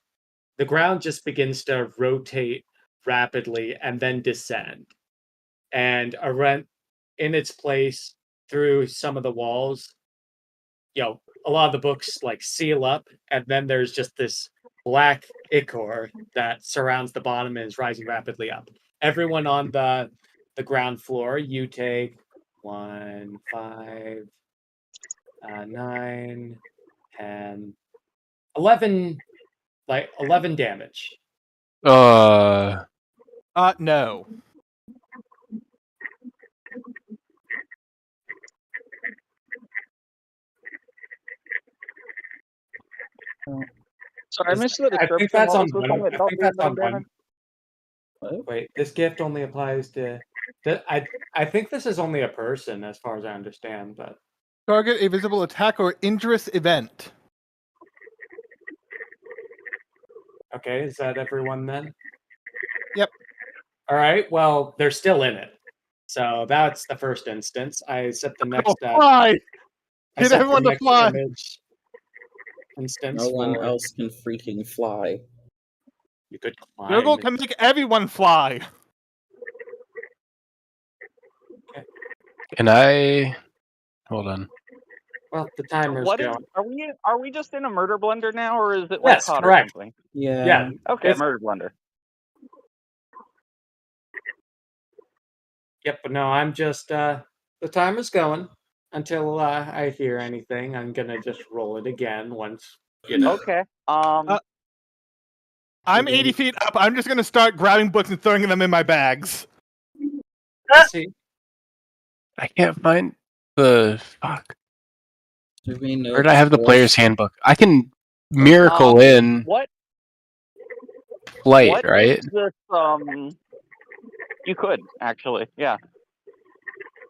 the ground just begins to rotate rapidly and then descend. And in its place through some of the walls, a lot of the books seal up, and then there's just this black ichor that surrounds the bottom and is rising rapidly up. Everyone on the ground floor, you take 1, 5, 9, 10, 11, 11 damage. No. Sorry, I missed the I description. think that's on What was one. this I think that's on damage? one. Wait, this gift only applies to. I think this is only a person, as far as I understand. But Target a visible attack or injurious event. okay, is that everyone then? Yep. All right. Well, they're still in it, so that's the first instance. I set the next. Fly! I Get set everyone the to next fly! image instance. No one for- else can freaking fly. You could climb. Gurgle can make everyone fly. Can I? Hold on. Well, the timer's What is? going. Are we just in a murder blender now, or is it Yes, like hot correct. or something? Yeah. Okay, it's- murder blender. Yep, but no, I'm just the timer's going until I hear anything. I'm gonna just roll it again once you know. Okay. I'm 80 feet up. I'm just gonna start grabbing books and throwing them in my bags. See, I can't find the fuck. Do we know Where did I have the what- player's handbook? I can miracle in What? flight, What right? is this? You could actually, yeah.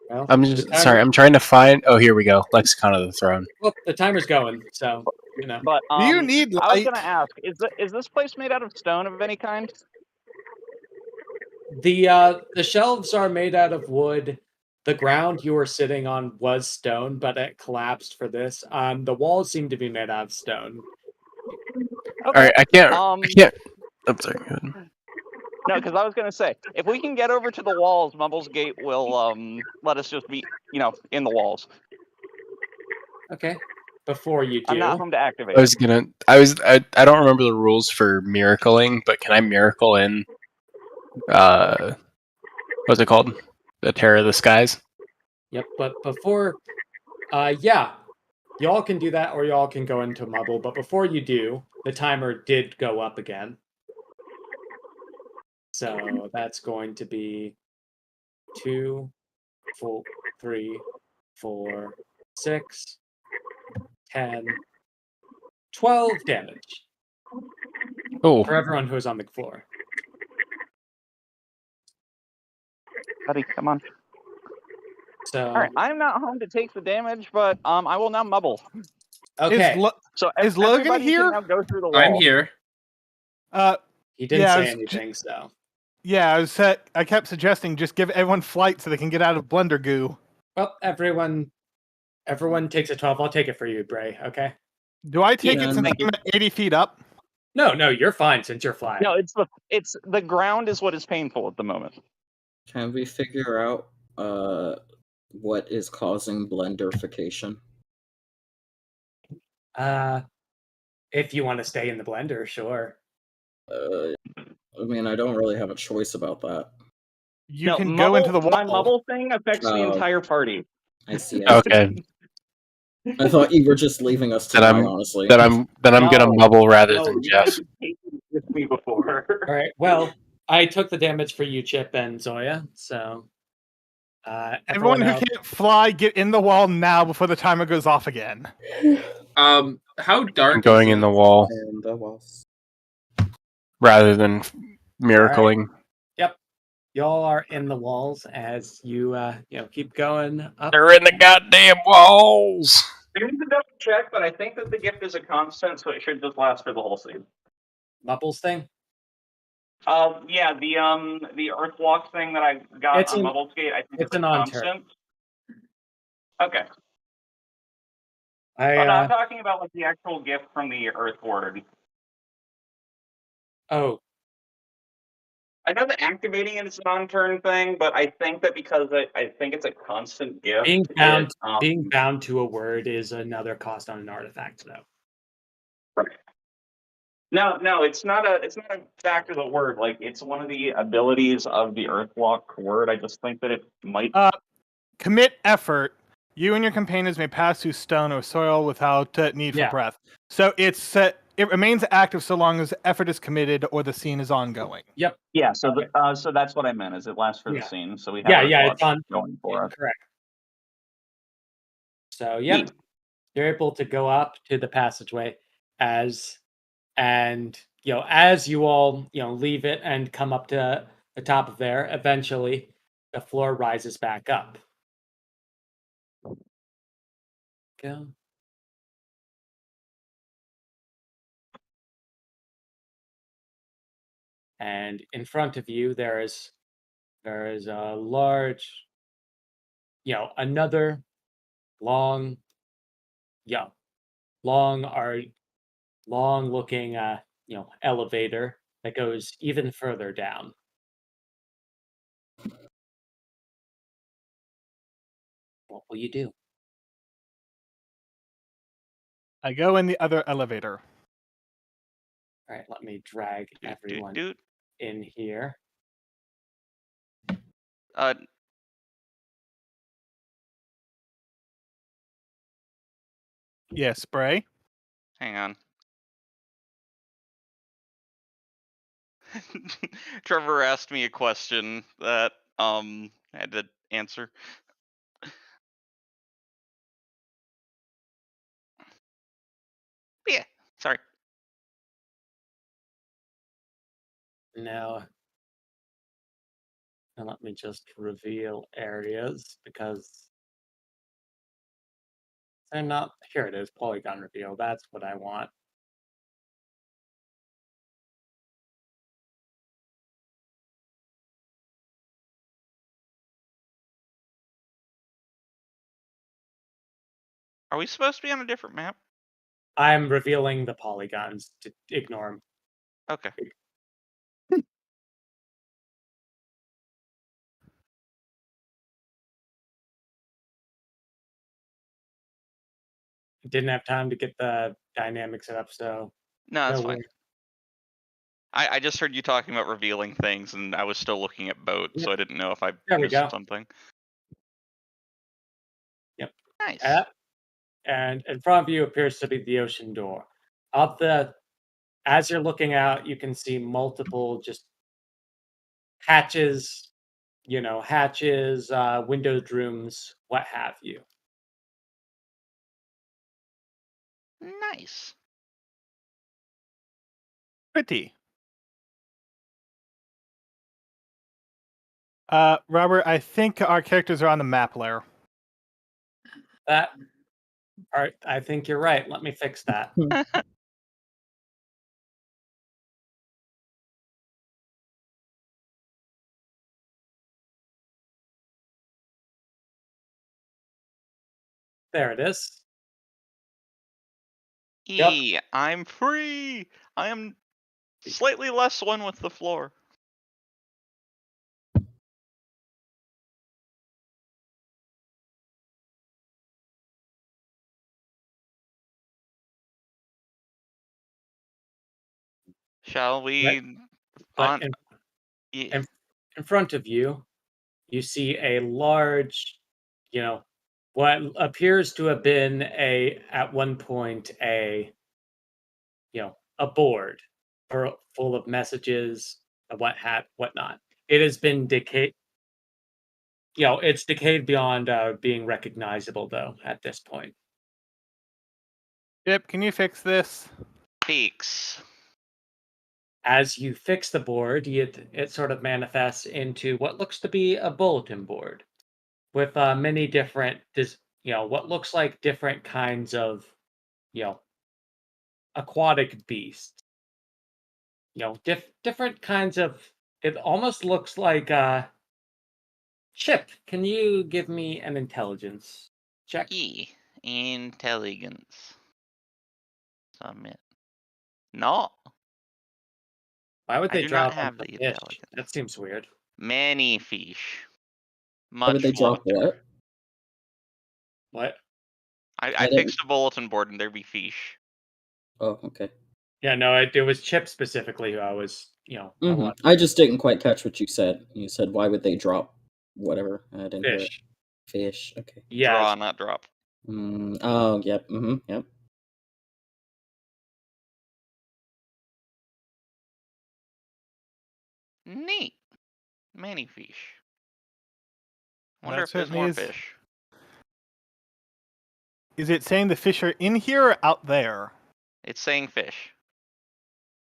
well, I'm the just timer- sorry. I'm trying to find. Oh, here we go. Lexicon of the Throne. Well, the timer's going, so you know. But Do you need light? I was gonna ask, is this place made out of stone of any kind? The shelves are made out of wood. The ground you were sitting on was stone, but it collapsed for this. The walls seem to be made out of stone. All right, I can't. Um, I can't. I'm sorry. go ahead. No, because I was gonna say, if we can get over to the walls, Mumble's Gate will let us just be, in the walls. Okay. Before you do, I'm not home to activate. I was gonna. I don't remember the rules for miracling, but can I miracle in? What's it called? The Terror of the Skies. Yep, but before, yeah, y'all can do that, or y'all can go into Mubble. But before you do, the timer did go up again. So that's going to be 2, 4, 3, 4, 6, 10, 12 damage. Oh. For everyone who's on the floor. Buddy, come on. So, all right, I'm not home to take the damage, but I will now Mubble. Okay. So is Logan everybody here? Can now go through the wall. I'm here. He didn't yeah, say anything, so. Yeah, I kept suggesting just give everyone flight so they can get out of blender goo. Well, everyone takes a 12. I'll take it for you, Bray, okay? Do I take it since I'm 80 feet up? No, you're fine since you're flying. No, it's the ground is what is painful at the moment. Can we figure out what is causing blenderification? If you want to stay in the blender, sure. I mean, I don't really have a choice about that. You can go into the wall. My Mubble thing affects the Oh. entire party. I see. Okay. I thought you were just leaving us to die, honestly. Then I'm gonna bubble rather than you Jeff. guys have taken it with me before. All right. Well, I took the damage for you, Chip and Zoya. So, Everyone who else- can't fly, get in the wall now before the timer goes off again. How dark? I'm going is in the wall And the walls. rather than miracling. Yep, y'all are in the walls as you keep going up. They're in the goddamn walls. I need to double check, but I think that the gift is a constant, so it should just last for the whole scene. Bubbles thing. Yeah, the Earth Walk thing that I got It's on an- Mumble's Gate, I think it's it's an a on-turn. constant. Okay. I Oh, no, I'm talking about like the actual gift from the Earth Ward. oh, I know that activating it is an on-turn thing, but I think that because I think it's a constant gift. being bound it, being bound to a word is another cost on an artifact, though. No, it's not a fact of the word. Like, it's one of the abilities of the Earthwalk word. I just think that it might. Commit effort. You and your companions may pass through stone or soil without need for breath. So it's it remains active so long as effort is committed or the scene is ongoing. Yep. Yeah. So so that's what I meant. Is it lasts for the scene? So we have it's on going for it. Correct. So yep, you're able to go up to the passageway as you all leave it and come up to the top of there. Eventually, the floor rises back up. Go. And in front of you, there is a large, another long, long looking, elevator that goes even further down. What will you do? I go in the other elevator. All right, let me drag everyone in here. Yeah, spray. Hang on. Trevor asked me a question that I had to answer. Yeah, sorry. Now, and let me just reveal areas because they're not. Here it is, polygon reveal. That's what I want. Are we supposed to be on a different map? I'm revealing the polygons to ignore them. Okay. Didn't have time to get the dynamic set up, so No, that's fine. worries. I just heard you talking about revealing things, and I was still looking at boat, so I didn't know if I missed something. Yep. Nice. And in front of you appears to be the ocean door. As you're looking out, you can see multiple just hatches, windowed rooms, what have you. Nice. Pretty. Robert, I think our characters are on the map layer. All right, I think you're right. Let me fix that. There it is. I'm free. I am slightly less one with the floor. Shall we? But in front of you, you see a large, what appears to have been at one point a board full of messages, whatnot. It has been decayed. It's decayed beyond being recognizable, though, at this point. Yep, can you fix this? Fix. As you fix the board, it sort of manifests into what looks to be a bulletin board with many different, what looks like different kinds of, aquatic beasts. Different kinds of. It almost looks like Chip. Can you give me an intelligence check? Intelligence. Submit. No. Why would they I do drop not have the fish? intelligence. That seems weird. Many fish. Why would they drop what? What? I fixed the bulletin board and there be fish. Oh, okay. Yeah, no, it was Chip specifically who I was, I just didn't quite catch what you said. You said, why would they drop whatever? I didn't hear it. fish. Fish, okay. Yeah. Draw, not drop. Oh, yep, yep. Neat. Many fish. Wonder That if there's certainly more is. fish. Is it saying the fish are in here or out there? It's saying fish.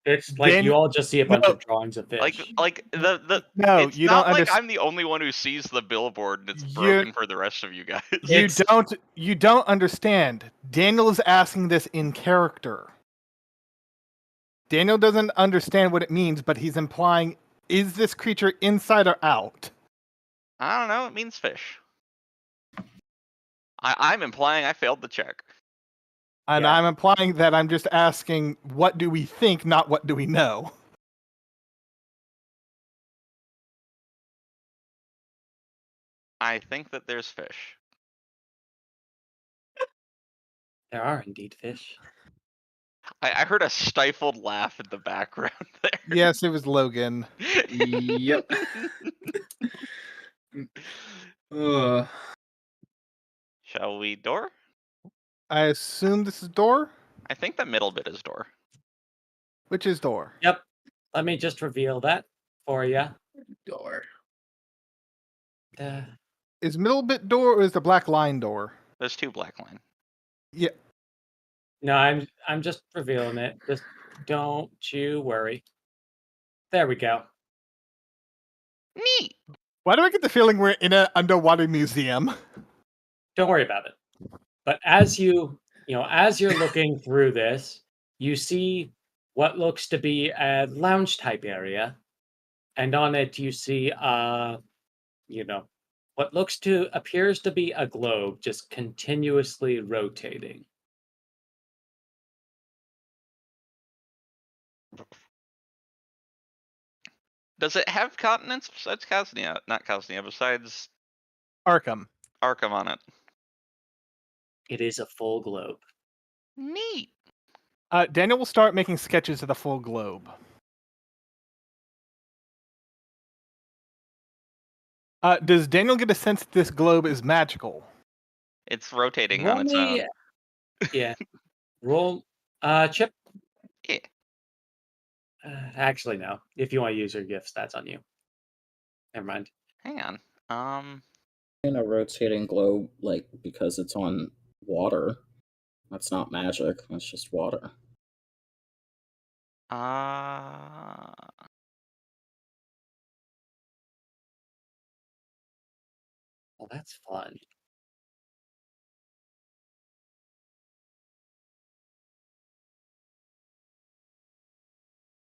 It's like Then- you all just see a bunch no. of drawings of fish. Like the No, it's you not don't like understand. I'm the only one who sees the billboard and it's You're- broken for the rest of you guys. You don't understand. Daniel is asking this in character. Daniel doesn't understand what it means, but he's implying, is this creature inside or out? I don't know, it means fish. I'm implying I failed the check. And I'm implying that I'm just asking, what do we think, not what do we know? I think that there's fish. There are indeed fish. I heard a stifled laugh in the background there. Yes, it was Logan. Yep. Ugh. Shall we door? I assume this is door? I think the middle bit is door. Which is door? Yep. Let me just reveal that for you. Door. Is middle bit door or is the black line door? There's two black line. Yeah. No, I'm just revealing it. Just don't you worry. There we go. Neat. Why do I get the feeling we're in an underwater museum? Don't worry about it. But as you're looking through this, you see what looks to be a lounge type area, and on it you see what appears to be a globe just continuously rotating. Does it have continents besides Kaznia? Not Kaznia, besides Arkham. Arkham on it. It is a full globe. Neat. Daniel will start making sketches of the full globe. Does Daniel get a sense that this globe is magical? It's rotating Roll on its me- own. Yeah. Roll Chip. Yeah. Actually, no. If you want to use your gifts, that's on you. Never mind. Hang on. In a rotating globe, like, because it's on water. That's not magic, that's just water. Well, that's fun.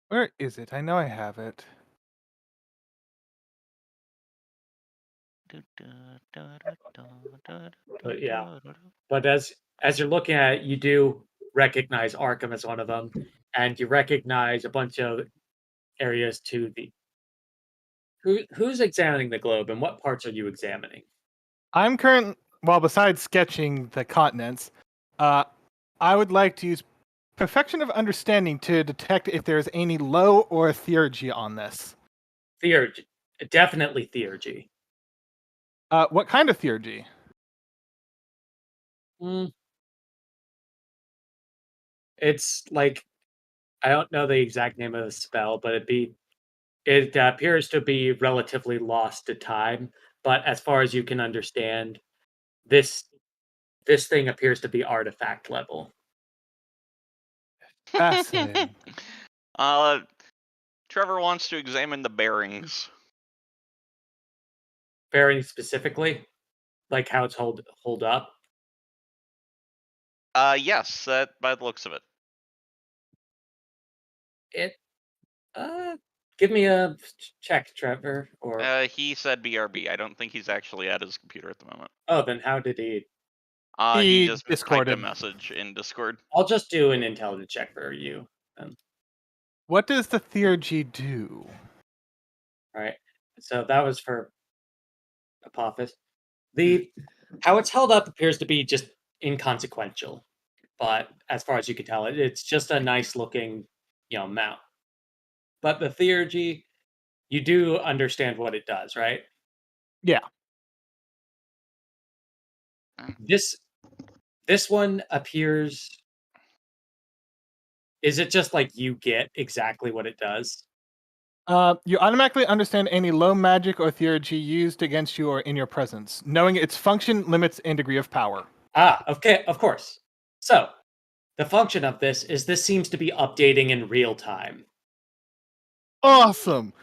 Where is it? I know I have it. But yeah. But as you're looking at it, you do recognize Arkham as one of them, and you recognize a bunch of areas to the. Who's examining the globe, and what parts are you examining? I'm besides sketching the continents, I would like to use perfection of understanding to detect if there's any low or theurgy on this. Theurgy. Definitely theurgy. What kind of theurgy? It's like, I don't know the exact name of the spell, but it appears to be relatively lost to time. But as far as you can understand, this thing appears to be artifact level. Fascinating. Trevor wants to examine the bearings. Bearings specifically, like how it's hold up. Yes, by the looks of it. Give me a check, Trevor. Or he said BRB. I don't think he's actually at his computer at the moment. oh, then how did he? He just typed a Discorded. message in Discord. I'll just do an intelligence check for you. What does the theurgy do? All right. So that was for Apophis. How it's held up appears to be just inconsequential, but as far as you can tell, it's just a nice looking mount. But the theurgy, you do understand what it does, right? Yeah. This one appears. Is it just like you get exactly what it does? You automatically understand any low magic or theurgy used against you or in your presence, knowing its function, limits, and degree of power. Okay, of course. So, the function of this seems to be updating in real time. Awesome.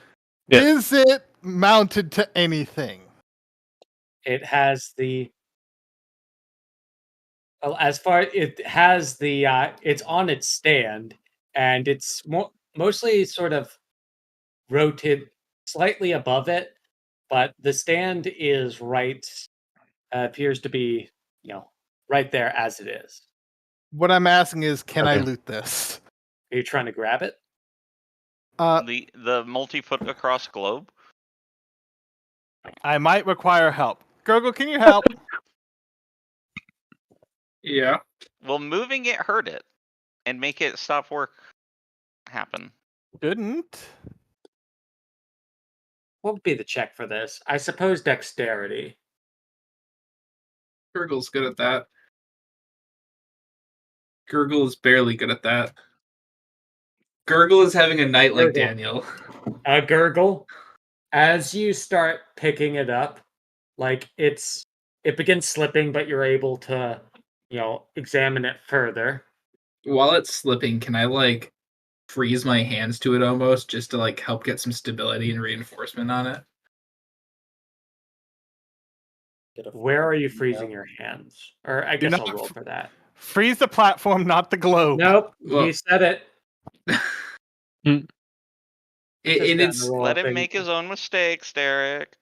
Yeah. Is it mounted to anything? It has the. Well, as far it has the, it's on its stand, and it's mostly sort of rotated slightly above it, but the stand is right. Appears to be, right there as it is. What I'm asking is, can I loot this? Are you trying to grab it? The multi-foot across globe. I might require help. Gurgle, can you help? Yeah. Well, moving it hurt it, and make it stop work happen. Didn't. What would be the check for this? I suppose dexterity. Gurgle's good at that. Gurgle is barely good at that. Gurgle is having a night like Daniel. Gurgle, as you start picking it up, like it begins slipping, but you're able to, examine it further. While it's slipping, can I freeze my hands to it almost just to help get some stability and reinforcement on it? Where are you freezing your hands? Or I guess I'll roll for that. Freeze the platform, not the globe. Nope, you said it. Let him make his own mistakes, Derek.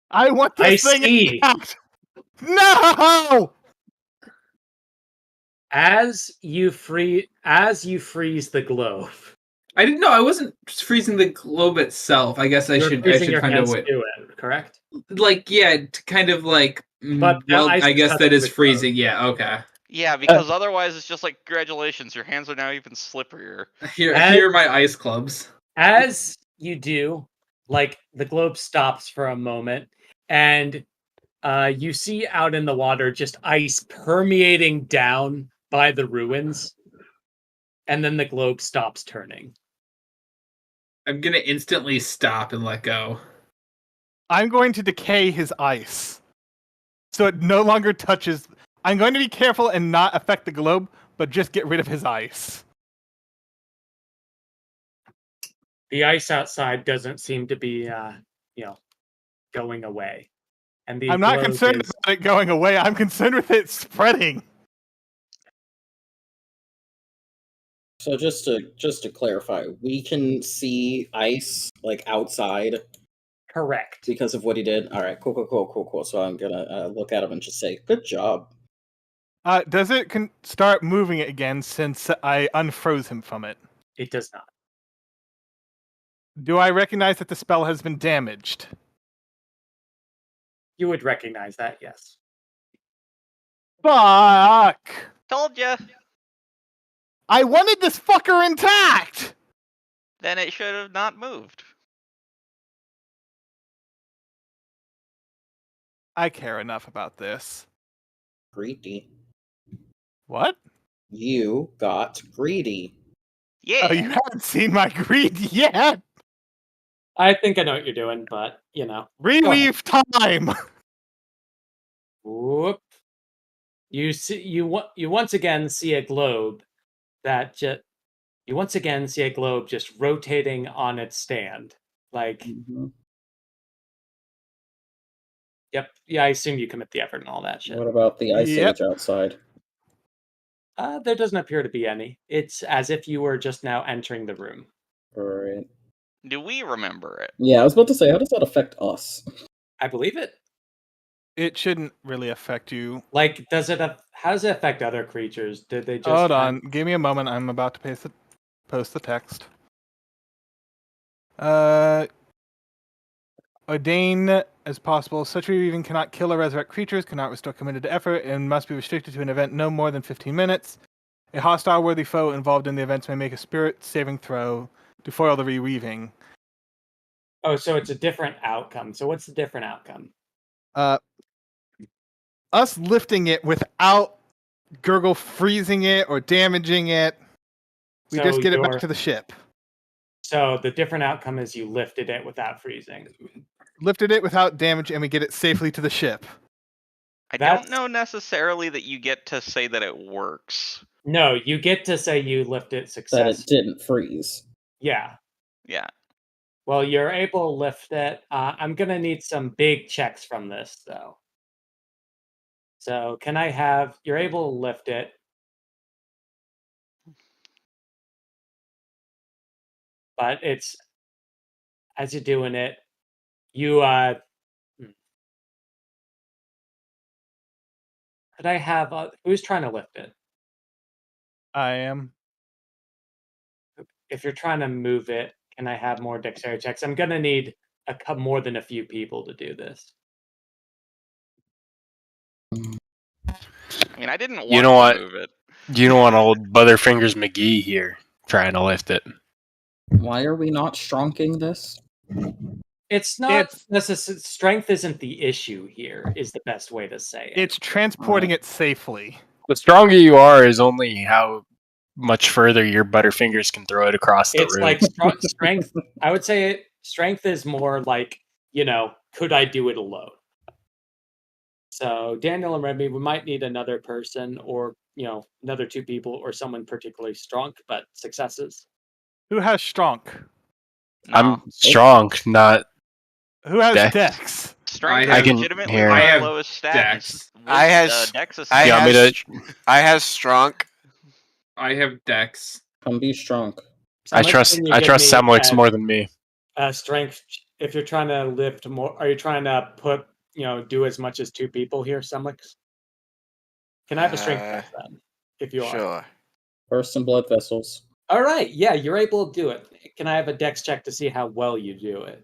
I want this thing intact. No! As you freeze the globe. I didn't know. I wasn't freezing the globe itself. I guess I should find a way. Do it, correct? To kind of I guess that is freezing. Yeah, okay. Yeah, because otherwise it's just like, congratulations, your hands are now even slipperier. Here are my ice clubs. As you do, the globe stops for a moment, and you see out in the water just ice permeating down by the ruins, and then the globe stops turning. I'm gonna instantly stop and let go. I'm going to decay his ice, so it no longer touches. I'm going to be careful and not affect the globe, but just get rid of his ice. The ice outside doesn't seem to be, going away. And I'm not concerned about it going away. I'm concerned with it spreading. So just to clarify, we can see ice outside. Correct. Because of what he did. All right, cool. So I'm gonna look at him and just say, "Good job." Does it start moving it again since I unfroze him from it? It does not. Do I recognize that the spell has been damaged? You would recognize that, yes. Fuck! Told ya! I wanted this fucker intact! Then it should have not moved. I care enough about this. Greedy. What? You got greedy. Yeah. Oh, you haven't seen my greed yet. I think I know what you're doing, but Reweave time. Whoop. You once again see a globe just rotating on its stand. Yep. Yeah, I assume you commit the effort and all that shit. What about the ice age outside? There doesn't appear to be any. It's as if you were just now entering the room. Right. Do we remember it? Yeah, I was about to say, how does that affect us? I believe it. It shouldn't really affect you. How does it affect other creatures? Did they just Hold on, give me a moment. I'm about to post the text. Ordain as possible. Such reweaving cannot kill or resurrect creatures, cannot restore committed effort, and must be restricted to an event no more than 15 minutes. A hostile worthy foe involved in the events may make a spirit saving throw to foil the reweaving. Oh, so it's a different outcome. So what's the different outcome? Us lifting it without Gurgle freezing it or damaging it. We So just get it back to the ship. So the different outcome is you lifted it without freezing. Lifted it without damage, and we get it safely to the ship. I don't know necessarily that you get to say that it works. No, you get to say you lift it That successfully. it didn't freeze. Yeah. Yeah. Well, you're able to lift it. I'm going to need some big checks from this, though. So can I have... You're able to lift it. But it's... As you're doing it, you... Could I have... who's trying to lift it? I am. If you're trying to move it, can I have more dexterity checks? I'm going to need more than a few people to do this. I mean, I didn't want You don't want to move it. You don't want old Butterfingers McGee here trying to lift it. Why are we not stronking this? It's not necessarily... Strength isn't the issue here, is the best way to say it. It's transporting it safely. The stronger you are is only how much further your Butterfingers can throw it across the It's room. like strength. I would say strength is more like, could I do it alone? So Daniel and Remy, we might need another person, or another 2 people, or someone particularly strong, but successes. Who has strong? I'm strong, not. Who has Dex? Dex? Strength I is can legitimately hear. my I have lowest stat. Dex. I has Dex is I You want me has to- I has strong. I have Dex. Come be strong. I Someone, trust can you I give trust me Semlix more than me. strength. If you're trying to lift more, are you trying to put do as much as 2 people here, Semlix? Can I have a strength check then? If you are. Sure. Burst some blood vessels. All right, yeah, you're able to do it. Can I have a dex check to see how well you do it?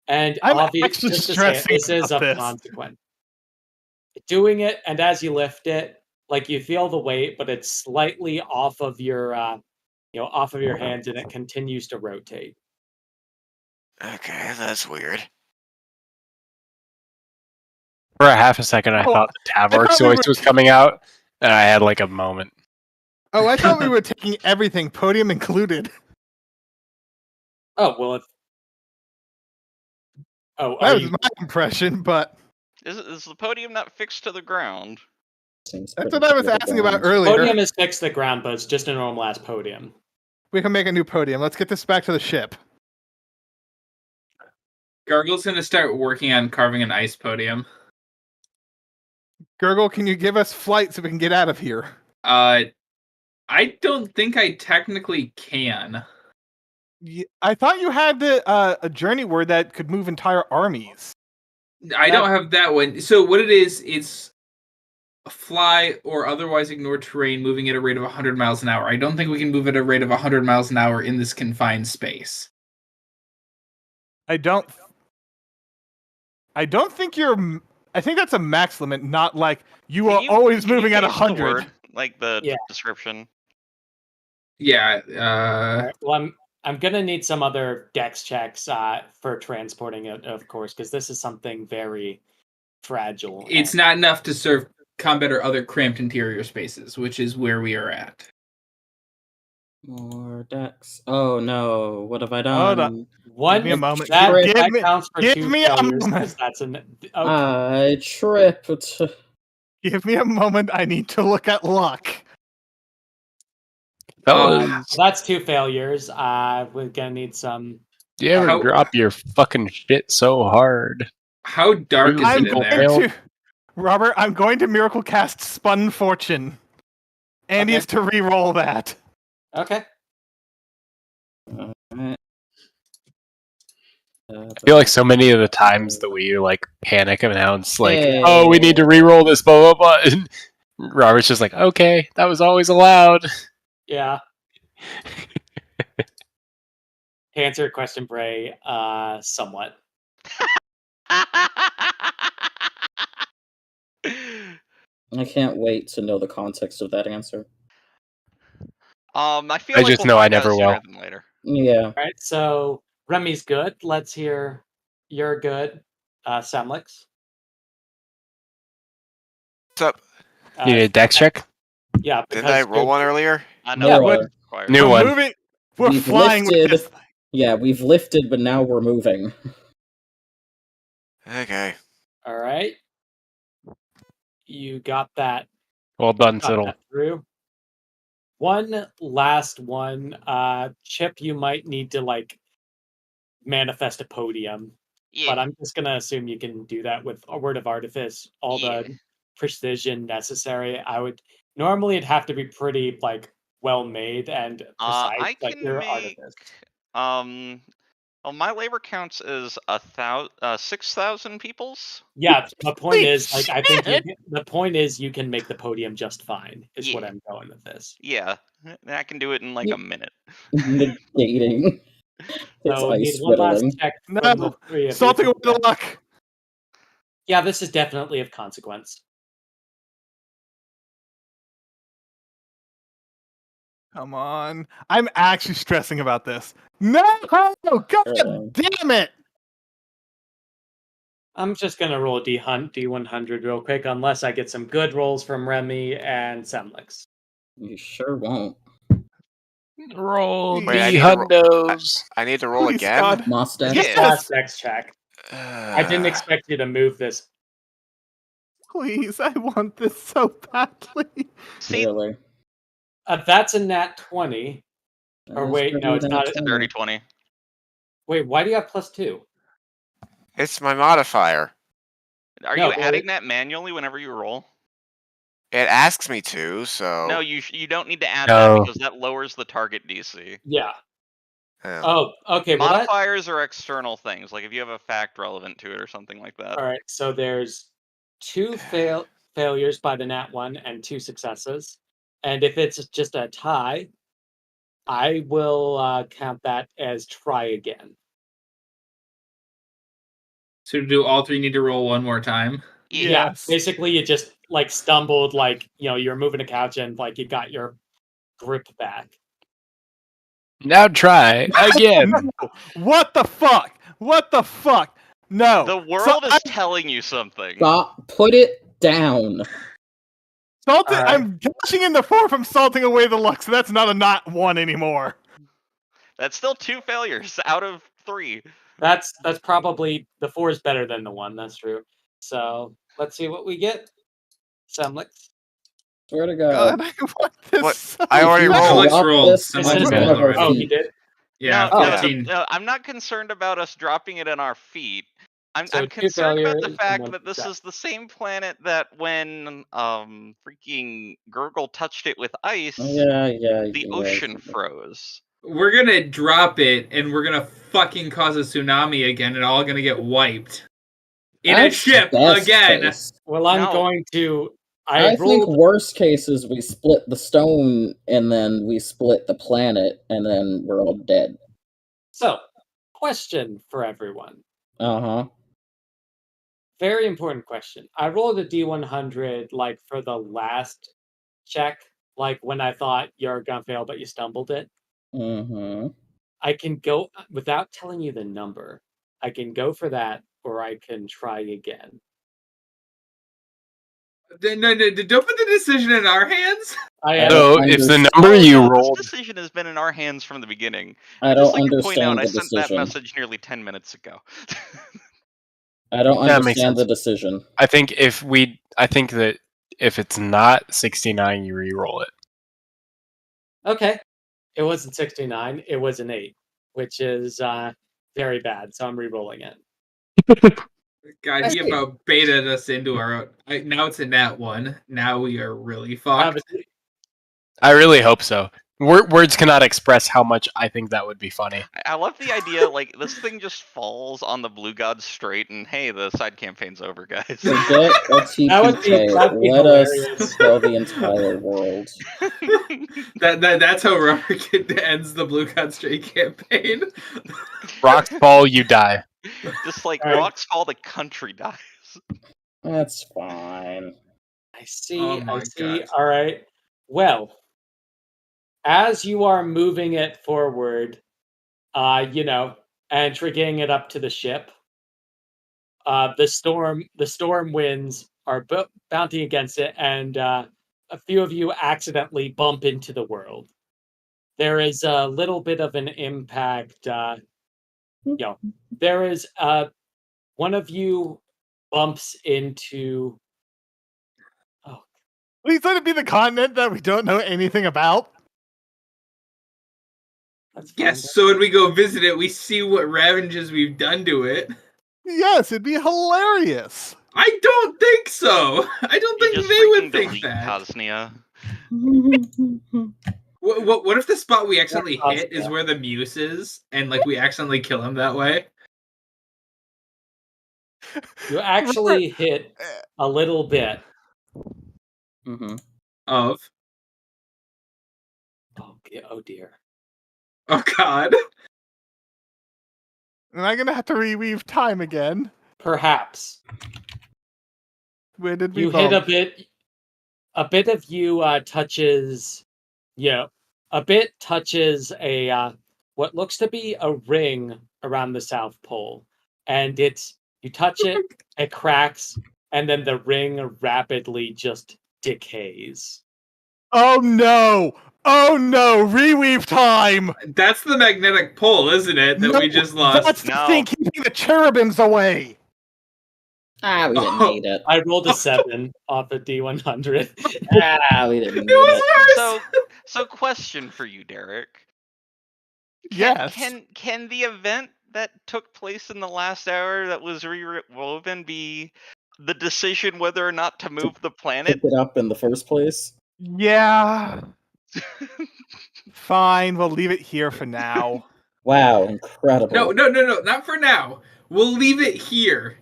And I'm obviously, actually just to say it, stressing this is about of this. consequence. Doing it, and as you lift it, like you feel the weight, but it's slightly off of your, off of your hands, and it continues to rotate. Okay, that's weird. For a half a second, I thought the Tavork's voice was coming out, and I had like a moment. Oh, I thought we were taking everything, podium included. Oh well, that was my impression, but Is the podium not fixed to the ground? that's what I was asking about earlier. Podium is fixed to the ground, but it's just a normal ass podium. We can make a new podium. Let's get this back to the ship. Gargle's gonna start working on carving an ice podium. Gurgle, can you give us flight so we can get out of here? I don't think I technically can. I thought you had a journey word that could move entire armies. I don't have that one. So what it is, it's fly or otherwise ignore terrain moving at a rate of 100 miles an hour. I don't think we can move at a rate of 100 miles an hour in this confined space. I don't think you're... I think that's a max limit, not like you are always moving at 100. Like the description. Yeah. All right, well, I'm gonna need some other dex checks for transporting it, of course, because this is something very fragile. It's not enough to serve combat or other cramped interior spaces, which is where we are at. More dex. Oh no, what have I done? Hold on. Give me a moment. That counts for give 2 me a failures, moment. 'cause that's an... Okay. I tripped. Give me a moment. I need to look at luck. So that's 2 failures. We're gonna need some... Do you ever drop your fucking shit so hard? How dark is it in there? Robert, I'm going to miracle cast Spun Fortune. And needs to re-roll that. Okay. I feel like so many of the times that we like panic announce like, oh, we need to re-roll this, blah blah blah. And Robert's just like, okay, that was always allowed. Yeah. To answer your question, Bray, somewhat. I can't wait to know the context of that answer. I feel I like just we'll know I find out never sooner will. than later. Yeah. All right, so Remy's good. Let's hear you're good. Semlix. What's up? You need a dex check? Yeah, Didn't I roll one earlier? I know. New one. Moving. We're We've flying with lifted. this thing. Yeah, we've lifted, but now we're moving. Okay. All right. You got that. Well done, Got Siddle. that through. One last one. Chip, you might need to like manifest a podium. Yeah. But I'm just gonna assume you can do that with a word of artifice, all the precision necessary. I would normally it'd have to be pretty like well made and precise, I like can your make artifice. well, my labor counts as 6,000 peoples. Yeah, the point is like I think the point is you can make the podium just fine, is what I'm going with this. Yeah, I can do it in like a minute. Negating. It's So we need ice one last whittling. check from the three of Salting you. away the luck. Yeah, this is definitely of consequence. Come on. I'm actually stressing about this. No! God damn it! I'm just gonna roll a D100 real quick, unless I get some good rolls from Remy and Semlix. You sure won't. Roll Wait, I D need to ro- hundos. I need to roll Please, again? God. Mustache. Just last next check. I didn't expect you to move this. Please, I want this so badly. Really. That's a nat 20. Or That's wait, pretty no, it's nat not. It's a dirty 20. Wait, why do you have +2? It's my modifier. Are No, you but adding that manually whenever you roll? It asks me to, so. No, you don't need to add No. that because that lowers the target DC. Yeah. Yeah. Oh, okay. Well, that. Modifiers are external things, like if you have a fact relevant to it or something like that. All right. So there's 2 failures by the nat 1 and 2 successes, and if it's just a tie, I will count that as try again. So do all three need to roll one more time? Yeah, Yes. basically you just like stumbled, like you're moving a couch and like you got your grip back. Now try again. What the fuck? What the fuck? No. The world is telling you something. Stop. Put it down. Salting. All right. I'm dashing in the 4 from salting away the luck, so that's not a not 1 anymore. That's still 2 failures out of 3. That's probably the 4 is better than the 1. That's true. So let's see what we get. Semlix. Swear to God. God, I want this. What? So I already bad. rolled. Drop rolled. this Someone and just one rolled of our already. Oh, feet. he did. Yeah, No, 15. no, I'm not concerned about us dropping it in our feet. I'm So 2 concerned about the failures fact and 1 that this success. is the same planet that when freaking Gurgle touched it with ice, the ocean froze. We're gonna drop it, and we're gonna fucking cause a tsunami again, and all gonna get wiped. In a That's ship best again. case. Well, I'm No. going to. I think rolled. worst case is we split the stone and then we split the planet and then we're all dead. So, question for everyone. Uh-huh. Very important question. I rolled a D100 like for the last check, like when I thought you're gonna fail, but you stumbled it. Mm-hmm. I can go without telling you the number. I can go for that, or I can try again. No, don't put the decision in our hands. So if the number you rolled, This decision has been in our hands from the beginning. I And don't just like to point out, understand I the sent that decision. message nearly 10 minutes ago. I don't That makes understand the sense. decision. I think that if it's not 69, you re-roll it. Okay. It wasn't 69, it was an 8, which is very bad, so I'm re-rolling it. God, he about baited us into our own. Now it's a nat 1. Now we are really fucked. I really hope so. Words cannot express how much I think that would be funny. I love the idea, like, this thing just falls on the Blue Gods Strait, and hey, the side campaign's over, guys. Forget a TPK. that'd be Let us hilarious. kill the entire world. That's how Robert ends the Blue God Strait campaign. Rocks fall, you die. Just like All right. rocks fall, the country dies. That's fine. I see. Oh I my see. God. All right. Well, as you are moving it forward, and triggering it up to the ship, the storm winds are bouncing against it, and a few of you accidentally bump into the world. There is a little bit of an impact. There is one of you bumps into. Oh, Please let it be the continent that we don't know anything about. that's fine. Yes, so when we go visit it, we see what ravages we've done to it. Yes, it'd be hilarious. I don't think so. I don't You think just they would freaking think delete that. Cosnia. What if the spot we accidentally That's hit is yeah. where the muse is, and like we accidentally kill him that way? You actually hit a little bit. Of Oh dear. oh god. Am I gonna have to reweave time again? Perhaps. Where did we You hit bump? a bit of you touches, a bit touches a what looks to be a ring around the South Pole, and you touch it, it cracks, and then the ring rapidly just decays. Oh no! Oh no! Reweave time! That's the magnetic pole, isn't it? That we just lost. That's the thing keeping the cherubims away! Ah, we didn't need it. I rolled a 7 off a D100. Ah, we didn't need it. So question for you, Derek. Yes. Can the event that took place in the last hour that was rewoven be the decision whether or not to move the planet? Pick it up in the first place. Yeah. Fine, we'll leave it here for now. Wow, incredible. No, not for now. We'll leave it here.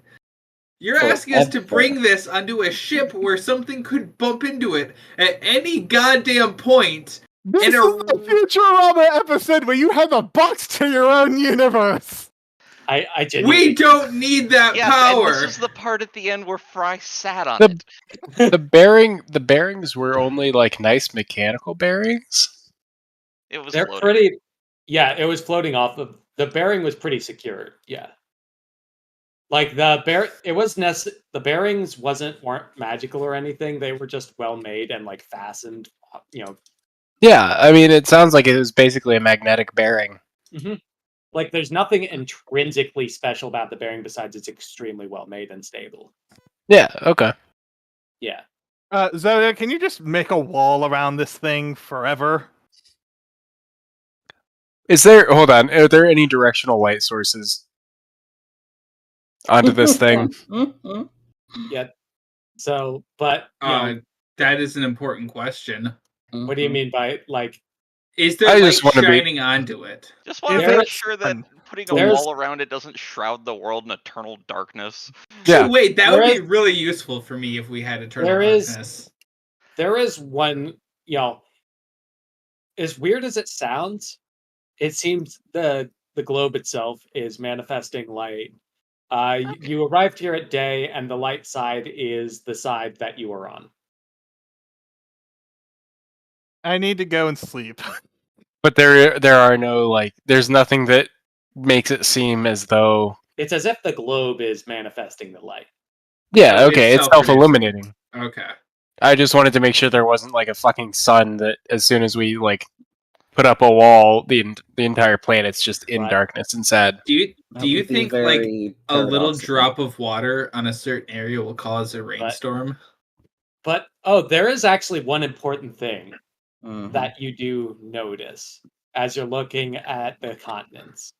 You're asking us to Forever. bring this onto a ship where something could bump into it at any goddamn point. This is the Futurama episode where you have a box to your own universe. I We don't need that power. And this is the part at the end where Fry sat on it. The bearings were only like nice mechanical bearings. It was They're floating. pretty. Yeah, it was floating off of the bearing was pretty secure. Yeah, like the bearings weren't magical or anything. They were just well made and like fastened. Yeah, I mean, it sounds like it was basically a magnetic bearing. Mm-hmm. Like there's nothing intrinsically special about the bearing besides it's extremely well made and stable. Yeah. Okay. Yeah. Zoda, can you just make a wall around this thing forever? Hold on, are there any directional light sources onto this thing? Yeah. So, but that is an important question. What do you mean by like? Is there light shining onto it? Just want to make sure that putting a wall around it doesn't shroud the world in eternal darkness. Yeah. Wait, that would be really useful for me if we had eternal darkness. There is one, as weird as it sounds, it seems the globe itself is manifesting light. You arrived here at day, and the light side is the side that you are on. I need to go and sleep. But there are no there's nothing that makes it seem as though it's as if the globe is manifesting the light. Yeah, okay, it's self-illuminating. Okay. I just wanted to make sure there wasn't like a fucking sun that as soon as we put up a wall, the entire planet's just in darkness and sad. Do you think like a little drop of water on a certain area will cause a rainstorm? But there is actually one important thing that you do notice as you're looking at the continents.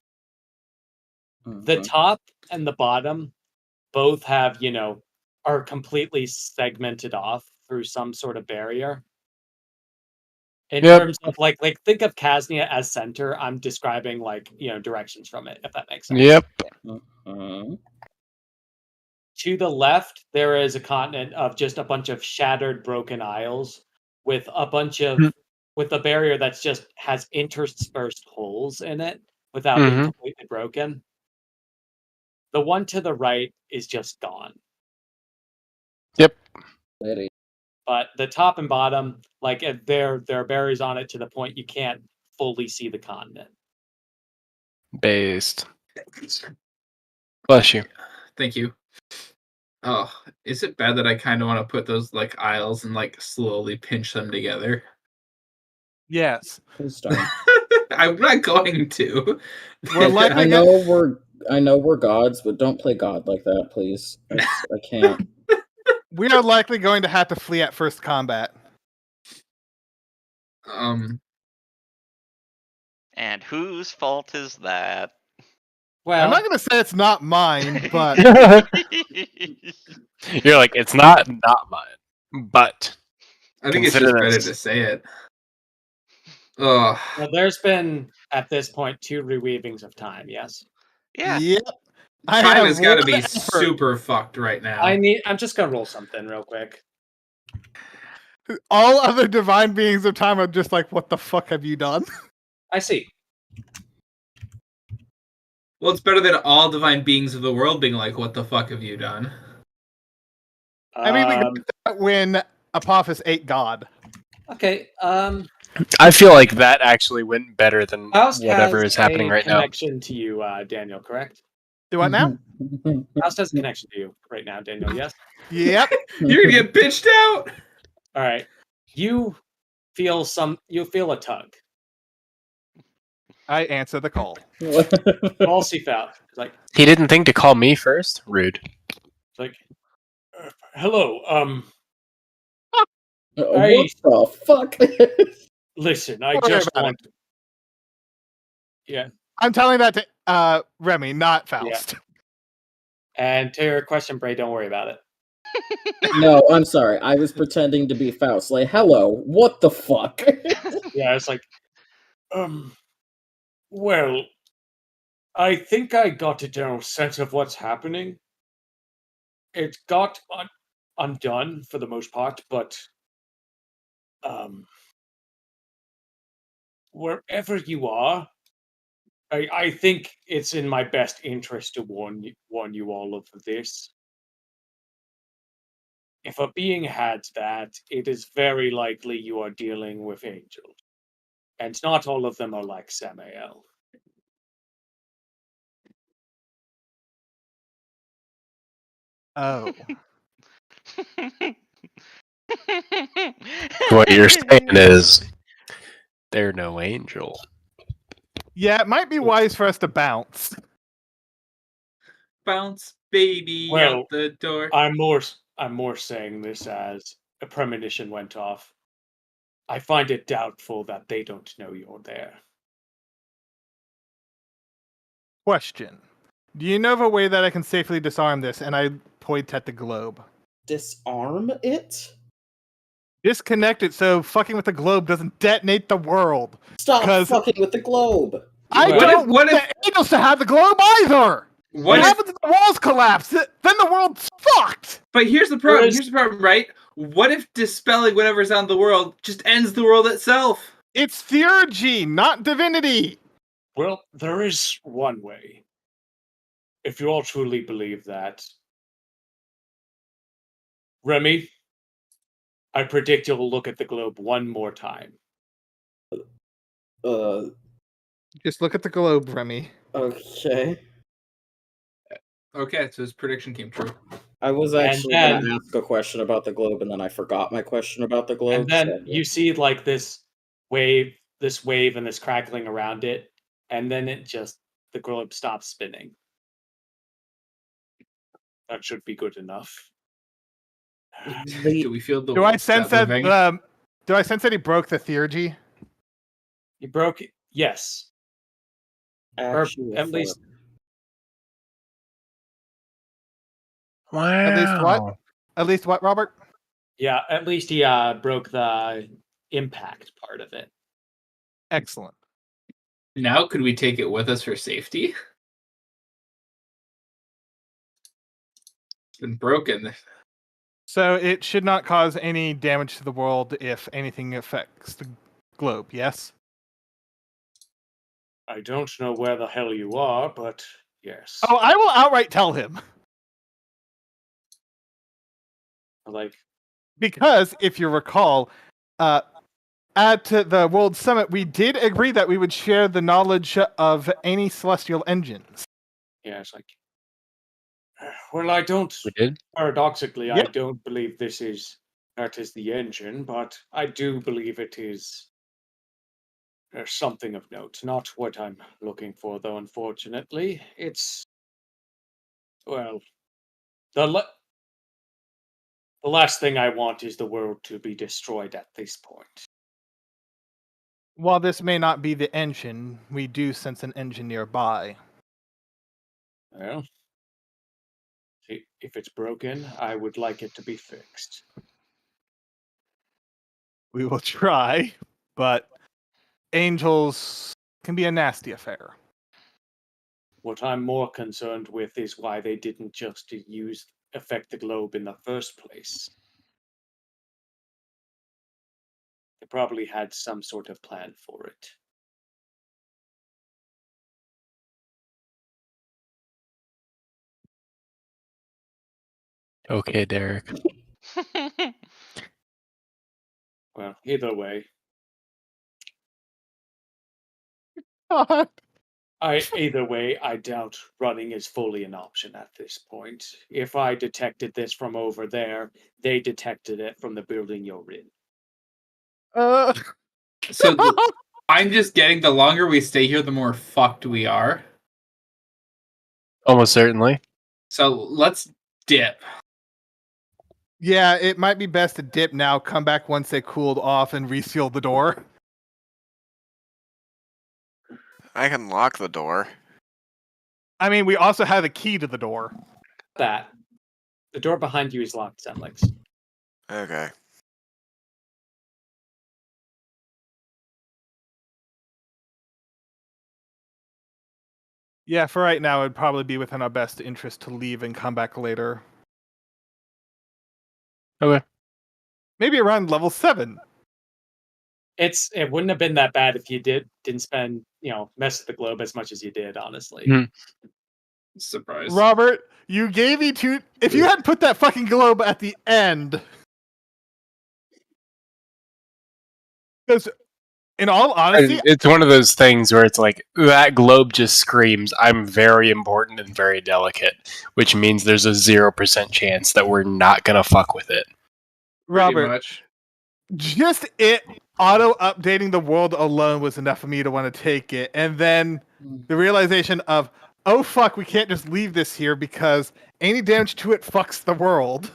The top and the bottom both have, are completely segmented off through some sort of barrier. In terms of like think of Casnia as center, I'm describing directions from it, if that makes sense. Yep. To the left, there is a continent of just a bunch of shattered, broken isles with a bunch of with a barrier that's just has interspersed holes in it without being completely broken. The one to the right is just gone. Yep. but the top and bottom, like there are berries on it to the point you can't fully see the continent. Based. Bless you. Thank you. Oh, is it bad that I kind of want to put those like aisles and like slowly pinch them together? Yes. Please don't. I'm not going to. We're likely I know we're gods, but don't play God like that, please. I can't. We are likely going to have to flee at first combat. And whose fault is that? Well, I'm not going to say it's not mine, but You're like, it's not mine, but I think it's consider just better this. to say it. Ugh. well, there's been at this point 2 reweavings of time. Yes. Yeah. Yep. Time has got to one be effort. super fucked right now. I'm just gonna roll something real quick. All other divine beings of time are just like, what the fuck have you done? I see. Well, it's better than all divine beings of the world being like, what the fuck have you done? I mean, we got that when Apophis ate God. Okay. I feel like that actually went better than Faust whatever has is happening a right now. connection to you, Daniel. Correct? Do what now? Faust has a connection to you right now, Daniel. Yes. Yep. You're gonna get bitched out. All right. You feel a tug. I answer the call. All see Faust. It's like He didn't think to call me first. Rude. it's like, hello. What the fuck? Listen, I Don't worry just about want. Yeah. I'm telling that to Remy, not Faust. Yeah. And to your question, Bray, don't worry about it. No, I'm sorry. I was pretending to be Faust. Like, hello, what the fuck? Yeah, it's like, well, I think I got a general sense of what's happening. It got undone for the most part, but wherever you are, I think it's in my best interest to warn you all of this. If a being had that, it is very likely you are dealing with angels. And not all of them are like Samael. Oh. What you're saying is, they're no angel. Yeah, it might be wise for us to bounce. Bounce, baby, Well, out the door. I'm more saying this as a premonition went off. I find it doubtful that they don't know you're there. Question. Do you know of a way that I can safely disarm this? And I point at the globe. Disarm it? Disconnect it so fucking with the globe doesn't detonate the world. Stop fucking with the globe. I don't want the angels to have the globe either. What happens if the walls collapse? Then the world's fucked. But here's the problem. Here's the problem, right? What if dispelling whatever's on the world just ends the world itself? It's theurgy, not divinity. Well, there is one way. If you all truly believe that. Remy, I predict you'll look at the globe one more time. Just look at the globe, Remy. Okay. Okay, so his prediction came true. I was actually going to ask a question about the globe, and then I forgot my question about the globe. And then you see like this wave and this crackling around it, and then the globe stops spinning. That should be good enough. Do we feel the? Do I sense that? Do I sense that he broke the theurgy? He broke it. Yes. Actually, or at least. Wow. At least what? At least what, Robert? Yeah, at least he broke the impact part of it. Excellent. Now, could we take it with us for safety? It's been broken. So it should not cause any damage to the world if anything affects the globe, yes? I don't know where the hell you are, but yes. Oh, I will outright tell him. Like, Because, if you recall, at the World Summit, we did agree that we would share the knowledge of any celestial engines. Yeah, it's like, well, I don't. We did? Paradoxically, I Yep. don't believe that is the engine, but I do believe it is something of note. Not what I'm looking for, though, unfortunately. It's, well, the last thing I want is the world to be destroyed at this point. While this may not be the engine, we do sense an engine nearby. Well, if it's broken, I would like it to be fixed. We will try, but angels can be a nasty affair. What I'm more concerned with is why they didn't just affect the globe in the first place. They probably had some sort of plan for it. Okay, Derek. Well, either way. Either way, I doubt running is fully an option at this point. If I detected this from over there, they detected it from the building you're in. So I'm just getting the longer we stay here, the more fucked we are. Almost certainly. So let's dip. Yeah, it might be best to dip now, come back once they cooled off, and reseal the door. I can lock the door. I mean, we also have a key to the door. The door behind you is locked, Zenlix. Okay. Yeah, for right now, it'd probably be within our best interest to leave and come back later. Okay. Maybe around level 7. It wouldn't have been that bad if you didn't spend, mess with the globe as much as you did, honestly. Surprise. Robert, you gave me two. If you hadn't put that fucking globe at the end. Because, in all honesty, It's one of those things where it's like, that globe just screams, I'm very important and very delicate, which means there's a 0% chance that we're not going to fuck with it. Robert, just it auto-updating the world alone was enough for me to want to take it. And then the realization of, oh fuck, we can't just leave this here because any damage to it fucks the world.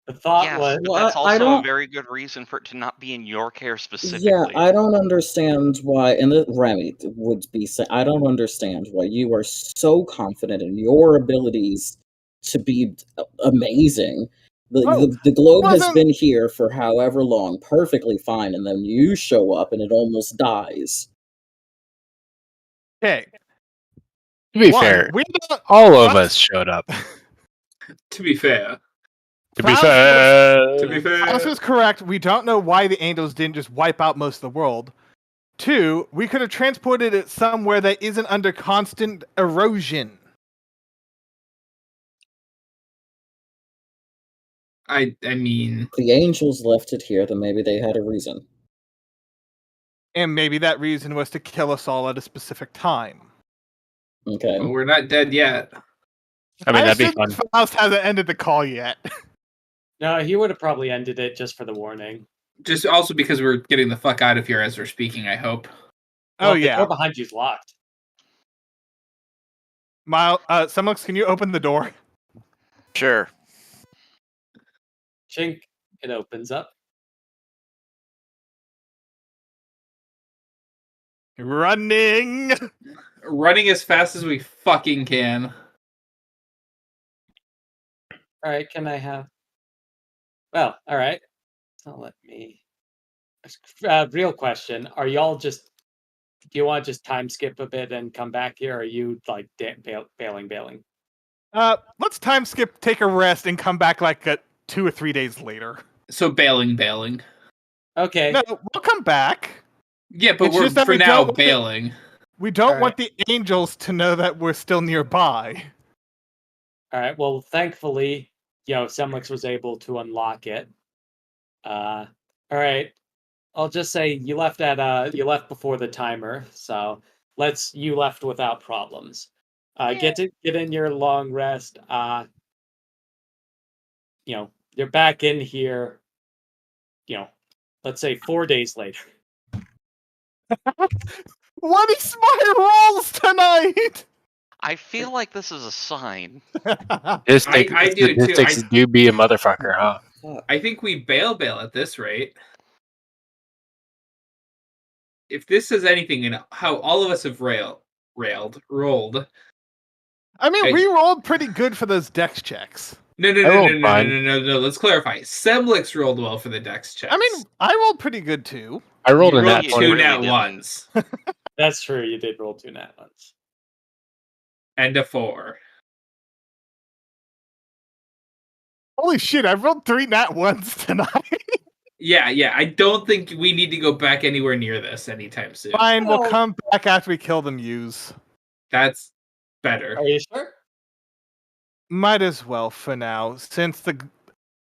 The thought yes, was... but that's also a very good reason for it to not be in your care specifically. Yeah, I don't understand why, and Remy would be saying, I don't understand why you are so confident in your abilities to be amazing. The globe has been here for however long, perfectly fine, and then you show up and it almost dies. Okay. To be fair, all of us showed up. To be fair. Faust is correct. We don't know why the angels didn't just wipe out most of the world. 2, we could have transported it somewhere that isn't under constant erosion. I mean... If the angels left it here, then maybe they had a reason. And maybe that reason was to kill us all at a specific time. Okay. Well, we're not dead yet. I mean, that'd be fun. Faust hasn't ended the call yet. No, he would have probably ended it just for the warning. Just also because we're getting the fuck out of here as we're speaking, I hope. Well, the door behind you is locked. Semlix, can you open the door? Sure. Chink, it opens up. Running as fast as we fucking can. All right, can I have... Well, all right. So let me... real question. Are y'all just... Do you want to just time skip a bit and come back here? Or are you, like, bailing? Let's time skip, take a rest, and come back like 2 or 3 days later. So bailing. Okay. No, we'll come back. Yeah, but we're for now bailing. We don't want the angels to know that we're still nearby. All right, well, thankfully, Semlix was able to unlock it. All right. I'll just say you left before the timer, so you left without problems. Get in your long rest. You're back in here. Let's say 4 days later. What is my rolls tonight? I feel like this is a sign. I do too. Statistics do be a motherfucker, huh? I think we bail at this rate. If this is anything in how all of us have rolled. I mean, we rolled pretty good for those dex checks. No. Let's clarify. Semlix rolled well for the dex checks. I mean, I rolled pretty good too. I rolled You a nat 20. 2 nat ones. That's true. You did roll 2 nat ones. And a 4. Holy shit! I rolled 3 nat ones tonight. Yeah. I don't think we need to go back anywhere near this anytime soon. Fine, we'll come back after we kill the muse. That's better. Are you sure? Might as well for now, since the.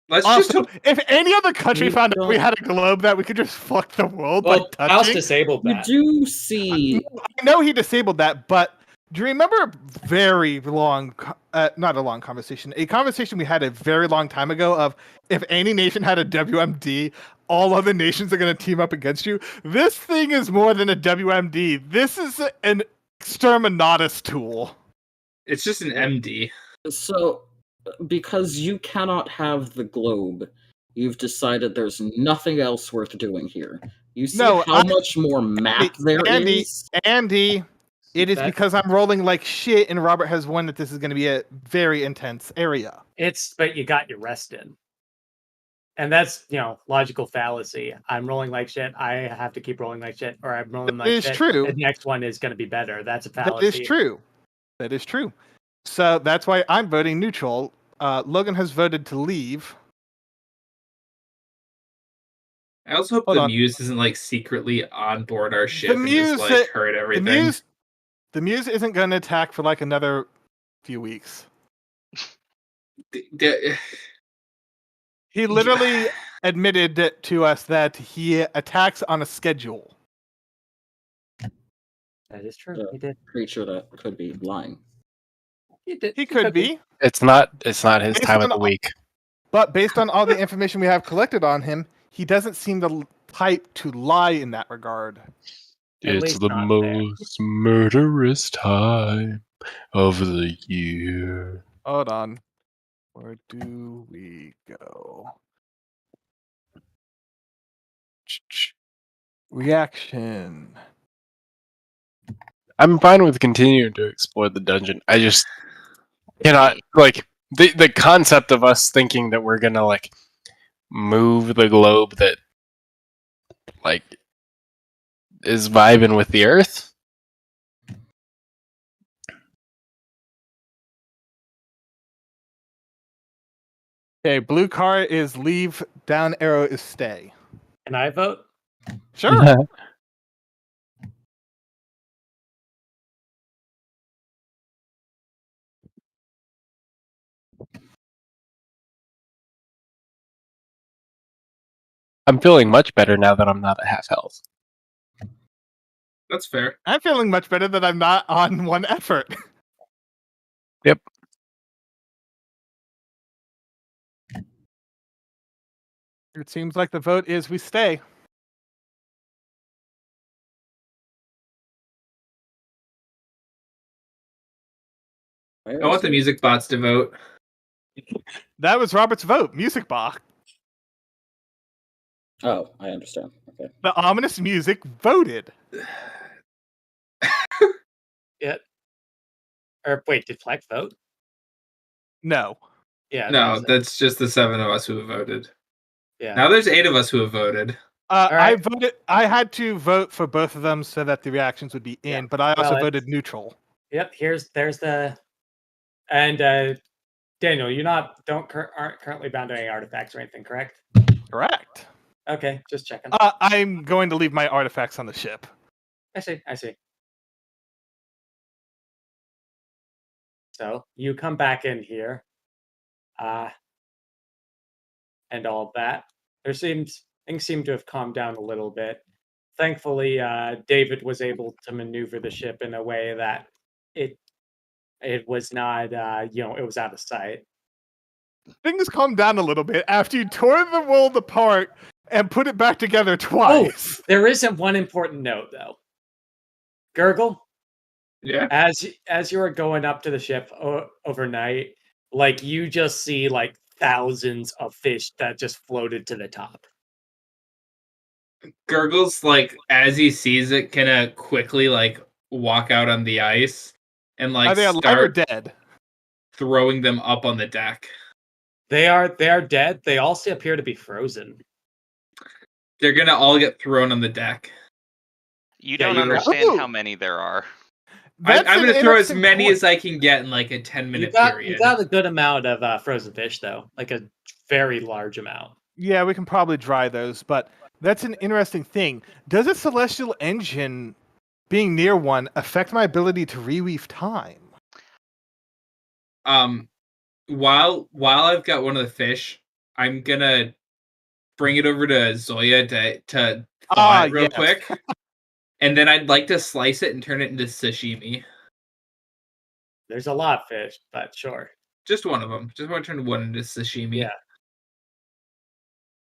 If any other country found out we had a globe that we could just fuck the world by touching. House disabled that. You do see. I know he disabled that, but do you remember a very long, not a long conversation, a conversation we had a very long time ago of if any nation had a WMD, all other nations are going to team up against you? This thing is more than a WMD. This is an exterminatus tool. It's just an MD. So, because you cannot have the globe, you've decided there's nothing else worth doing here. You see how much more map there is? Andy, it is because I'm rolling like shit and Robert has won that this is going to be a very intense area. But you got your rest in. And that's, logical fallacy. I'm rolling like shit. I have to keep rolling like shit, or I'm rolling like shit. That is true. The next one is going to be better. That's a fallacy. That is true. So that's why I'm voting neutral. Logan has voted to leave. I also hope the Muse isn't secretly on board our ship and just hurt everything. The Muse isn't going to attack for another few weeks. He literally admitted to us that he attacks on a schedule. That is true. He did. Creature that could be lying. He could be. It's not his time of the week. But based on all the information we have collected on him, he doesn't seem the type to lie in that regard. It's the most murderous time of the year. Hold on. Where do we go? Reaction. I'm fine with continuing to explore the dungeon. I just cannot the concept of us thinking that we're gonna move the globe that is vibing with the earth. Okay, blue car is leave, down arrow is stay. Can I vote? Sure. I'm feeling much better now that I'm not at half health. That's fair. I'm feeling much better that I'm not on one effort. Yep. It seems like the vote is we stay. I want the music bots to vote. That was Robert's vote. Music box. Oh, I understand. Okay. The ominous music voted. Yeah. Or wait, did Fleck vote? No. Yeah. No, that's just the 7 of us who have voted. Yeah. Now there's 8 of us who have voted. I voted. I had to vote for both of them so that the reactions would be in, but I also voted neutral. Yep. There's the, and Daniel, you aren't currently bound to any artifacts or anything, correct? Correct. Okay, just checking. I'm going to leave my artifacts on the ship. I see. So you come back in here. and all of that. Things seem to have calmed down a little bit. Thankfully, David was able to maneuver the ship in a way that it was not, it was out of sight. Things calmed down a little bit after you tore the world apart and put it back together twice. Oh, there isn't one important note though. Gurgle, Yeah. As you are going up to the ship overnight, like you just see like thousands of fish that just floated to the top. Gurgle's like, as he sees it, gonna quickly like walk out on the ice and like Are they alive or start dead? throwing them up on the deck. They are dead. They also appear to be frozen. They're gonna all get thrown on the deck. You don't understand how many there are. I'm gonna throw as many as I can get in like a 10-minute period. You got a good amount of frozen fish though, like a very large amount. Yeah, we can probably dry those, but that's an interesting thing. Does a celestial engine being near one affect my ability to reweave time? While I've got one of the fish, I'm gonna bring it over to Zoya to thaw it real quick. And then I'd like to slice it and turn it into sashimi. There's a lot of fish, but sure. Just one of them. Just want to turn one into sashimi. Yeah.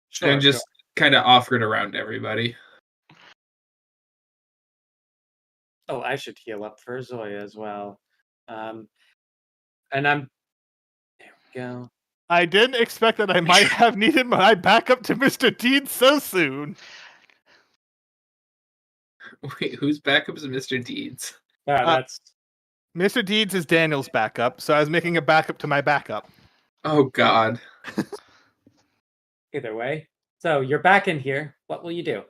Sure, and just kind of offer it around to everybody. Oh, I should heal up for Zoya as well. And I'm... There we go. I didn't expect that I might have needed my backup to Mr. Deed so soon. Wait, whose backup is Mr. Deeds? That's Mr. Deeds is Daniel's backup, so I was making a backup to my backup. Oh God. Either way. So you're back in here. What will you do?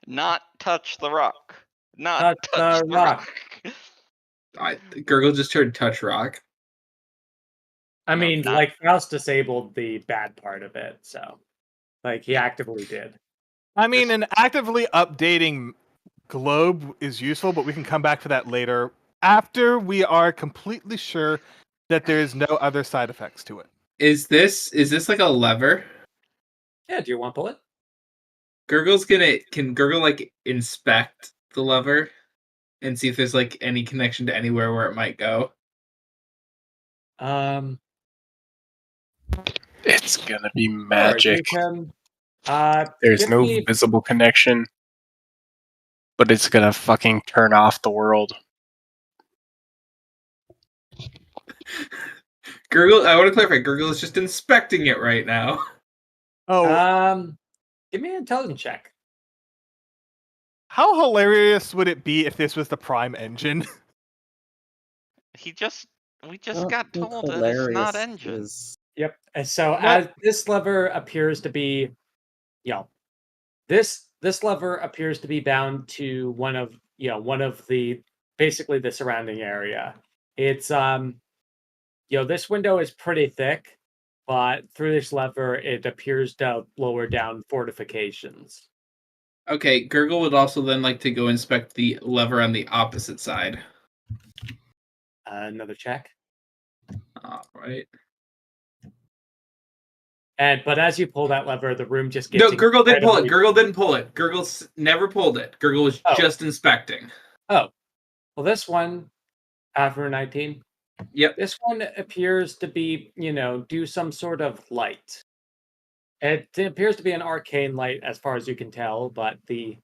Not touch the rock. Not touch the rock. Gurgle just turned touch rock. I mean, like Faust disabled the bad part of it, so like he actively did. I mean, an actively updating globe is useful, but we can come back to that later after we are completely sure that there is no other side effects to it. Is this like a lever? Yeah, do you want to pull it? Can Gurgle like inspect the lever and see if there's like any connection to anywhere where it might go? It's gonna be magic. Sure, you There's no visible connection, but it's gonna fucking turn off the world. Gurgle, I want to clarify. Gurgle is just inspecting it right now. Oh, give me an intelligence check. How hilarious would it be if this was the Prime engine? We just got told that it's not engine. Yep. And so as this lever appears to be, this lever appears to be bound to one of the basically the surrounding area. It's this window is pretty thick, but through this lever it appears to lower down fortifications. Okay, Gurgle would also then like to go inspect the lever on the opposite side. Another check. All right. But as you pull that lever, the room just gets... No, Gurgle didn't pull it. Gurgle didn't pull it. Gurgle never pulled it. Gurgle was just inspecting. Oh. Well, this one, after 19. Yep. This one appears to be, do some sort of light. It appears to be an arcane light as far as you can tell, but the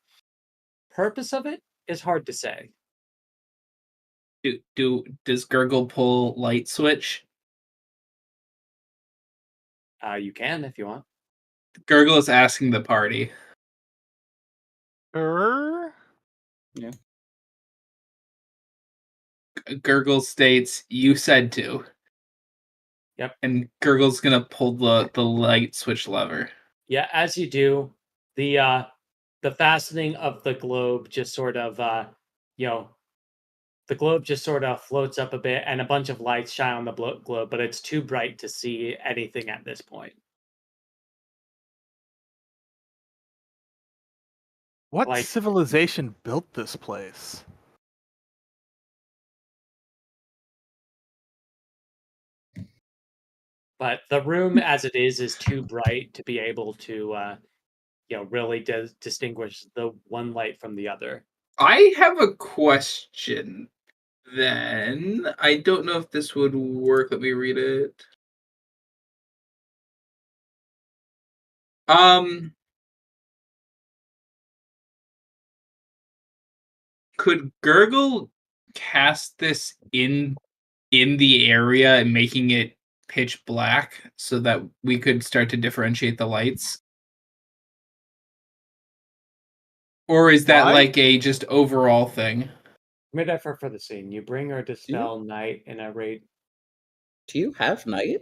purpose of it is hard to say. Does Gurgle pull light switch? You can if you want. Gurgle is asking the party. Yeah. Gurgle states, "You said to." Yep. And Gurgle's gonna pull the light switch lever. Yeah, as you do, the fastening of the globe just sort of the globe just sort of floats up a bit, and a bunch of lights shine on the globe, but it's too bright to see anything at this point. What civilization built this place? But the room as it is too bright to be able to, really distinguish the one light from the other. I have a question. Then I don't know if this would work. Let me read it. Could Gurgle cast this in the area and making it pitch black so that we could start to differentiate the lights? Or is that like a just overall thing? Mid effort for the scene. You bring or dispel night in a rate. Do you have night?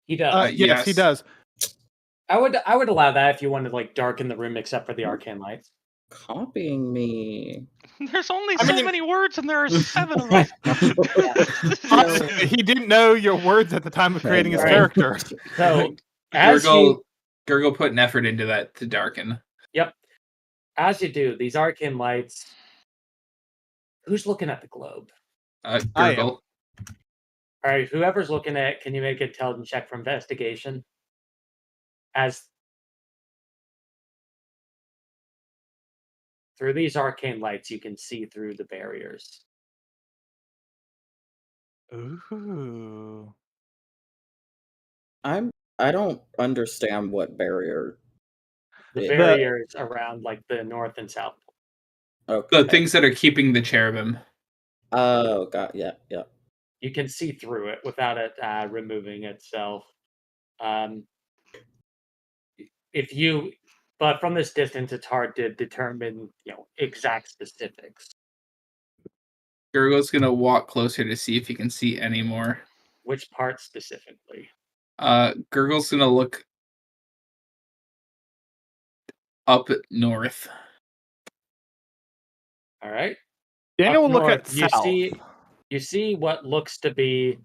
He does. Yes, he does. I would allow that if you wanted to like darken the room except for the arcane lights. Copying me. There's only so many words, and there are 7 of them. He didn't know your words at the time of creating his character. So Gurgle put an effort into that to darken. Yep. As you do, these arcane lights. Who's looking at the globe? Gurgle. All right, whoever's looking at it, can you make an intelligence check for investigation? As through these arcane lights, you can see through the barriers. Ooh. I don't understand what barrier. The barriers around like the north and south. Okay. The things that are keeping the cherubim. Oh, God, yeah. You can see through it without it removing itself. But from this distance, it's hard to determine, exact specifics. Gurgle's gonna walk closer to see if he can see any more. Which part specifically? Gurgle's gonna look up north. All right. Daniel will look at you south. You see what looks to be,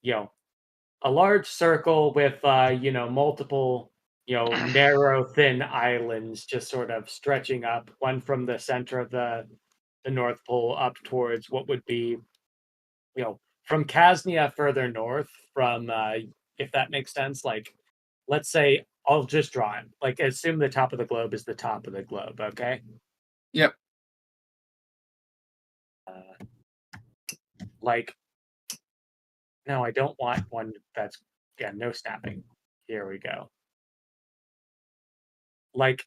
a large circle with, multiple, narrow, thin islands just sort of stretching up, one from the center of the North Pole up towards what would be, from Kasnia further north from, if that makes sense. Like, let's say, I'll just draw it. Like, assume the top of the globe is the top of the globe, okay? Yep. No, I don't want one that's, no snapping. Here we go. Like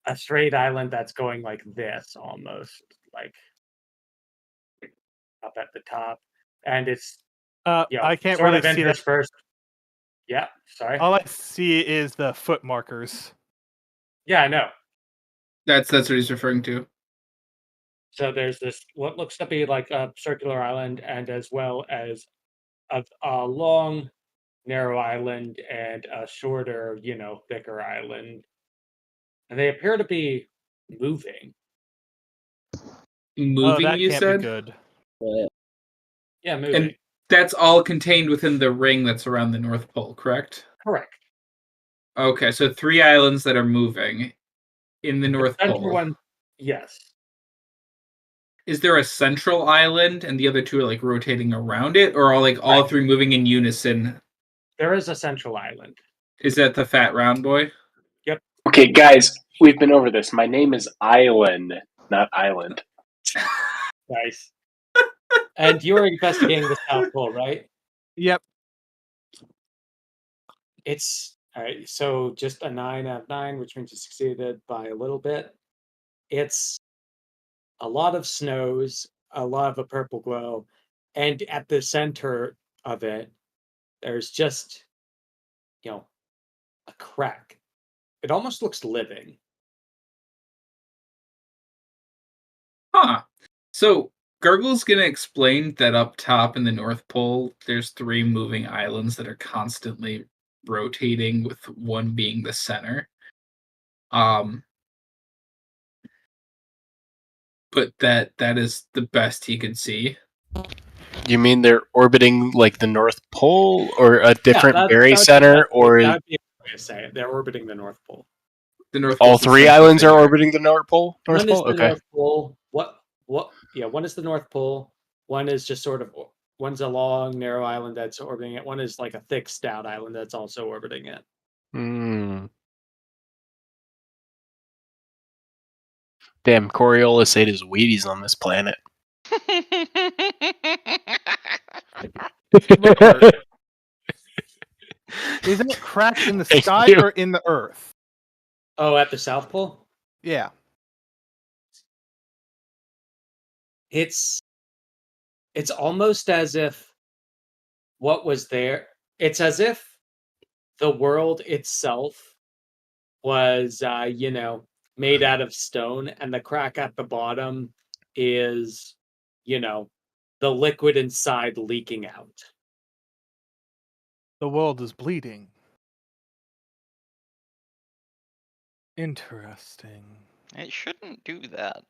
a straight island that's going like this almost, like up at the top. And it's, I can't sort really of see that. interspersed. Yeah, sorry. All I see is the foot markers. Yeah, I know. That's what he's referring to. So there's this what looks to be like a circular island, and as well as a long, narrow island and a shorter, thicker island. And they appear to be moving. Moving, that you can't said? be good. Yeah, moving. And that's all contained within the ring that's around the North Pole, correct? Correct. Okay, so 3 islands that are moving in the North Pole. One, yes. Is there a central island and the other 2 are like rotating around it, or are like all 3 moving in unison? There is a central island. Is that the fat round boy? Yep. Okay, guys, we've been over this. My name is Island, not Island. Nice. And you're investigating the South Pole, right? Yep. It's all right. So just a 9 out of 9, which means you succeeded by a little bit. It's a lot of snows, a lot of a purple glow, and at the center of it, there's just, a crack. It almost looks living. Huh. So Gurgle's gonna explain that up top in the North Pole, there's 3 moving islands that are constantly rotating, with one being the center. But that is the best he could see. You mean they're orbiting like the North Pole, or a different Berry Center, or that would be a way to say it. They're orbiting the North Pole. The North all 3 islands are orbiting the North Pole? One is the Okay. North Pole. What? Yeah, one is the North Pole. One is just sort of One's a long, narrow island that's orbiting it. One is like a thick, stout island that's also orbiting it. Hmm. Damn, Coriolis ate his Wheaties on this planet. Isn't it cracked in the Thank sky you. or in the earth? Oh, at the South Pole? Yeah. It's almost as if what was there, it's as if the world itself was made out of stone, and the crack at the bottom is the liquid inside leaking out. The world is bleeding. Interesting. It shouldn't do that.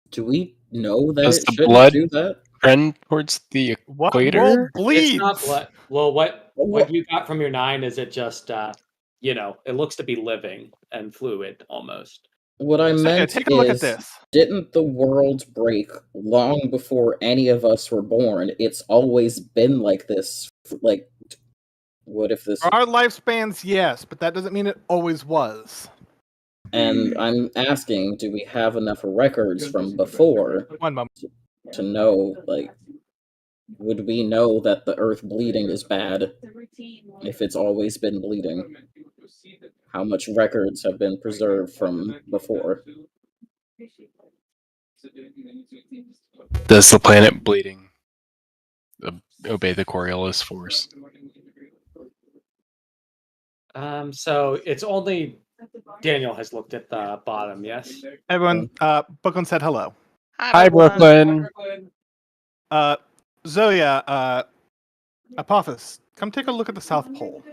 Do we know that Does it the shouldn't blood do that? trend towards the What equator? world bleeds? It's not blood. Well, what you got from your 9 is it just it looks to be living and fluid almost. What I So, yeah, meant take a look at is, this. didn't the world break long before any of us were born? It's always been like this. Like, what if this? For our lifespans, yes, but that doesn't mean it always was. And I'm asking, do we have enough records from before One moment. to know, like, would we know that the Earth bleeding is bad if it's always been bleeding? How much records have been preserved from before? Does the planet bleeding obey the Coriolis force? So it's only Daniel has looked at the bottom, yes? Everyone, Brooklyn said hello. Hi, Brooklyn. Zoya, Apophis, come take a look at the South Pole.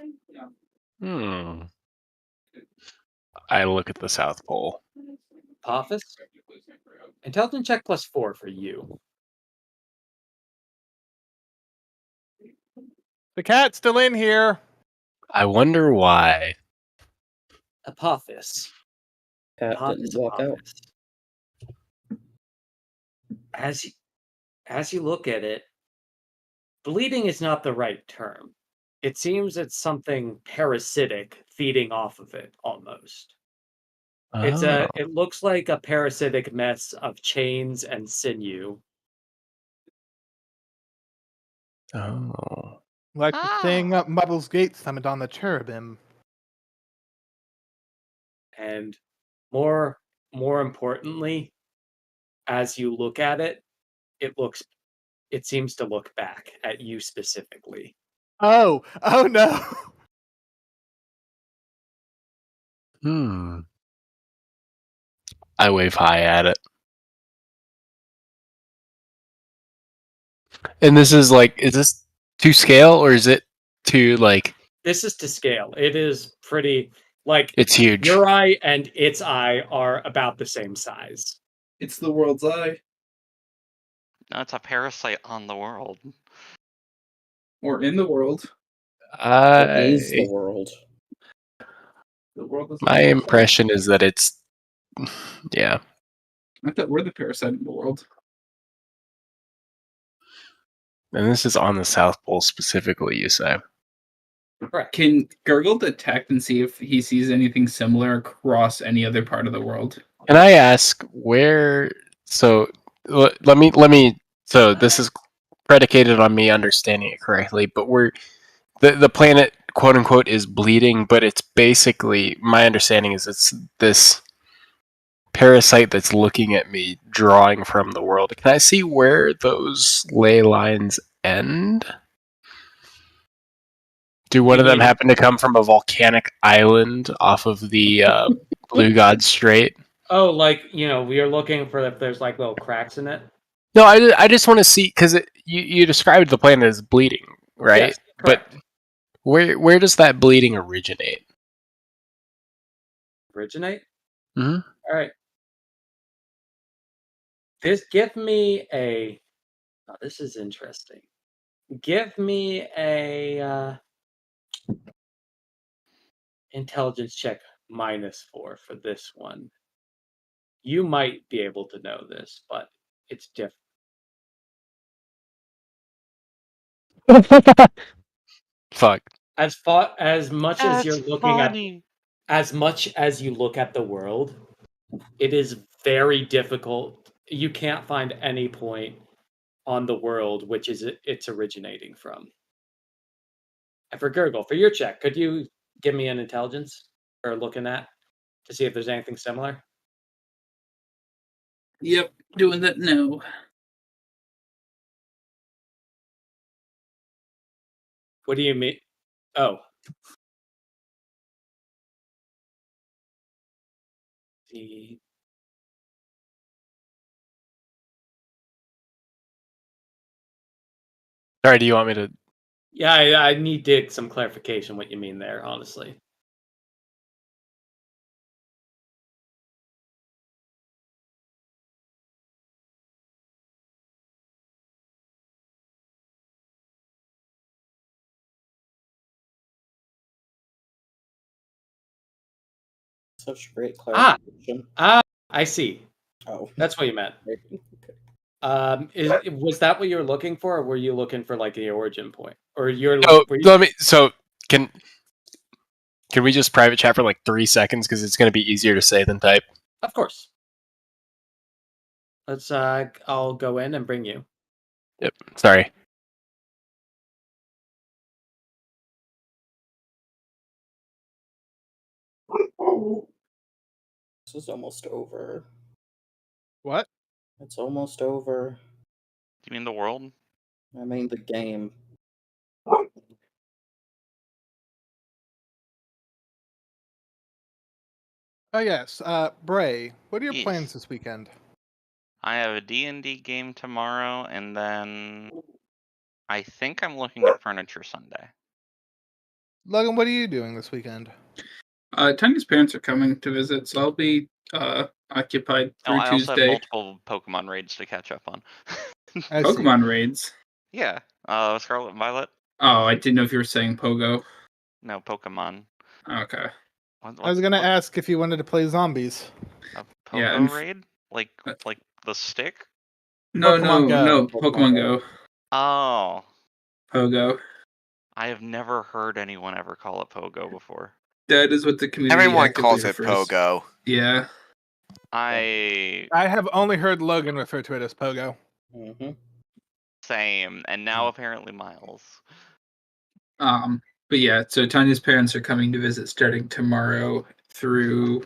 I look at the South Pole. Apophis? Intelligence check +4 for you. The cat's still in here. I wonder why. Apophis. Cat didn't walk out. As you look at it, bleeding is not the right term. It seems it's something parasitic feeding off of it almost. It looks like a parasitic mess of chains and sinew. Oh. Like the thing up Mubble's Gate summoned on the cherubim. And more importantly, as you look at it, it seems to look back at you specifically. Oh no. I wave high at it. And this is this to scale or is it to like? This is to scale. It is pretty, like, it's huge. Your eye and its eye are about the same size. It's the world's eye. No, it's a parasite on the world. Or in the world. What is the world? The world is My impression is that it's, yeah. I thought we're the parasite in the world. And this is on the South Pole specifically, you say? Correct. Can Gurgle detect and see if he sees anything similar across any other part of the world? Can I ask where? So let me. So this is predicated on me understanding it correctly, but the planet quote unquote is bleeding, but it's basically, my understanding is it's this parasite that's looking at me, drawing from the world. Can I see where those ley lines end? Do one of them happen to come from a volcanic island off of the Blue God Strait? Oh, like, we are looking for if there's like little cracks in it. No, I just want to see, because you described the planet as bleeding, right? Yes, correct. But where does that bleeding originate? Originate? Mm-hmm. All right. Give me a. Oh, this is interesting. Give me a intelligence check -4 for this one. You might be able to know this, but it's different. Fuck. As much as you're looking at, as much as you look at the world, it is very difficult. You can't find any point on the world which is it's originating from. And for Gurgle, for your check, could you give me an intelligence or looking at to see if there's anything similar? Yep, doing that now. What do you mean? Oh. The Sorry, do you want me to? Yeah, I need some clarification what you mean there, honestly. Such great clarification. I see. Oh, that's what you meant. Was that what you were looking for, or were you looking for like the origin point, or you're? Oh, were you... let me. So can we just private chat for like 3 seconds because it's going to be easier to say than type. Of course. Let's. I'll go in and bring you. Yep. Sorry. This is almost over. What? It's almost over. You mean the world? I mean the game. Oh yes, Bray. What are your Yes. plans this weekend? I have a D&D game tomorrow, and then I think I'm looking at Furniture Sunday. Logan, what are you doing this weekend? Tiny's parents are coming to visit, so I'll be occupied Oh, through I also have Tuesday. multiple Pokemon raids to catch up on. Pokemon raids? Yeah. Scarlet and Violet? Oh, I didn't know if you were saying Pogo. No, Pokemon. Okay. I was gonna ask if you wanted to play zombies. A Pogo Yeah, and raid? Like the stick? No, Pokemon Go. no, Pokemon Go. Oh. Pogo. I have never heard anyone ever call it Pogo before. That is what the community Everyone actively calls it refers. Pogo. Yeah. I have only heard Logan refer to it as Pogo. Mm-hmm. Same, and now apparently Miles. But yeah, so Tanya's parents are coming to visit starting tomorrow through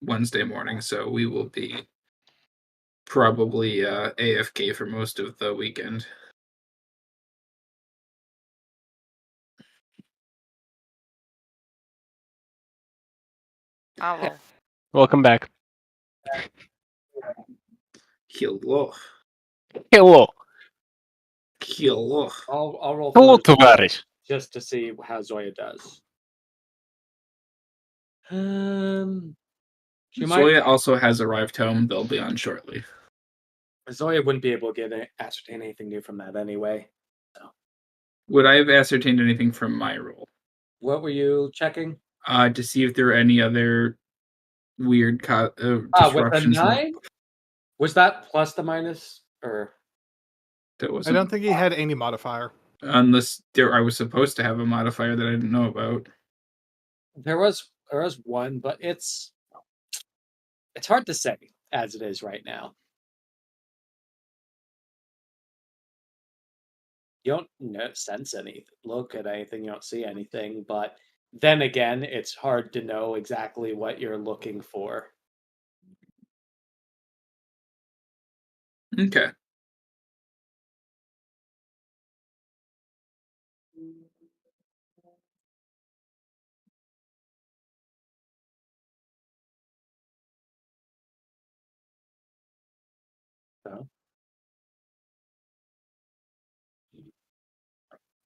Wednesday morning, so we will be probably AFK for most of the weekend. Hello. Welcome back. Hello. Hello. Hello. I'll roll. Hello, for Zoya Tavares. just to see how Zoya does. She Zoya also has arrived home. They'll be on shortly. Zoya wouldn't be able to ascertain anything new from that anyway. So. Would I have ascertained anything from my roll? What were you checking? To see if there are any other weird With the disruptions. 9? Was that plus the minus or? That was. I don't think he had any modifier. Unless I was supposed to have a modifier that I didn't know about. There was one, but it's hard to say as it is right now. You don't sense anything, look at anything, you don't see anything, but then again, it's hard to know exactly what you're looking for. Okay. So.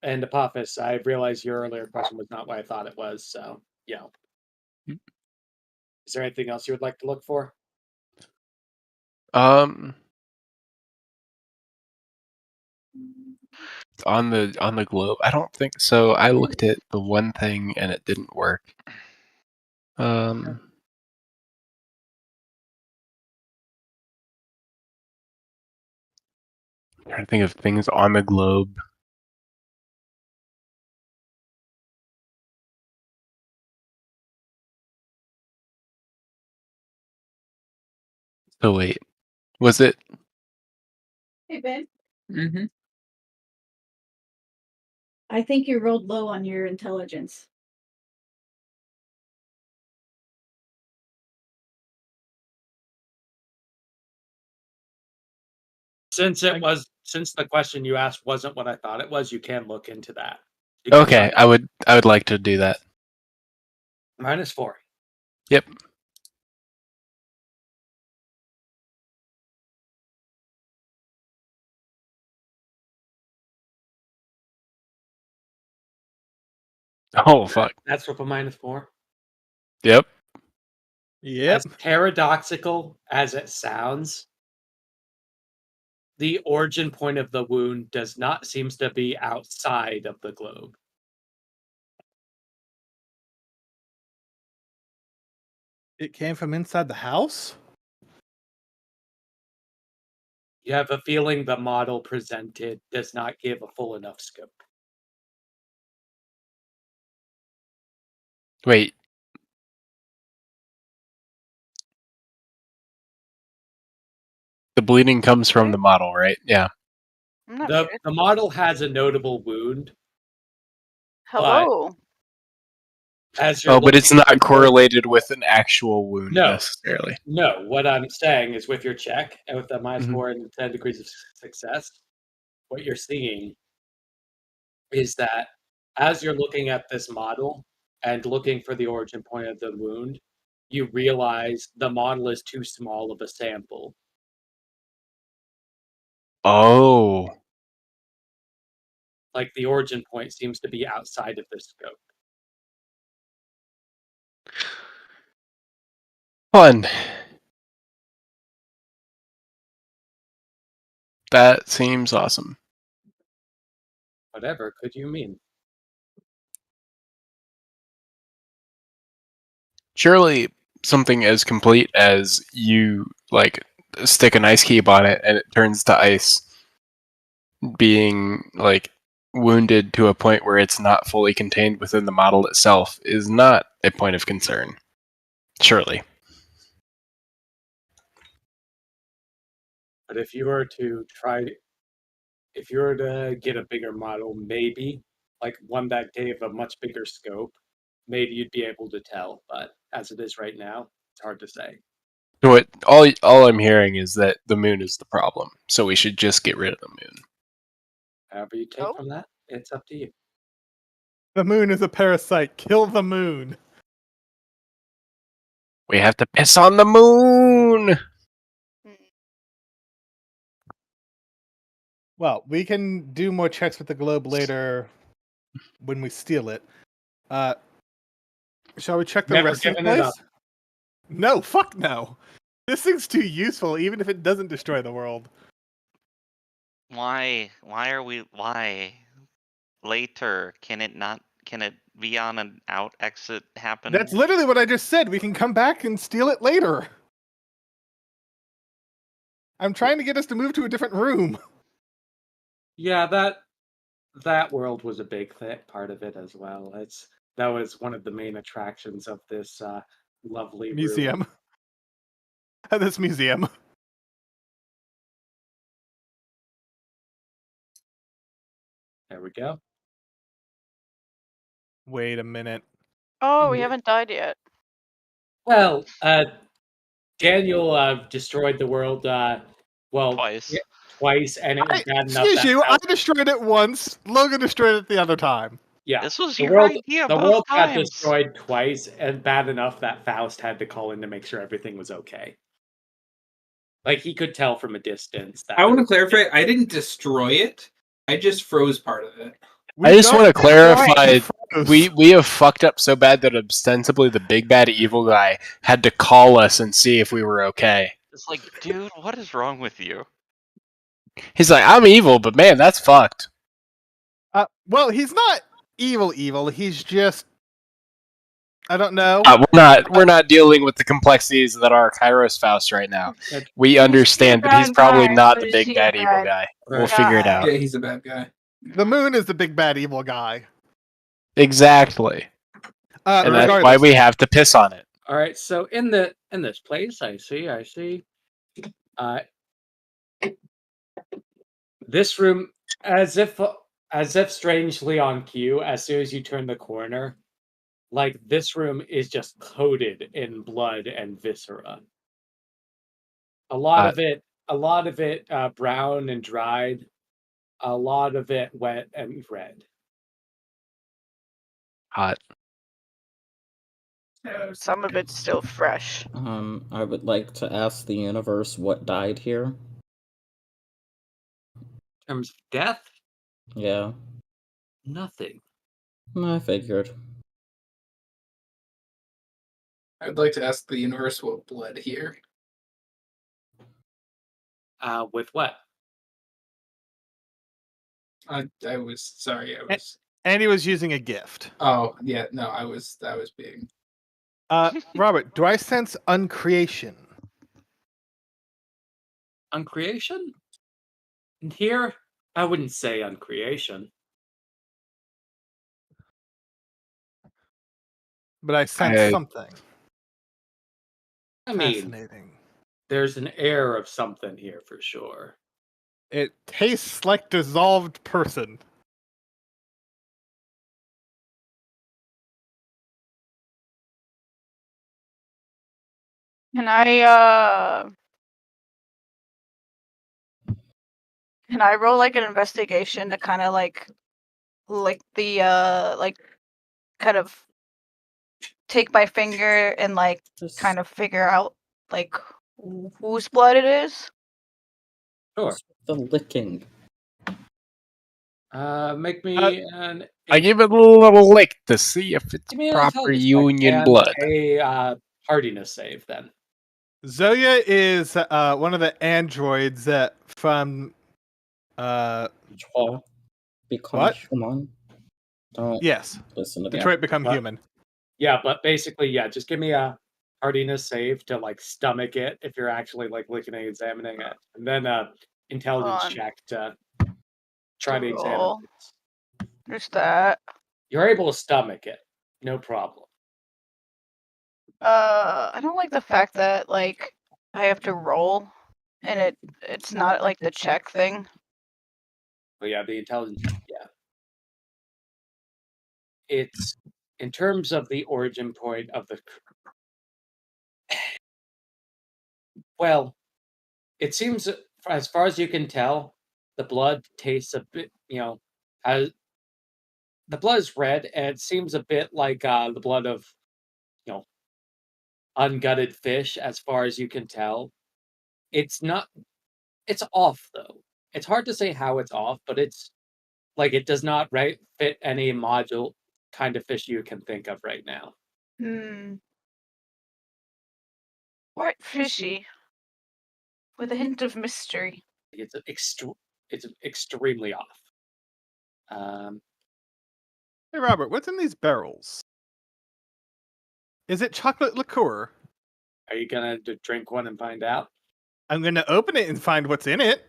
And Apophis, I realized your earlier question was not what I thought it was, so yeah. Is there anything else you would like to look for? On the globe, I don't think so. I looked at the one thing and it didn't work. Trying to think of things on the globe So wait, was it? Hey, Ben. Mm-hmm. I think you rolled low on your intelligence. Since the question you asked wasn't what I thought it was, you can look into that. Okay, I would like to do that. -4. Yep. Oh fuck. That's with a -4. Yep. Yep. As paradoxical as it sounds, the origin point of the wound does not seem to be outside of the globe. It came from inside the house? You have a feeling the model presented does not give a full enough scope. Wait. The bleeding comes from the model, right? Yeah. The model has a notable wound. Hello. As you're Oh, but it's looking not into- correlated with an actual wound No. necessarily. No, what I'm saying is with your check and with the Mhm. -4 and 10 degrees of success, what you're seeing is that as you're looking at this model and looking for the origin point of the wound, you realize the model is too small of a sample. Oh. Like the origin point seems to be outside of the scope. Fun. That seems awesome. Whatever could you mean? Surely something as complete as you like stick an ice cube on it and it turns to ice, being like wounded to a point where it's not fully contained within the model itself is not a point of concern. Surely. But if you were to get a bigger model, maybe like one that gave a much bigger scope, maybe you'd be able to tell. But as it is right now, it's hard to say. So all I'm hearing is that the moon is the problem, so we should just get rid of the moon. However you take from that, it's up to you. The moon is a parasite. Kill the moon. We have to piss on the moon. Well, we can do more checks with the globe later when we steal it. Shall we check the Never resting given it place? up. No, fuck no. This thing's too useful, even if it doesn't destroy the world. Why? Why? Later. Can it be on an out exit happen? That's literally what I just said. We can come back and steal it later. I'm trying to get us to move to a different room. Yeah, that world was a big part of it as well. That was one of the main attractions of this lovely Museum. room. At this museum. There we go. Wait a minute. Oh, we haven't died yet. Well, Daniel destroyed the world. Twice. Twice, and it was bad enough. Excuse that you, I destroyed it once. Logan destroyed it the other time. Yeah, This was the your world. idea The both world got times. destroyed twice, and bad enough that Faust had to call in to make sure everything was okay. Like he could tell from a distance. That I want to clarify. I didn't destroy it. I just froze part of it. I just want to clarify, we have fucked up so bad that ostensibly the big bad evil guy had to call us and see if we were okay. It's like, dude, what is wrong with you? He's like, I'm evil, but man, that's fucked. Well, he's not evil. He's just, I don't know. We're not dealing with the complexities that are Kairos Faust right now. We understand, but he's probably not the big bad evil guy. We'll figure it out. Yeah, he's a bad guy. The moon is the big bad evil guy. Exactly. And that's why we have to piss on it. All right, so in this place, I see This room, as if strangely on cue, as soon as you turn the corner, like this room is just coated in blood and viscera. A lot of it brown and dried. A lot of it wet and red. Hot. So some of it's still fresh. I would like to ask the universe what died here. In terms of death? Yeah. Nothing. I figured. I'd like to ask the universe what bled here. With what? I was sorry. I was. And he was using a gift. Oh yeah, no, I was being. Robert, do I sense uncreation? Uncreation? And here, I wouldn't say uncreation. But I sense something. I mean, Fascinating. There's an air of something here for sure. It tastes like dissolved person. Can I roll like an investigation to kind of like the kind of take my finger and like kind of figure out like whose blood it is? Sure. The licking. Make me an. I give it a little lick to see if it's Give me an proper intelligence check union and blood. A hardiness save then. Zoya is one of the androids that from Become what? human. Don't Yes. listen to Detroit become human. Yeah, but basically, yeah, just give me a hardiness save to like stomach it if you're actually like looking and examining it, and then intelligence On. check to try to examine Roll. it. There's that. You're able to stomach it, no problem. I don't like the fact that like I have to roll, and it's not like the check thing. But yeah, the intelligence, yeah. It's in terms of the origin point of the. Well, it seems, as far as you can tell, the blood tastes a bit, as the blood is red, and it seems a bit like the blood of, ungutted fish, as far as you can tell. It's not. It's off though. It's hard to say how it's off, but it's like it does not fit any module kind of fish you can think of right now. Quite fishy, with a hint of mystery. It's extremely off. Hey Robert, what's in these barrels? Is it chocolate liqueur? Are you gonna drink one and find out? I'm gonna open it and find what's in it.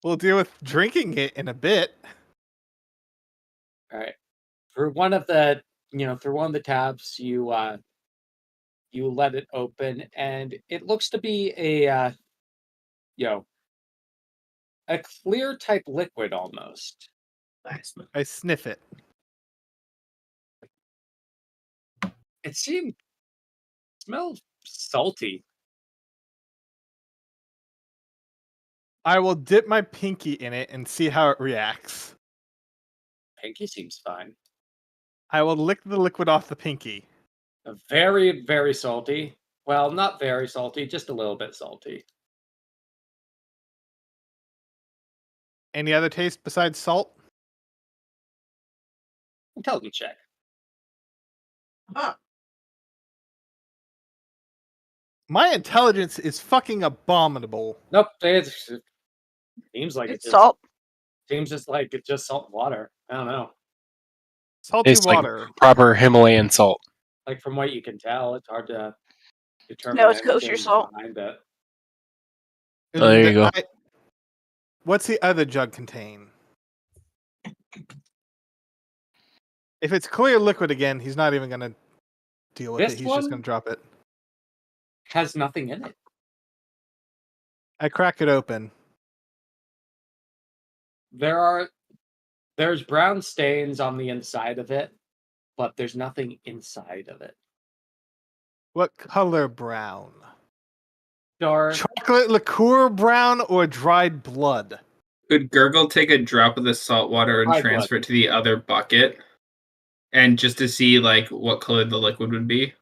We'll deal with drinking it in a bit. All right. For one of the, through one of the tabs, you let it open, and it looks to be a clear type liquid almost. I sniff it. It smells salty. I will dip my pinky in it and see how it reacts. Pinky seems fine. I will lick the liquid off the pinky. Very, very salty. Well, not very salty, just a little bit salty. Any other taste besides salt? Intelligence check. My intelligence is fucking abominable. Nope, it seems like it's salt. Seems just like it's just salt and water. I don't know. Salty It's water. like proper Himalayan salt. Like from what you can tell, it's hard to determine. No, it's kosher anything salt. behind it. Oh, there you go. What's the other jug contain? If it's clear liquid again, he's not even gonna deal with This it. He's one? just gonna drop it. has nothing in it. I crack it open. There's brown stains on the inside of it, but there's nothing inside of it. What color brown? Dark. Chocolate liqueur brown or dried blood? Could Gurgle take a drop of the salt water and Dried transfer it to the other bucket? And just to see like what color the liquid would be?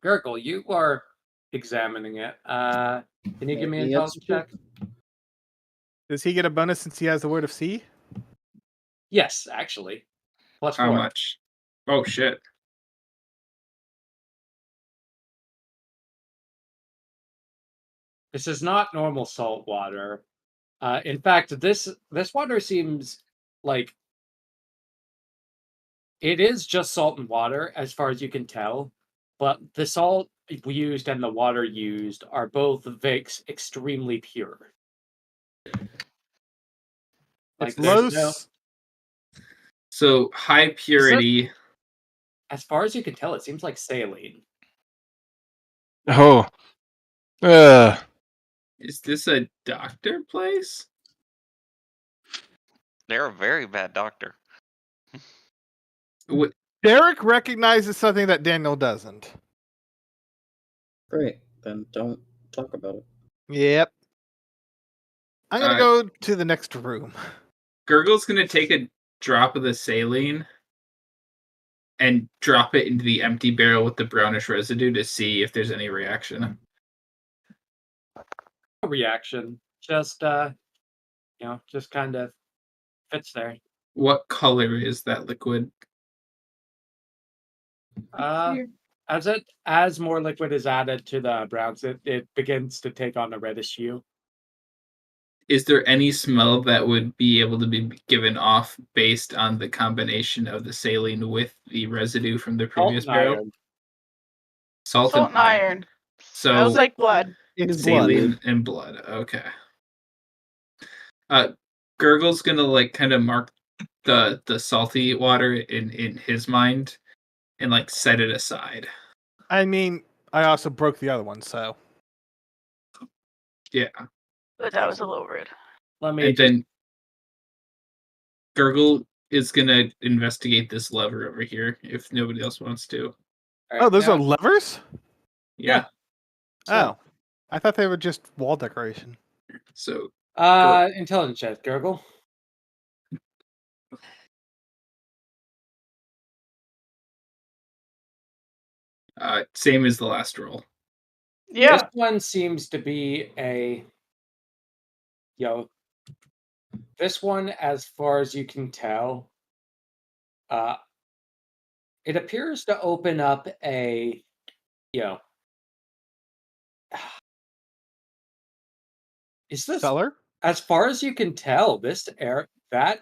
Gurgle, you are examining it. Can you give me an Maybe it's intelligence check? Does he get a bonus since he has the word of sea? Yes, actually. Plus How 4. much? Oh shit. This is not normal salt water. In fact, this water seems like it is just salt and water as far as you can tell, but the salt used and the water used are both extremely pure. Like It's low. So high purity. As far as you can tell, it seems like saline. Oh. Is this a doctor place? They're a very bad doctor. What? Derek recognizes something that Daniel doesn't. Great. Then don't talk about it. Yep. I'm gonna go to the next room. Gurgle's gonna take a drop of the saline and drop it into the empty barrel with the brownish residue to see if there's any reaction. No reaction. Just just kind of fits there. What color is that liquid? As more liquid is added to the browns, it begins to take on a reddish hue. Is there any smell that would be able to be given off based on the combination of the saline with the residue from the previous barrel? Iron. Salt and iron. So Smells like blood. It's saline blood. and blood. Okay. Gurgle's gonna like kind of mark the salty water in his mind and like set it aside. I mean, I also broke the other one, so. Yeah. But that was a little rude. Then Gurgle is gonna investigate this lever over here if nobody else wants to. Oh, those are levers? Yeah. Oh. I thought they were just wall decoration. So Intelligence check, Gurgle. Same as the last roll. Yeah. This one seems to be this one, as far as you can tell, it appears to open up a, is this cellar? As far as you can tell, that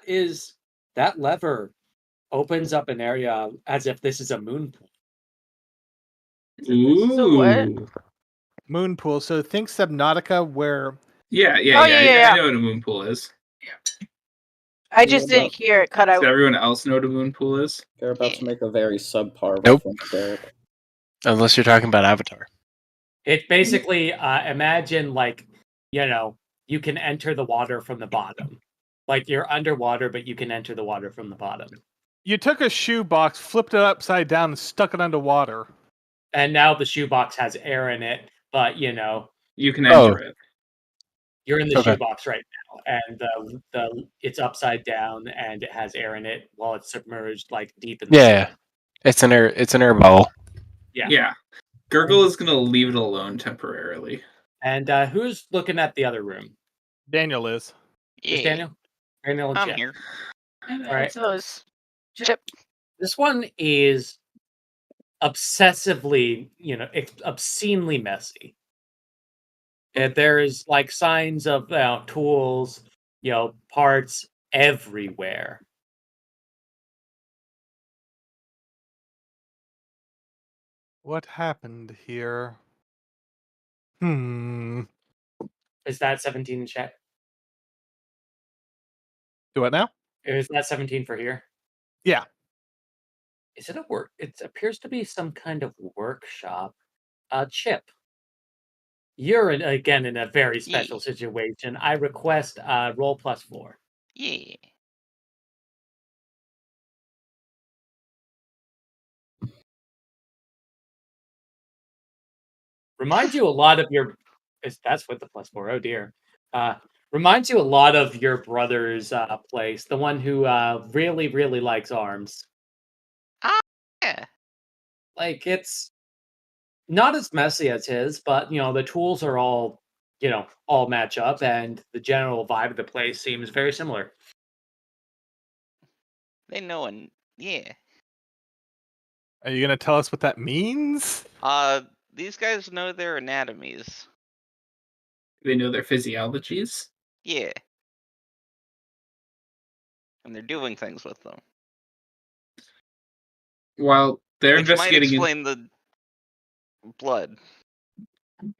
lever opens up an area as if this is a moon pool. Ooh. So what? Moon pool. So think Subnautica where... Yeah. I know what a moon pool is. I just didn't hear it cut Does out. everyone else know what a moon pool is? They're about to make a very subpar Nope. reference, Derek. Unless you're talking about Avatar. It basically, imagine you can enter the water from the bottom. Like you're underwater, but you can enter the water from the bottom. You took a shoebox, flipped it upside down, and stuck it underwater. And now the shoebox has air in it, but you can enter it. You're in the Okay. shoebox right now, and it's upside down and it has air in it while it's submerged like deep in the Yeah. It's an air bubble. Yeah. Gurgle is gonna leave it alone temporarily. And who's looking at the other room? Daniel is. Is Daniel? Daniel and I'm Chip. here. All right. So is Chip. This one is obsessively, obscenely messy. And there is like signs of tools, parts everywhere. What happened here? Is that 17 in chat? Do what now? Is that 17 for here? Yeah. Is it a work? It appears to be some kind of workshop. Chip, you're again in a very special situation. I request roll +4. Yeah. Reminds you a lot of your. That's with the +4. Oh dear. Reminds you a lot of your brother's place, the one who really, really likes arms. Yeah. Like it's not as messy as his, but the tools are all all match up, and the general vibe of the place seems very similar. They know, and yeah. Are you gonna tell us what that means? These guys know their anatomies. They know their physiologies. Yeah. And they're doing things with them. While they're Which might investigating, explain the blood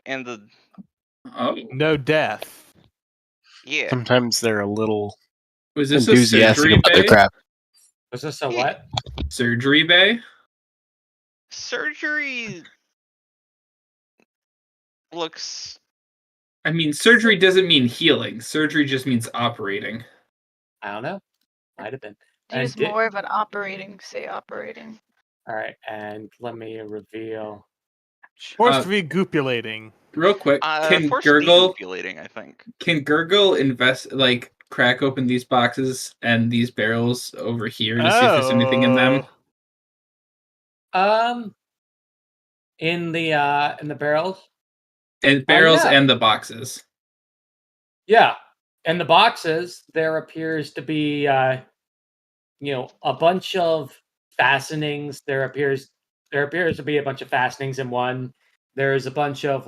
and the no death. yeah. Sometimes they're a little was this enthusiastic a surgery about their bay? crap. Was this a what? Surgery bay? Surgery looks. I mean, surgery doesn't mean healing. Surgery just means operating. I don't know. Might have been. Use more of an operating. Say operating. All right, and let me reveal. Forced regupulating. Real quick, can Forced Gurgle? degupulating, I think. Can Gurgle crack open these boxes and these barrels over here to see if there's anything in them? In the barrels. And barrels yeah. and the boxes. Yeah, in the boxes there appears to be a bunch of fastenings. There appears to be a bunch of fastenings in one. There's a bunch of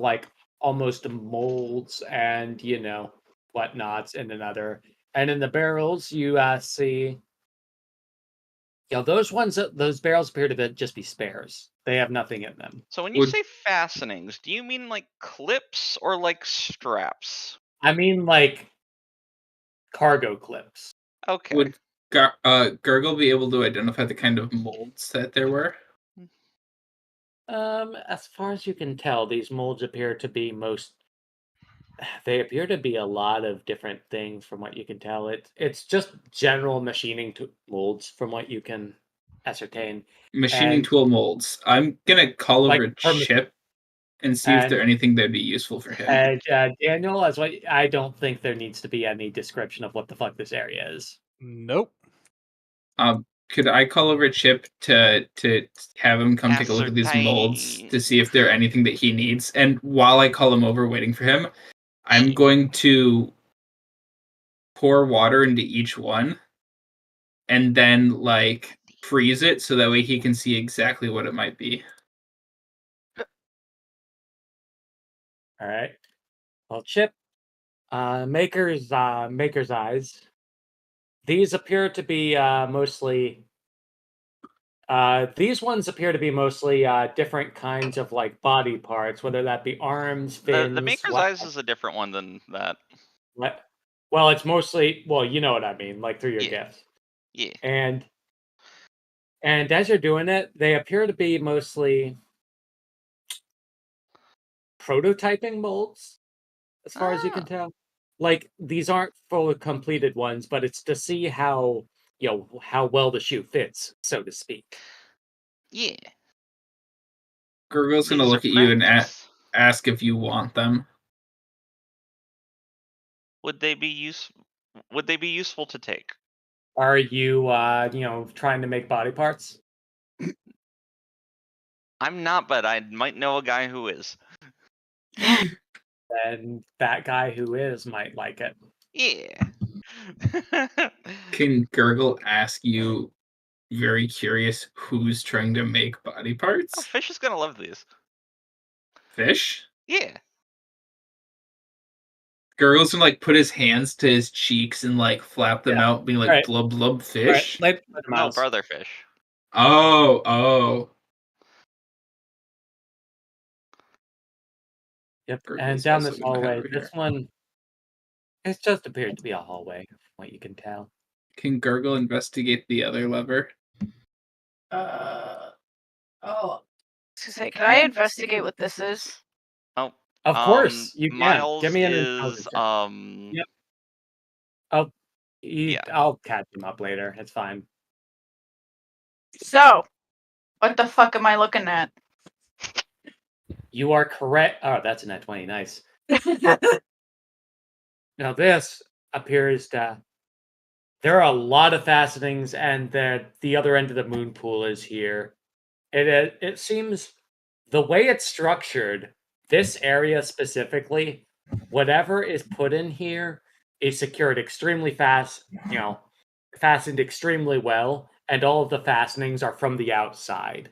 almost molds and whatnots in another. And in the barrels you see those barrels appear to just be spares. They have nothing in them. So when you say fastenings, do you mean like clips or like straps? I mean cargo clips. Okay. Would Gurgle be able to identify the kind of molds that there were? As far as you can tell, these molds appear to be they appear to be a lot of different things from what you can tell. It's just general machining molds from what you can ascertain. Machining tool molds. I'm gonna call over from Chip and see if there's anything that'd be useful for him. Daniel, I don't think there needs to be any description of what the fuck this area is. Nope. Could I call over Chip to have him come take a look at these molds to see if there's anything that he needs? And while I call him over, waiting for him, I'm going to pour water into each one and then freeze it so that way he can see exactly what it might be. All right. Well, Chip, Maker's eyes. These appear to be mostly. These ones appear to be mostly different kinds of body parts, whether that be arms, fins. The Maker's eyes is a different one than that. What? Well, it's mostly. Well, you know what I mean, through your gifts. Yeah. And as you're doing it, they appear to be mostly prototyping molds, as far as you can tell. These aren't fully completed ones, but it's to see how how well the shoe fits, so to speak. Yeah. Gurgle's gonna look at you and ask if you want them. Would they be useful to take? Are you trying to make body parts? I'm not, but I might know a guy who is. And that guy who is might like it. Yeah. Can Gurgle ask you, very curious, who's trying to make body parts? Oh, Fish is gonna love these. Fish? Yeah. Gurgle's gonna put his hands to his cheeks and flap them out, being like, blub blub fish. No, brother fish. Oh. Yep. Gurgle's and down also this gonna head hallway, over this here. one, it just appeared to be a hallway, from what you can tell. Can Gurgle investigate the other lever? To say, can I investigate what this is? Oh, Of course, you can. Miles Give me an is intelligence check. Yep. Yeah. I'll catch him up later. It's fine. So, what the fuck am I looking at? You are correct. Oh, that's a net 20. Nice. Now this appears to. There are a lot of fastenings, and the other end of the moon pool is here. It seems the way it's structured, this area specifically, whatever is put in here is secured extremely fast. Fastened extremely well, and all of the fastenings are from the outside.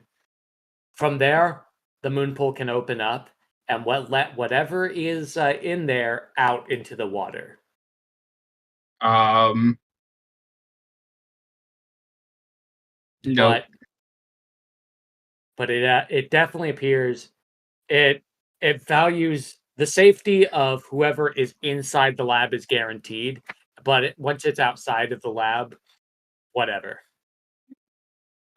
From there, the moon pool can open up and let whatever is in there out into the water. No. But it definitely appears it values the safety of whoever is inside the lab is guaranteed, but once it's outside of the lab, whatever.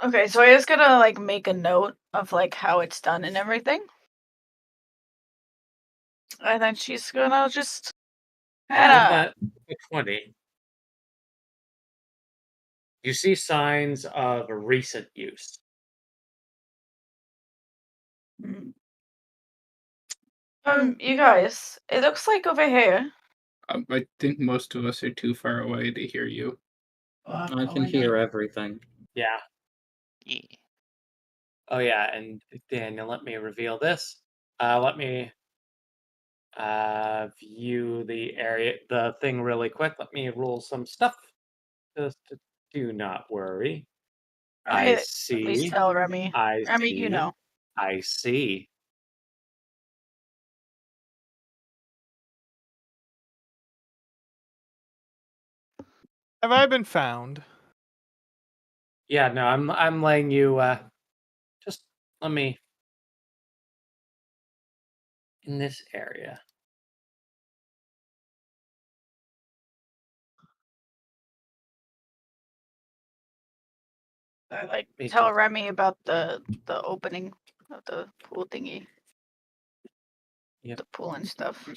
Okay, so I just gonna like make a note of like how it's done and everything. And then she's gonna just With kinda that 20, you see signs of recent use. You guys, it looks like over here. I think most of us are too far away to hear you. I can hear everything. Yeah. Yeah. Oh yeah, and Daniel, let me reveal this. Let me view the area, the thing really quick. Let me roll some stuff. Just do not worry. I see. Please tell Remy. I Remy, see. you know. I see. Have I been found? Yeah, no, I'm letting you just let me in this area. I like tell Remy about the opening of the pool thingy. Yep. The pool and stuff.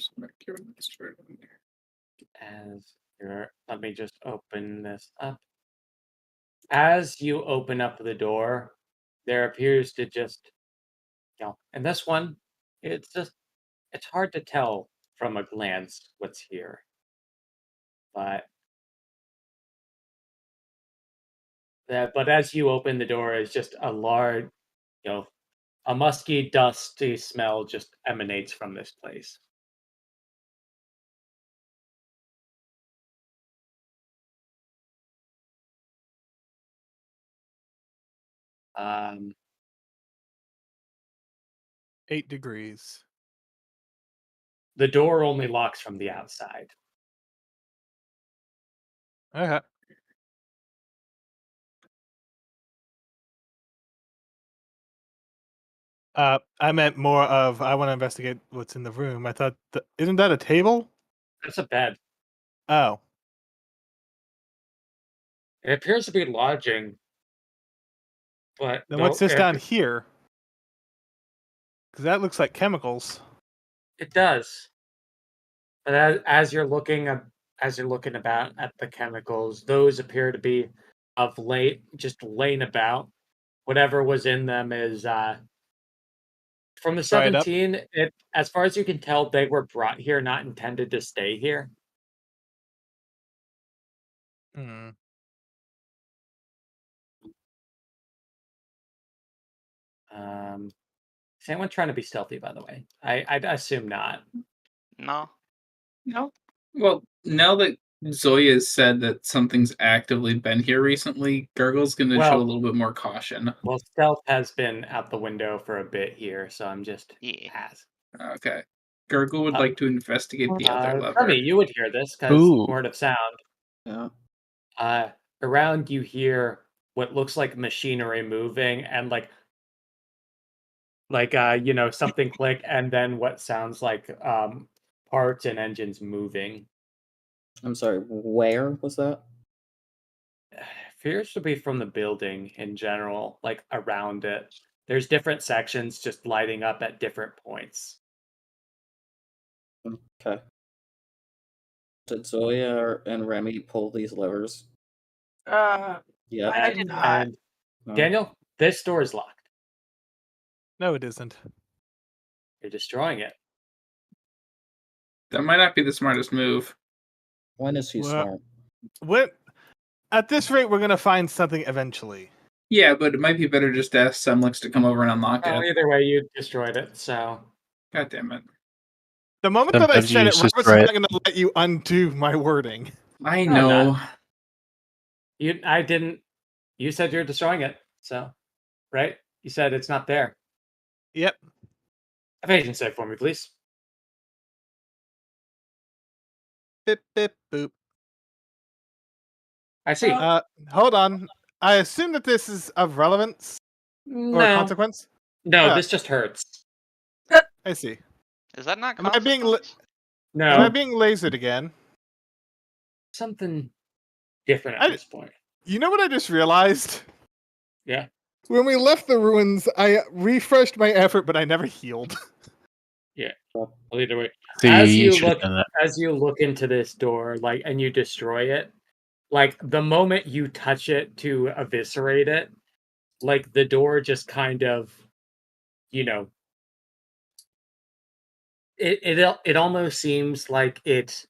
Let me just open this up. As you open up the door, there appears to just, and this one, it's hard to tell from a glance what's here. But as you open the door, it's just a large, a musky, dusty smell just emanates from this place. Um, 8 degrees. The door only locks from the outside. Okay. I meant more of I want to investigate what's in the room. I thought, isn't that a table? That's a bed. Oh. It appears to be lodging, but Then what's this down here? Because that looks like chemicals. It does. But as you're looking about at the chemicals, those appear to be of late just laying about. Whatever was in them is from the Dried up? 17. As far as you can tell, they were brought here, not intended to stay here. Hmm. Is anyone trying to be stealthy, by the way? I'd assume not. No. No. Well, now that Zoya said that something's actively been here recently, Gurgle's going to show a little bit more caution. Well, stealth has been out the window for a bit here, so I'm just pass. Okay. Gurgle would like to investigate the other lever. Remy, you would hear this because Ooh. word of sound. Yeah. Around you hear what looks like machinery moving and something click, and then what sounds like parts and engines moving. I'm sorry, where was that? Appears to be from the building in general, like around it. There's different sections just lighting up at different points. Okay. Did Zoya and Remy pull these levers? Yeah. I did not. And Daniel, this door is locked. No, it isn't. You're destroying it. That might not be the smartest move. When is he smart? At this rate, we're gonna find something eventually. Yeah, but it might be better just to ask Semlix to come over and unlock Oh, it. either way, you destroyed it, so. God damn it. The moment that I Sometimes said you it, just Robert's destroy not it. gonna let you undo my wording. I I'm know. not. I didn't. You said you're destroying it, so. Right? You said it's not there. Yep. Evasion save for me, please. Bip bip boop. I see. Hold on. I assume that this is of relevance or No. consequence. No, this just hurts. I see. Is that not Am I being No. Am I being lasered again? Something different at this point. You know what I just realized? Yeah. When we left the ruins, I refreshed my effort, but I never healed. Yeah. Well, either way, See, as you you should've look, done that. as you look into this door, like, and you destroy it, like the moment you touch it to eviscerate it, like the door just kind of, you know, it almost seems like it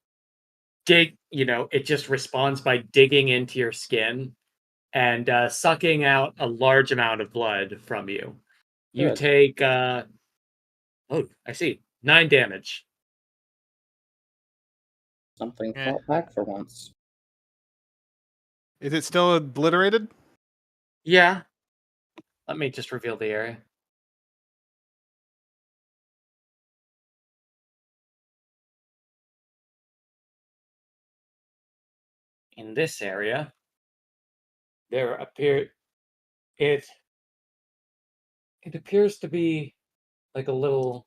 it just responds by digging into your skin and sucking out a large amount of blood from you. You Good. take oh, I see, 9 damage. Something fought back for once. Is it still obliterated? Yeah. Let me just reveal the area. In this area, it appears to be like a little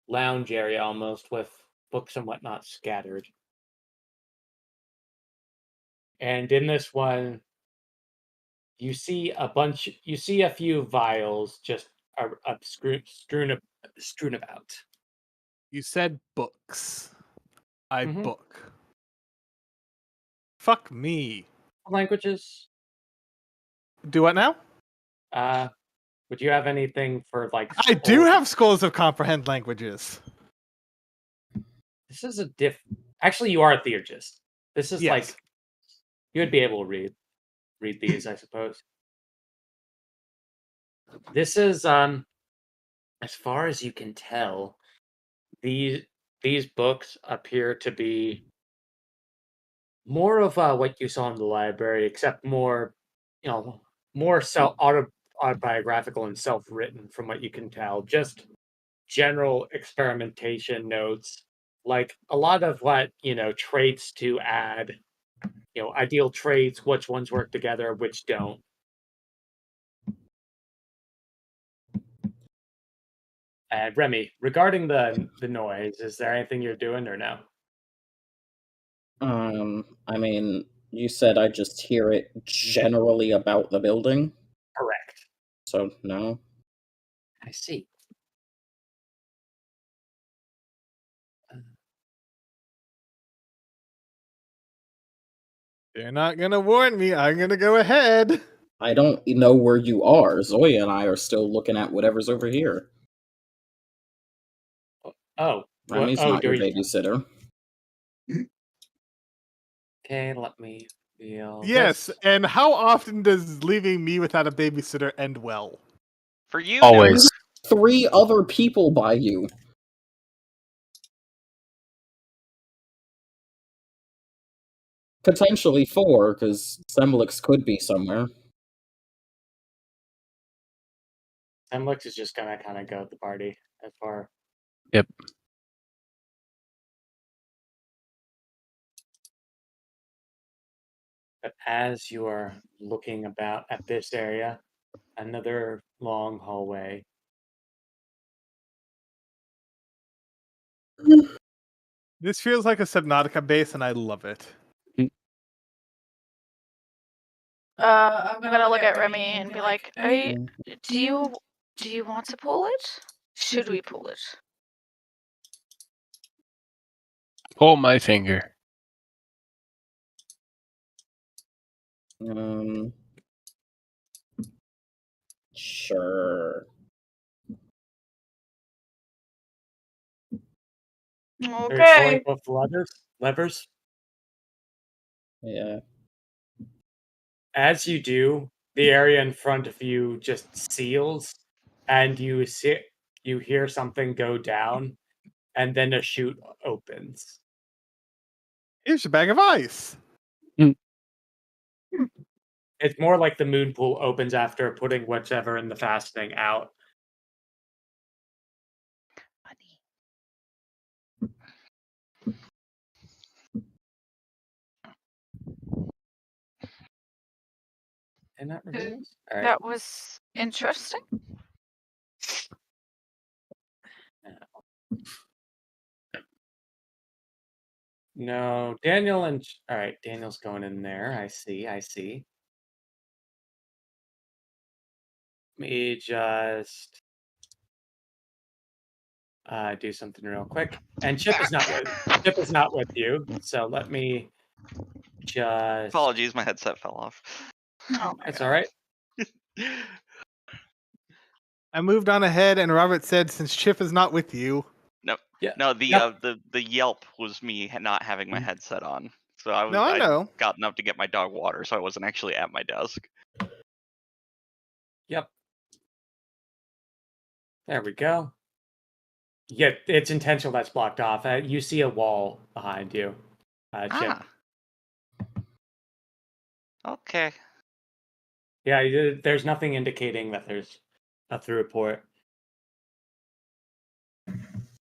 lounge area almost with books and whatnot scattered. And in this one, you see a few vials just strewn about. You said books. I Mhm. book. Fuck me. Languages. Do what now? Would you have anything for like? I do have scrolls of comprehend languages. This is Actually, you are a theurgist. This is like you would be able to read these, I suppose. This is as far as you can tell, these books appear to be more of what you saw in the library, except more, more autobiographical and self-written from what you can tell. Just general experimentation notes, like a lot of what traits to add, ideal traits, which ones work together, which don't. And Remy, regarding the noise, is there anything you're doing or no? I mean, you said I just hear it generally about the building? Correct. So, no. I see. They're not gonna warn me. I'm gonna go ahead. I don't know where you are. Zoya and I are still looking at whatever's over here. Oh. Remy's not your babysitter. Okay, let me feel. Yes, this. and how often does leaving me without a babysitter end well? For you, Always. 3 other people by you. Potentially 4, because Semlix could be somewhere. Semlix is just gonna kind of go with the party as far. Yep. But as you are looking about at this area, another long hallway. This feels like a Subnautica base, and I love it. I'm gonna look at Remy and be like, do you Do you want to pull it? Should we pull it? Pull my finger. Sure. Are you pulling Okay. both levers? Yeah. As you do, the area in front of you just seals, and you hear something go down, and then a chute opens. Here's your bag of ice. It's more like the moon pool opens after putting whichever in the fastening out. And that reveals. All right. That was interesting. No, Daniel and all right, Daniel's going in there. I see. Let me just do something real quick. And Chip is not with you. So let me just. Apologies, my headset fell off. Oh, It's all right. I moved on ahead, and Robert said, "Since Chip is not with you." No, Yeah. no, the yelp was me not having my headset on. So I No, I know. gotten up to get my dog water, so I wasn't actually at my desk. Yep. There we go. Yeah, it's intentional that's blocked off. You see a wall behind you, Chip. Okay. Yeah, there's nothing indicating that there's a through port.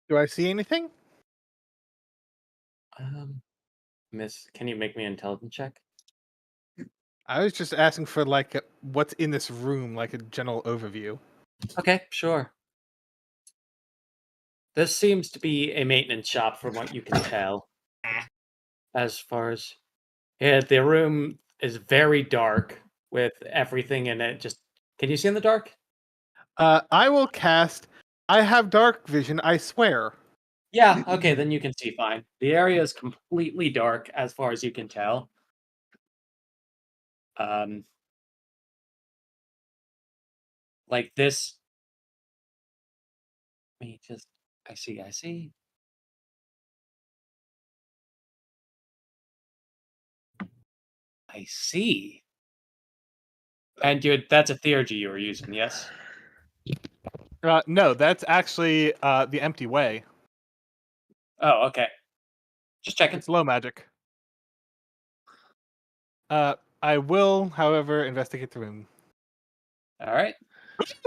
Do I see anything? Miss, can you make me an intelligence check? I was just asking for like what's in this room, like a general overview. Okay, sure. This seems to be a maintenance shop from what you can tell. As far as the room is very dark with everything in it. Just can you see in the dark? I will cast. I have dark vision. I swear. Yeah. Okay, then you can see fine. The area is completely dark as far as you can tell. Like this. Let me just. I see. I see. And that's a theurgy you were using, yes? No, that's actually the empty way. Oh, okay. Just checking. It's low magic. I will, however, investigate the room. All right.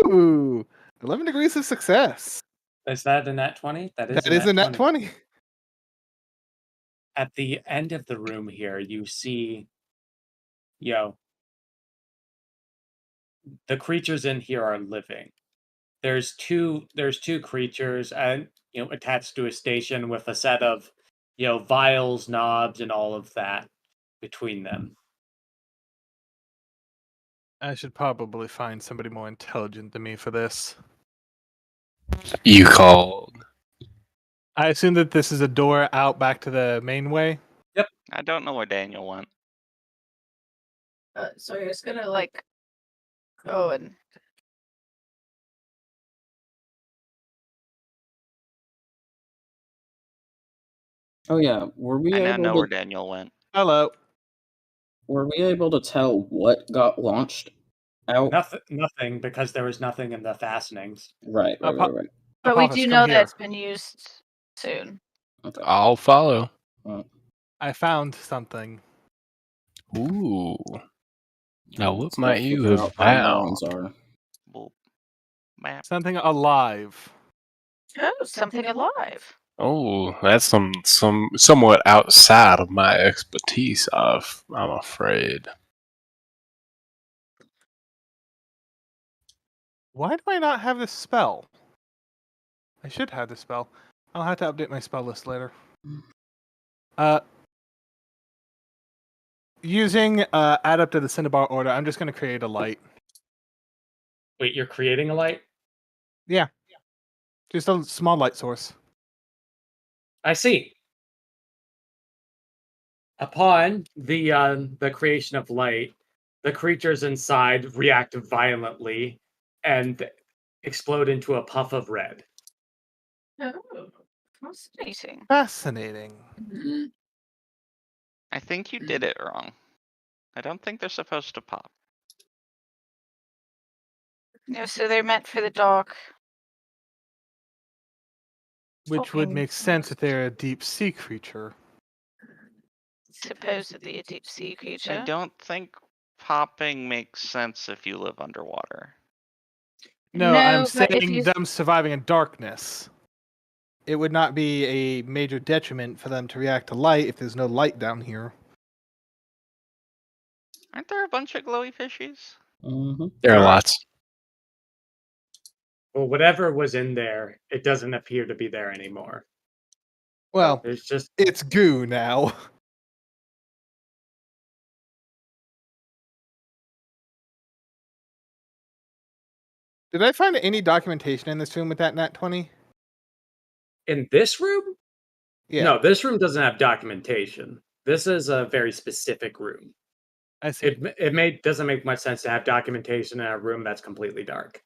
Ooh, 11 degrees of success. Is that a nat 20? That is a nat 20. At the end of the room here, you see, the creatures in here are living. There's two creatures and attached to a station with a set of vials, knobs, and all of that between them. I should probably find somebody more intelligent than me for this. You called. I assume that this is a door out back to the main way. Yep. I don't know where Daniel went. So you're just gonna like go and. Oh yeah, were we I now able know to? where Daniel went. Hello. Were we able to tell what got launched out? Nothing, because there was nothing in the fastenings. Right. But we do know that it's been used soon. Okay. I'll follow. I found something. Ooh. Now what Let's might go you figure have out where found? Melons are. Something alive. Oh, something alive. Oh, that's somewhat outside of my expertise. I'm afraid. Why do I not have this spell? I should have this spell. I'll have to update my spell list later. Using add up to the Cinnabar order, I'm just going to create a light. Wait, you're creating a light? Yeah. Just a small light source. I see. Upon the creation of light, the creatures inside react violently and explode into a puff of red. Oh, fascinating. Fascinating. I think you did it wrong. I don't think they're supposed to pop. No, so they're meant for the dark. Which would Fucking make sense if they're a deep sea creature. supposedly a deep sea I creature. don't think popping makes sense if you live underwater. No, No, I'm but if saying you- them surviving in darkness. It would not be a major detriment for them to react to light if there's no light down here. Aren't there a bunch of glowy fishies? There are lots. Well, whatever was in there, it doesn't appear to be there anymore. Well, There's just it's goo now. Did I find any documentation in this room with that nat 20? in this room. Yeah. No, this room doesn't have documentation. This is a very specific room. I see. It doesn't make much sense to have documentation in a room that's completely dark.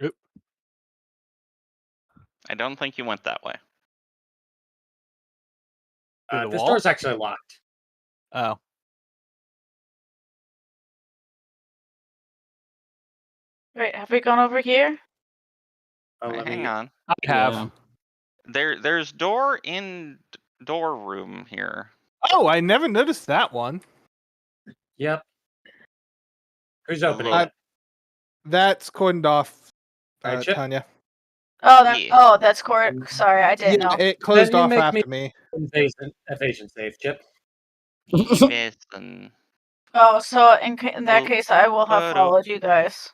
Oop. I don't think you went that way. Through the This wall? door's actually locked. Oh. Wait, have we gone over here? Oh, Right, let hang me- on. I have. There's door in door room here. Oh, I never noticed that one. Yep. Who's opening Look. it? That's cordoned off, Alright, Chip. Tanya. Oh, that. Yeah. Oh, that's court. Sorry, I didn't know. It closed Then you off make after me. Evasion save, Chip. Listen, Oh, so in that Well, case, I will have photo. followed you guys.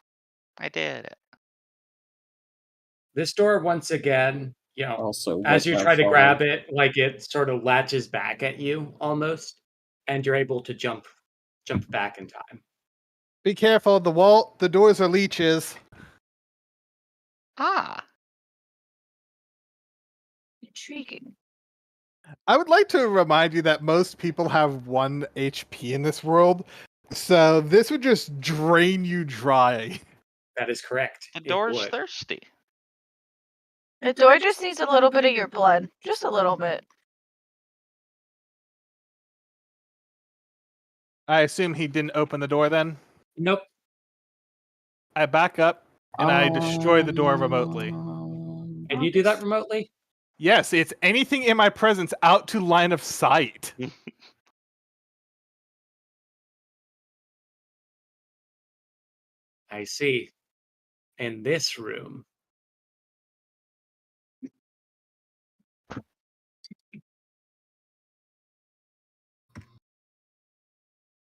I did it. This door, once again, Also, as you what try to I grab it, like it sort of latches back at you almost, and you're able to jump back in time. Be careful, the doors are leeches. Ah. Intriguing. I would like to remind you that most people have 1 HP in this world, so this would just drain you dry. That is correct. The It door's would. thirsty. The door just needs a little bit of your blood. Just a little bit. I assume he didn't open the door then? Nope. I back up and I destroy the door remotely. Can you do that remotely? Yes, it's anything in my presence out to line of sight. I see. In this room.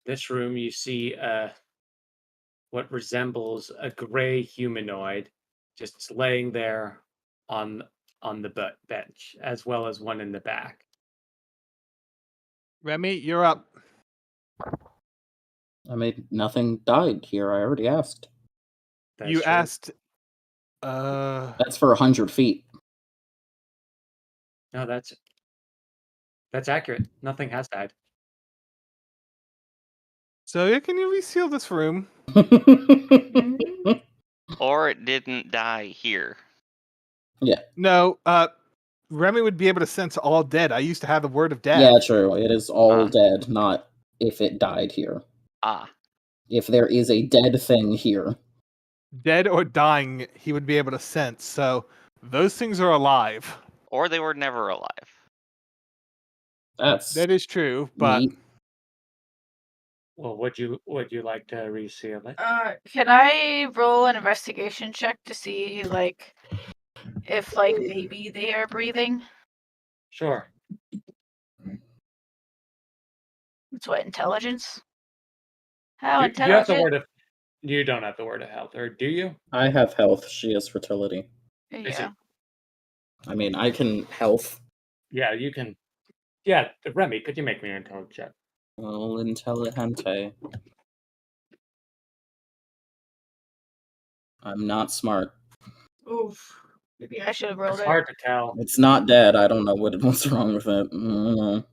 This room, you see what resembles a gray humanoid just laying there on the bench, as well as one in the back. Remy, you're up. I mean, nothing died here. I already asked. That's You true. asked. That's for 100 feet. No, that's accurate. Nothing has died. So yeah, can you reseal this room? Or it didn't die here. Yeah. No, Remy would be able to sense all dead. I used to have the word of death. Yeah, true. It is all dead, not if it died here. Ah. If there is a dead thing here. Dead or dying, he would be able to sense. So those things are alive. Or they were never alive. That is true, but neat. Well, would you like to reseal it? Can I roll an investigation check to see if maybe they are breathing? Sure. It's what, intelligence? How You have the intelligent? word of. You don't have the word of health, or do you? I have health. She has fertility. Is Yeah. it? I mean, I can health. Yeah, you can. Yeah, Remy, could you make me an intelligence check? Well, intelligente. I'm not smart. Oof. Maybe I should have rolled It's it. hard to tell. It's not dead. I don't know what's wrong with it.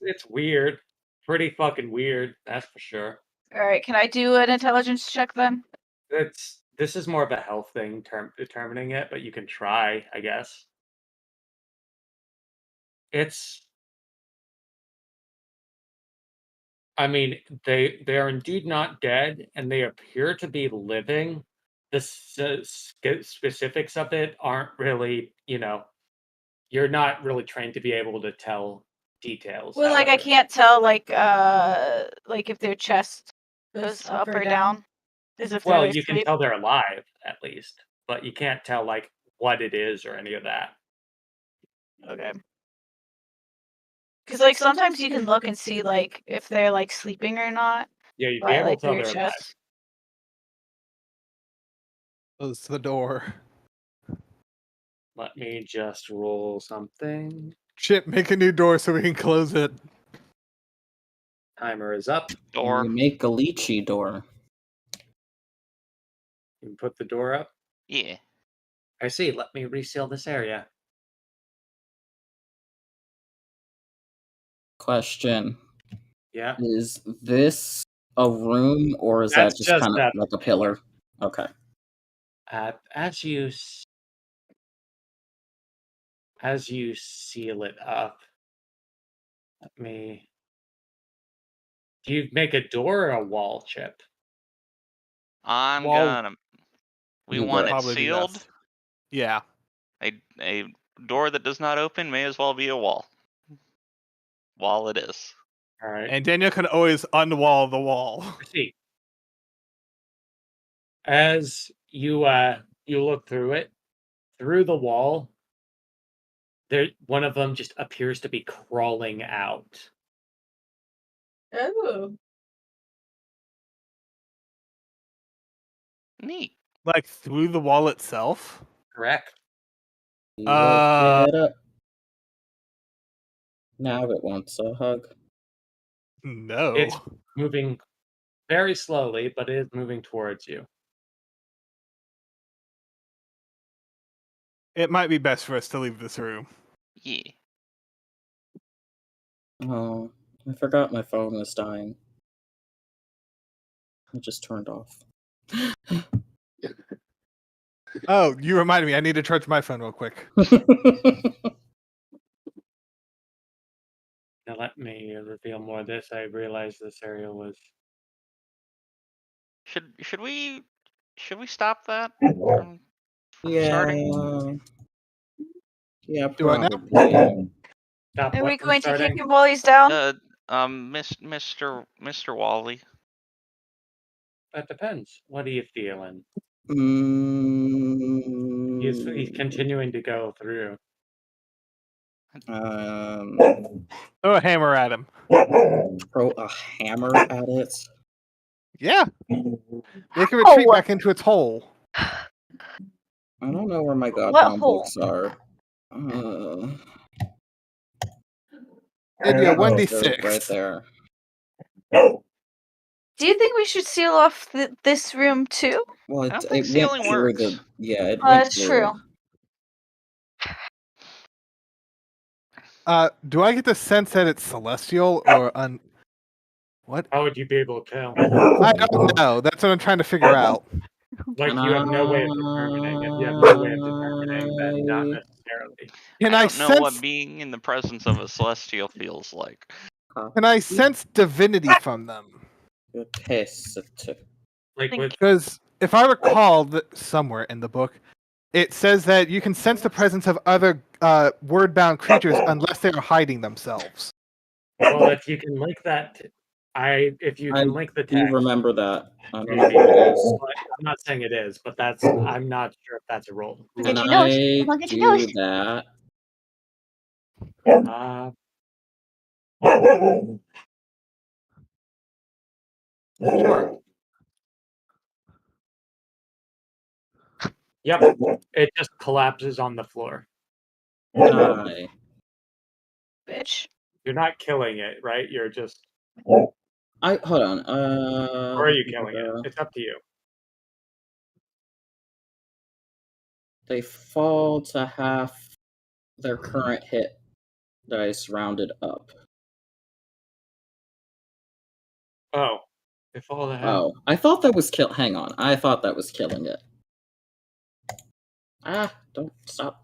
It's weird. Pretty fucking weird, that's for sure. All right, can I do an intelligence check then? This is more of a health thing, determining it, but you can try, I guess. I mean, they are indeed not dead, and they appear to be living. The specifics of it aren't really, you're not really trained to be able to tell details. Well, like I can't tell, like if their chest goes up or down. As if Well, they're you can asleep. tell they're alive at least, but you can't tell like what it is or any of that. Okay. Because like sometimes you can look and see like if they're like sleeping or not. Yeah, you'd be by, able like, to tell their they're alive. chest. Close the door. Let me just roll something. Chip, make a new door so we can close it. Timer is up. Door. You make a lychee door. You can put the door up. Yeah. I see. Let me reseal this area. Question. Yeah. Is this a room or is That's that just just kind of that like a pillar? Okay. As you seal it up, let me. Do you make a door or a wall, Chip? I'm Wall- gonna. We You want go. it Probably be sealed. best. Yeah. A door that does not open may as well be a wall. Wall it is. All right. And Daniel can always unwall the wall. See. As you look through it, through the wall, one of them just appears to be crawling out. Oh. Neat. Like through the wall itself? Correct. You woke it up. Now it wants a hug. No. It's moving very slowly, but it is moving towards you. It might be best for us to leave this room. Yeah. Oh, I forgot my phone was dying. It just turned off. Oh, you reminded me. I need to charge my phone real quick. Now let me reveal more of this. I realized this area was. Should we stop that from starting? Yeah, Do I now? probably. Stop Are what we from going to starting? kick him while he's down? Mr. Wally. That depends. What are you feeling? Mm, He's continuing to go through. Throw a hammer at him. Throw a hammer at it? Yeah. Make it retreat back into its hole. I don't know where my What Godbound hole? books are. It'd be a There we 1d6. go, right there. Do you think we should seal off this room too? Well, I it don't think went sealing through works. the. Yeah, it Oh, went that's through true. Do I get the sense that it's celestial or what? How would you be able to tell? I don't know. That's what I'm trying to figure out. Like you have no way of determining. If you have no way of determining, then not necessarily. Can I I don't know what sense? being in the presence of a celestial feels like. Can I sense divinity from them? Like with Because if I recall, that somewhere in the book, it says that you can sense the presence of other word-bound creatures unless they are hiding themselves. well, if you can link that, if you can link the Do you text. remember that? I don't maybe know what it is. I'm not saying it is, but I'm not sure if that's a role. Can I do that? Sure. Yep. It just collapses on the floor. Aye. Bitch. You're not killing it, right? You're just. Hold on. Or are you killing it? It's up to you. They fall to half their current hit dice rounded up. Oh, they fall to half. Oh, I thought that was kill. Hang on, I thought that was killing it. Don't stop.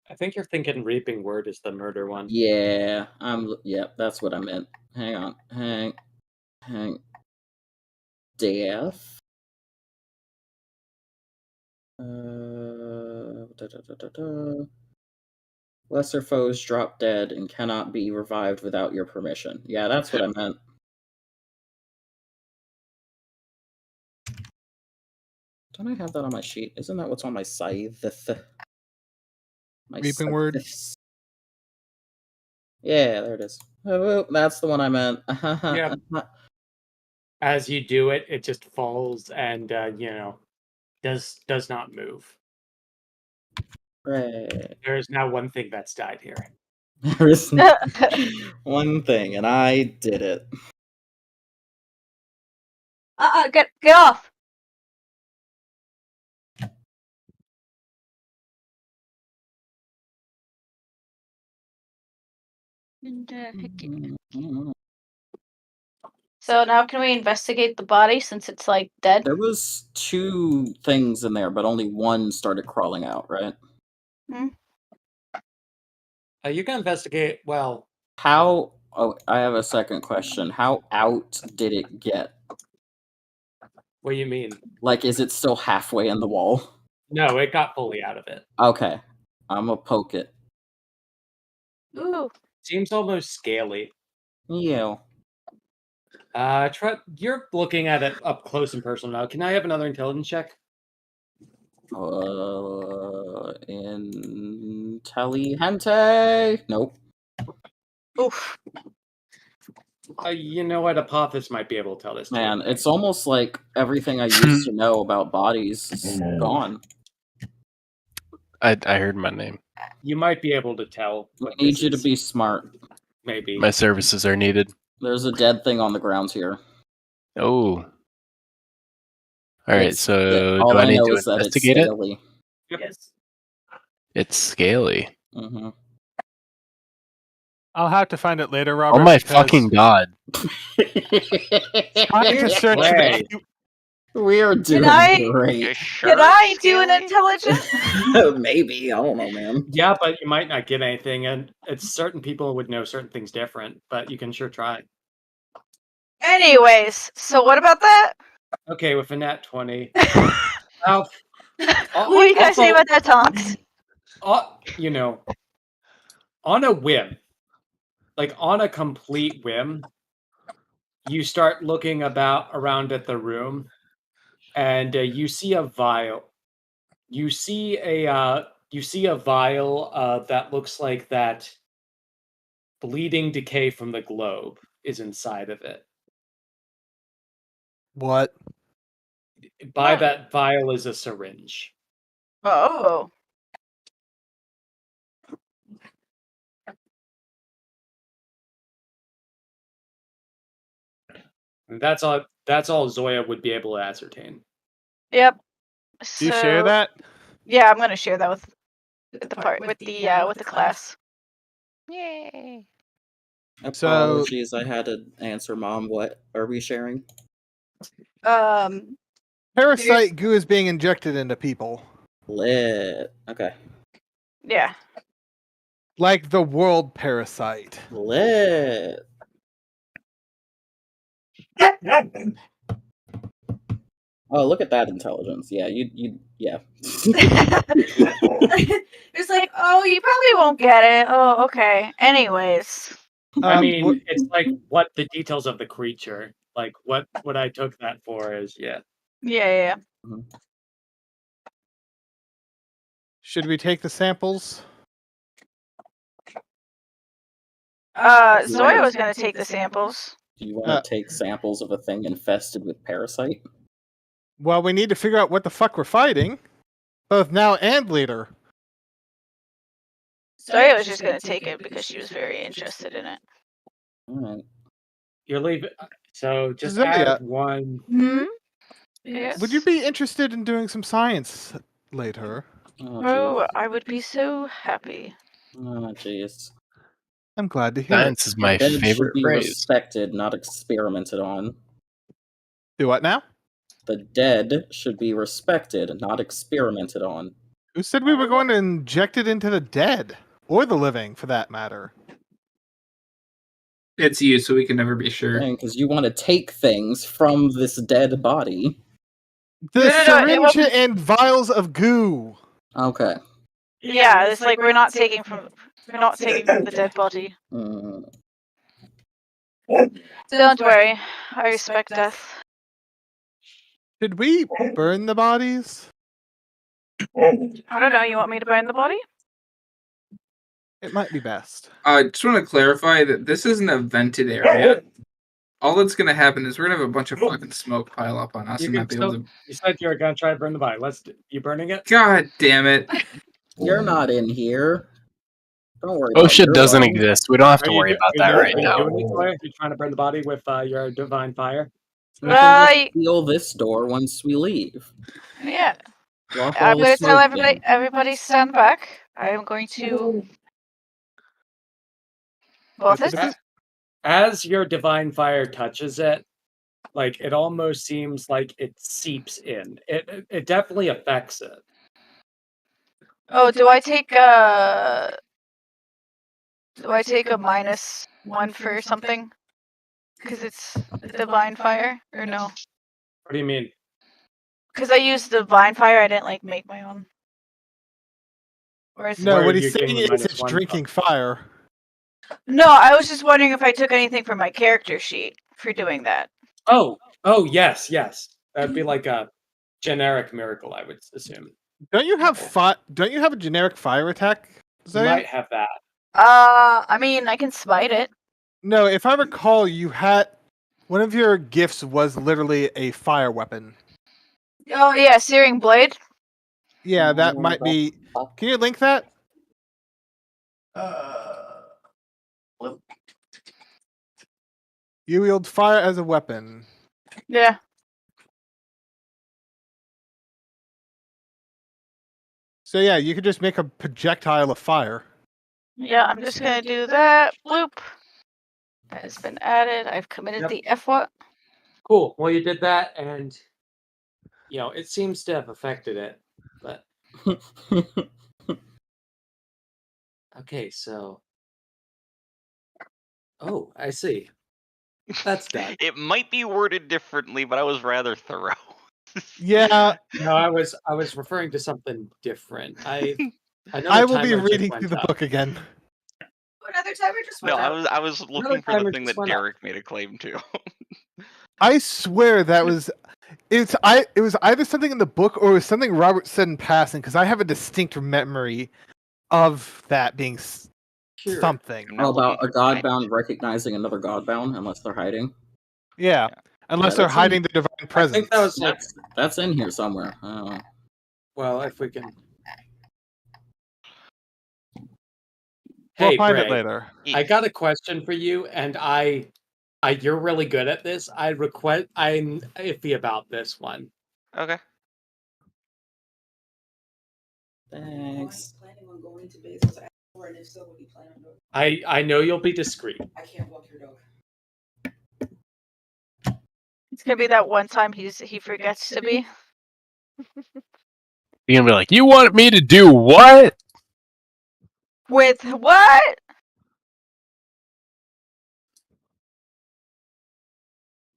I think you're thinking Reaping Word is the murder one. Yeah, that's what I meant. Hang on, hang. Death. Lesser foes drop dead and cannot be revived without your permission. Yeah, that's what I meant. Don't I have that on my sheet? Isn't that what's on my scythe? My Reaping Word. Yeah, there it is. Oh, that's the one I meant. Yeah. As you do it, it just falls and does not move. Right. There is now one thing that's died here. There is one thing, and I did it. Get off! So now can we investigate the body since it's like dead? There was 2 things in there, but only one started crawling out, right? Hmm? You can investigate. Well, how? Oh, I have a second question. How out did it get? What do you mean? Like, is it still halfway in the wall? No, it got fully out of it. Okay, I'm gonna poke it. Ooh. Seems almost scaly. Yeah. You're looking at it up close and personal now. Can I have another intelligence check? Intelligente. Nope. Oof. You know what? Apophis might be able to tell this. Man, it's almost like everything I used to know about bodies is gone. I heard my name. You might be able to tell. I need you to be smart. Maybe. My services are needed. There's a dead thing on the ground here. Oh. Alright, so all do I need know to is that it's investigate it? scaly. Yes. It's scaly. Mm-hmm. I'll have to find it later, Robert. Oh my because fucking god. trying to search Right. We are doing great. Can I do an intelligence? Maybe. I don't know, man. Yeah, but you might not get anything, and it's certain people would know certain things different, but you can sure try. Anyways, so what about that? Okay, with a nat 20. What do you guys say about that, Tonks? On a whim, like on a complete whim, you start looking around at the room, and you see a vial. You see a vial that looks like that bleeding decay from the globe is inside of it. What? By that vial is a syringe. Oh. And that's all Zoya would be able to ascertain. Yep. Do you share that? Yeah, I'm gonna share that with the class. Yay. Apologies, I had to answer Mom. What are we sharing? Parasite goo is being injected into people. Lit. Okay. Yeah. Like the world parasite. Lit. Oh, look at that intelligence. Yeah, yeah. It's like, oh, you probably won't get it. Oh, okay. Anyways. I mean, it's like what the details of the creature, like what I took that for is, yeah. Yeah. Should we take the samples? Zoya was gonna take the samples. Do you want to take samples of a thing infested with parasite? Well, we need to figure out what the fuck we're fighting, both now and later. Zoya was just gonna take it because she was very interested in it. Alright. You're leaving. So just Zoya. add one. Hmm. Yes. Would you be interested in doing some science later? Oh, I would be so happy. Oh, jeez. I'm glad to hear Science it. is my The dead should favorite be phrase. respected, not experimented on. Do what now? The dead should be respected, not experimented on. Who said we were going to inject it into the dead? Or the living, for that matter. It's you, so we can never be sure. Because you want to take things from this dead body. The No, it syringe wasn't- and vials of goo. Okay. Yeah, it's like we're not taking from the dead body. Don't worry, I respect death. Did we burn the bodies? I don't know. You want me to burn the body? It might be best. I just want to clarify that this isn't a vented area. All that's going to happen is we're going to have a bunch of fucking smoke pile up on us You and can not be able still. to... You said you were gonna try to burn the body. You burning it? God damn it. You're not in here. Don't worry Oh about shit your doesn't own. exist. We don't have to Are you worry do- about are that you- right are you now. doing it, Zoya? You're trying to burn the body with your divine fire. We can just seal this door once we leave. Yeah. Lock I'm all the going to tell smoke everybody. in. Everybody, stand back. I am going to. Both this. As your divine fire touches it, like it almost seems like it seeps in. It definitely affects it. Oh, do I take a? Do I take a -1 for something? Because it's divine fire, or no? What do you mean? Because I used divine fire, I didn't like make my own. Or is No, Where what are he's you getting saying the is it's -1 drinking fire. No, I was just wondering if I took anything from my character sheet for doing that. Oh, yes. That'd be like a generic miracle, I would assume. Don't you have Don't you have a generic fire attack? You Zoya? might have that. I mean, I can smite it. No, if I recall, you had one of your gifts was literally a fire weapon. Oh yeah, searing blade. Yeah, that might be. Can you link that? You wield fire as a weapon. Yeah. So yeah, you could just make a projectile of fire. Yeah, I'm just gonna do that. Bloop. That has been added. I've committed the F what? Cool. Well, you did that, and it seems to have affected it. But okay, so I see. That's done. It might be worded differently, but I was rather thorough. Yeah. No, I was referring to something different. I know I the will be timer just reading went through the up. book again. Another timer just No, went I was looking for timer the thing just that went up. Derek made a claim to. I swear that was. It was either something in the book or it was something Robert said in passing because I have a distinct memory of that being something. How about a Godbound recognizing another Godbound unless they're hiding? Yeah, unless Yeah, they're that's hiding the divine presence. I think that was like. That's in here somewhere. I don't know. Well, if we can. We'll Hey, find it Bray, later. I got a question for you, and you're really good at this. I'm iffy about this one. Okay. Thanks. I know you'll be discreet. I can't walk your dog. It's gonna be that one time he forgets to be. You're gonna be like, you want me to do what? With what?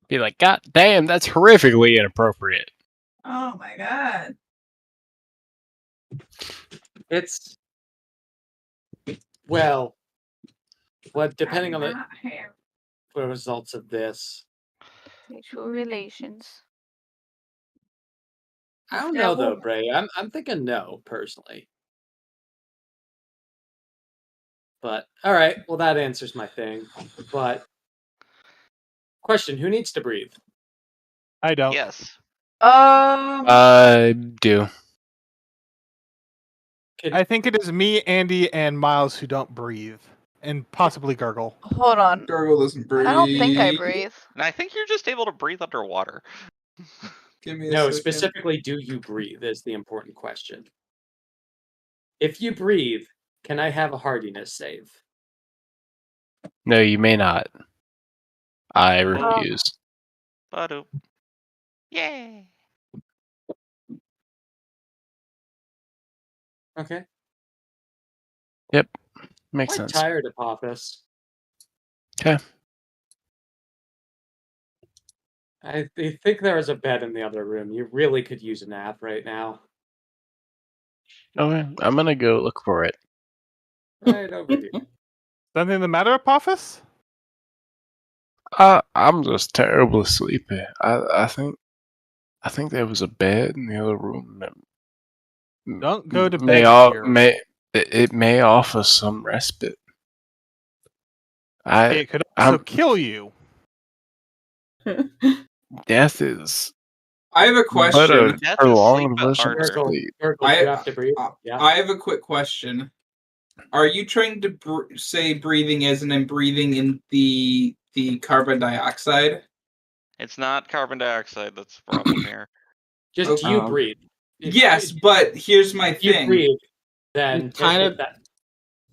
Be like, God damn, that's horrifically inappropriate. Oh my god. It's depending on the results of this. Sexual relations. I don't know though, Bray. I'm thinking no personally. But all right, well that answers my thing. But question: who needs to breathe? I don't. Yes. I do. I think it is me, Andy, and Miles who don't breathe, and possibly Gurgle. Hold on. Gurgle doesn't breathe. I don't think I breathe. And I think you're just able to breathe underwater. Give me a No, second. specifically, do you breathe is the important question. If you breathe, can I have a hardiness save? No, you may not. I refuse. Ba-doop. Yay! Okay. Yep, makes Quite sense. tired, Apophis. Okay. I think there is a bed in the other room. You really could use a nap right now. Okay, I'm gonna go look for it. Right over here. Something the matter, Apophis? I'm just terribly sleepy. I think there was a bed in the other room. That Don't go to may bed here. It may offer some respite. It could also kill you. Death is. I have a question. Death is sleep, but harder. Gurgle, you have to breathe. Yeah. I have a quick question. Are you trying to say breathing as in breathing in the carbon dioxide? It's not carbon dioxide that's the problem here. Just you breathe. Yes, but here's my you thing. breathe, then You kind of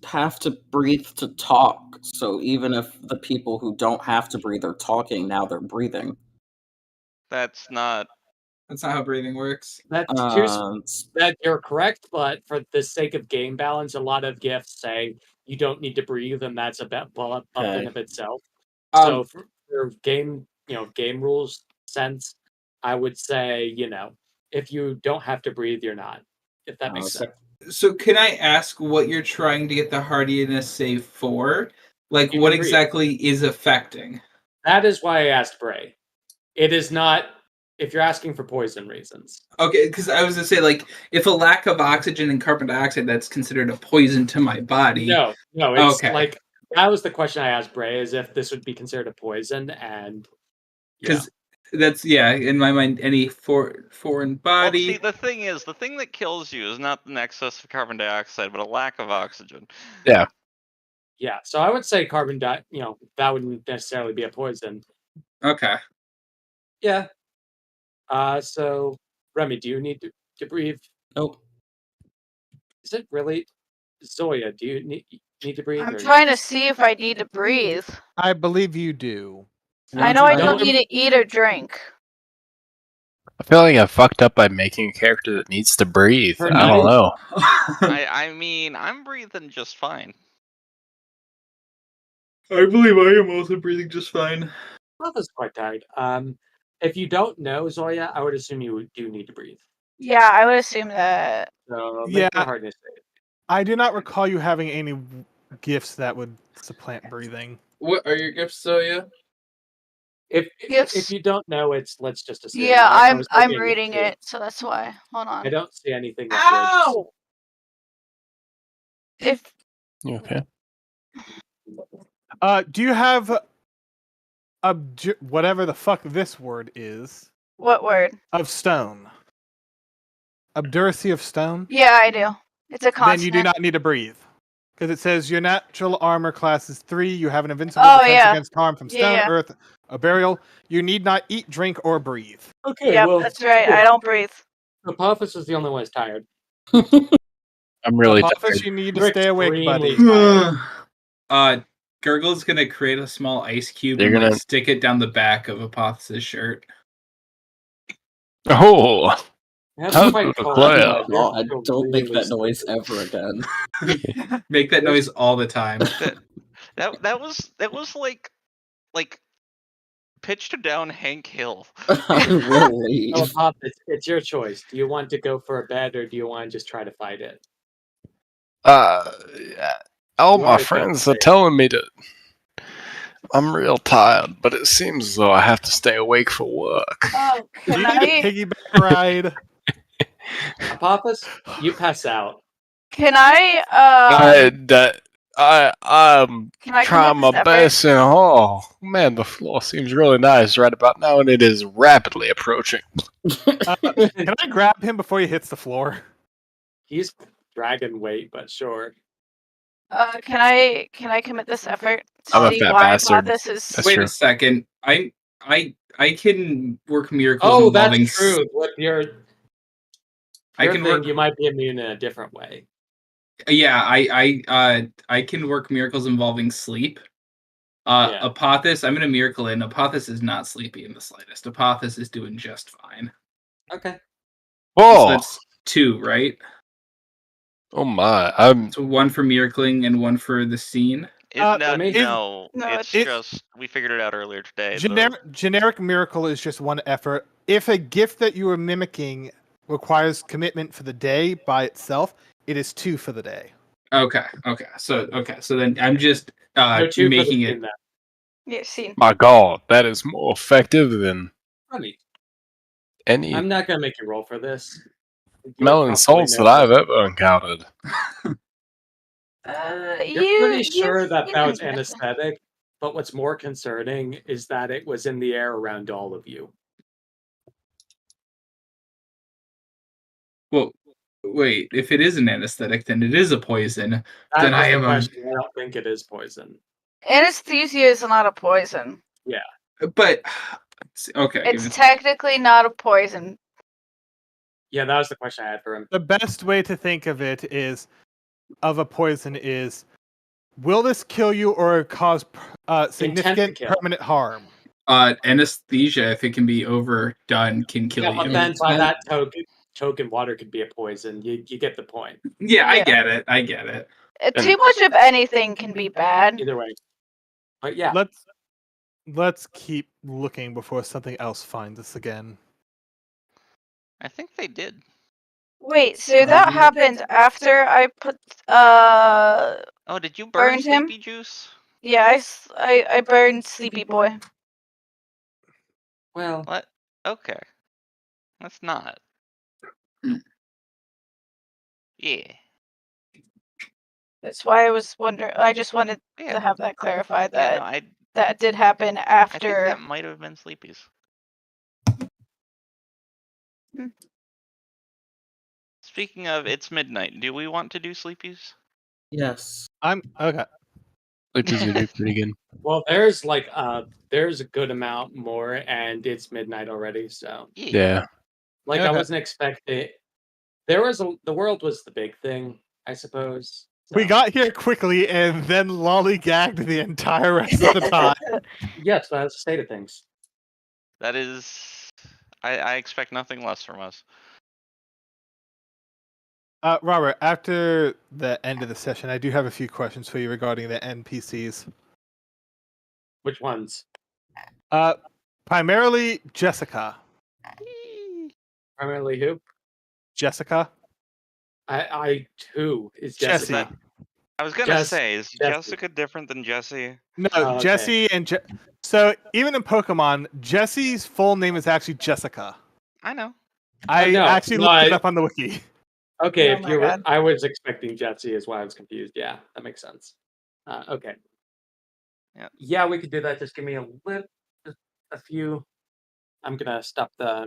have to breathe to talk. So even if the people who don't have to breathe are talking, now they're breathing. That's not how breathing works. That you're correct, but for the sake of game balance, a lot of gifts say you don't need to breathe, and that's a bump in of itself. So for game rules sense, I would say if you don't have to breathe, you're not. If that makes sense. So can I ask what you're trying to get the hardiness save for? Like what exactly is affecting? That is why I asked Bray. It is not if you're asking for poison reasons. Okay, because I was gonna say, like, if a lack of oxygen and carbon dioxide, that's considered a poison to my body. No, it's okay. like that was the question I asked Bray, is if this would be considered a poison, and because that's in my mind, any foreign body. Well, see, the thing is, the thing that kills you is not an excess of carbon dioxide, but a lack of oxygen. Yeah. Yeah, so I would say that wouldn't necessarily be a poison. Okay. Yeah. So Remy, do you need to breathe? Nope. Is it really Zoya? Do you need to breathe? I'm trying to see if I need to breathe. I believe you do. I know I don't need to eat or drink. I feel like I fucked up by making a character that needs to breathe. I don't know. I mean, I'm breathing just fine. I believe I am also breathing just fine. Well, that's quite tired. If you don't know Zoya, I would assume you do need to breathe. Yeah, I would assume that. So Yeah. make the hardness save. I do not recall you having any gifts that would supplant breathing. What are your gifts, Zoya? If you don't know, let's just assume. Yeah, I was I'm looking reading too. it, so that's why. Hold on. I don't see anything that would. If You okay? Do you have whatever the fuck this word is? What word? Of stone. Obduracy of stone? Yeah, I do. It's a constant. Then you do not need to breathe. Because it says your natural armor class is 3. You have an invincible defense against harm from stone, earth, or burial. You need not eat, drink, or breathe. Okay, Yep, well, that's right. I don't breathe. Apophis is the only one who's tired. I'm really Apophis, tired. you need to stay awake, buddy. Gurgle's gonna create a small ice cube You're and gonna- stick it down the back of Apophis' shirt. Oh! That's How quite good a cold. player. God, don't make that noise ever again. Make that noise all the time. That was like pitched down Hank Hill. I will leave. Oh, Pop, it's your choice. Do you want to go for a bed, or do you want to just try to fight it? All You my already friends feel are telling me to. I'm real tired, but it seems as though I have to stay awake for work. Oh, Do can you need a I? piggyback ride? Apophis, you pass out. Can I? I'm Can I trying come my up the best, and oh man, the floor seems really nice right about now, and it is rapidly approaching. Can I grab him before he hits the floor? He's dragon weight, but sure. Can I commit this effort to I'm a see fat why I bastard. thought this is? That's Wait true. a second. I can work miracles Oh, involving. that's true. With your I can thing, work. you might be immune in a different way. Yeah, I can work miracles involving sleep. Yeah. Apothis, I'm gonna miracle in. Apothis is not sleepy in the slightest. Apothis is doing just fine. Okay. Whoa! So that's 2, right? Oh my! So 1 for miracling and 1 for the scene. No, it's just we figured it out earlier today. Generic miracle is just 1 effort. If a gift that you are mimicking requires commitment for the day by itself, it is 2 for the day. Okay. So then I'm just 2 making it. Yeah, scene. My God, that is more effective than Funny. any I'm not gonna make you roll for this. melon salts that I've ever encountered. You're pretty sure that was anesthetic, but what's more concerning is that it was in the air around all of you. Well, wait. If it is an anesthetic, then it is a poison. Then I am. I don't think it is poison. Anesthesia is not a poison. Yeah. But okay. It's technically not a poison. Yeah, that was the question I had for him. The best way to think of it is, of a poison is, will this kill you or cause significant permanent harm? Anesthesia, if it can be overdone, can kill Yeah, you. but then by that token, water could be a poison. You get the point. Yeah, I get it. Too much of anything can be bad. Either way. But yeah. Let's keep looking before something else finds us again. I think they did. Wait, so that happened after I put Oh, did you burn burned him? Sleepy Juice? Yeah, I burned Sleepy Boy. Well, what? Okay, that's not. Yeah. That's why I was wondering. I just wanted to have that clarified that Yeah, no, that did happen I after. think that might have been Sleepy's. Speaking of, it's midnight. Do we want to do Sleepy's? Yes. I'm okay. Sleepy's would be pretty good. Well, there's a good amount more, and it's midnight already. So Yeah. I wasn't expecting. The world was the big thing, I suppose. We got here quickly and then lollygagged the entire rest of the time. Yes, that's the state of things. That is, I expect nothing less from us. Robert, after the end of the session, I do have a few questions for you regarding the NPCs. Which ones? Primarily Jessica. Primarily who? Jessica. Who is Jesse. Jessica? I was gonna say, is Jessica different than Jesse? No, Oh, okay. Jesse and so even in Pokemon, Jesse's full name is actually Jessica. I know. I actually looked it up on the wiki. Okay, Oh if my you were, God. I was expecting Jesse is why I was confused. Yeah, that makes sense. Okay. Yeah, we could do that. Just give me a few. I'm gonna stop the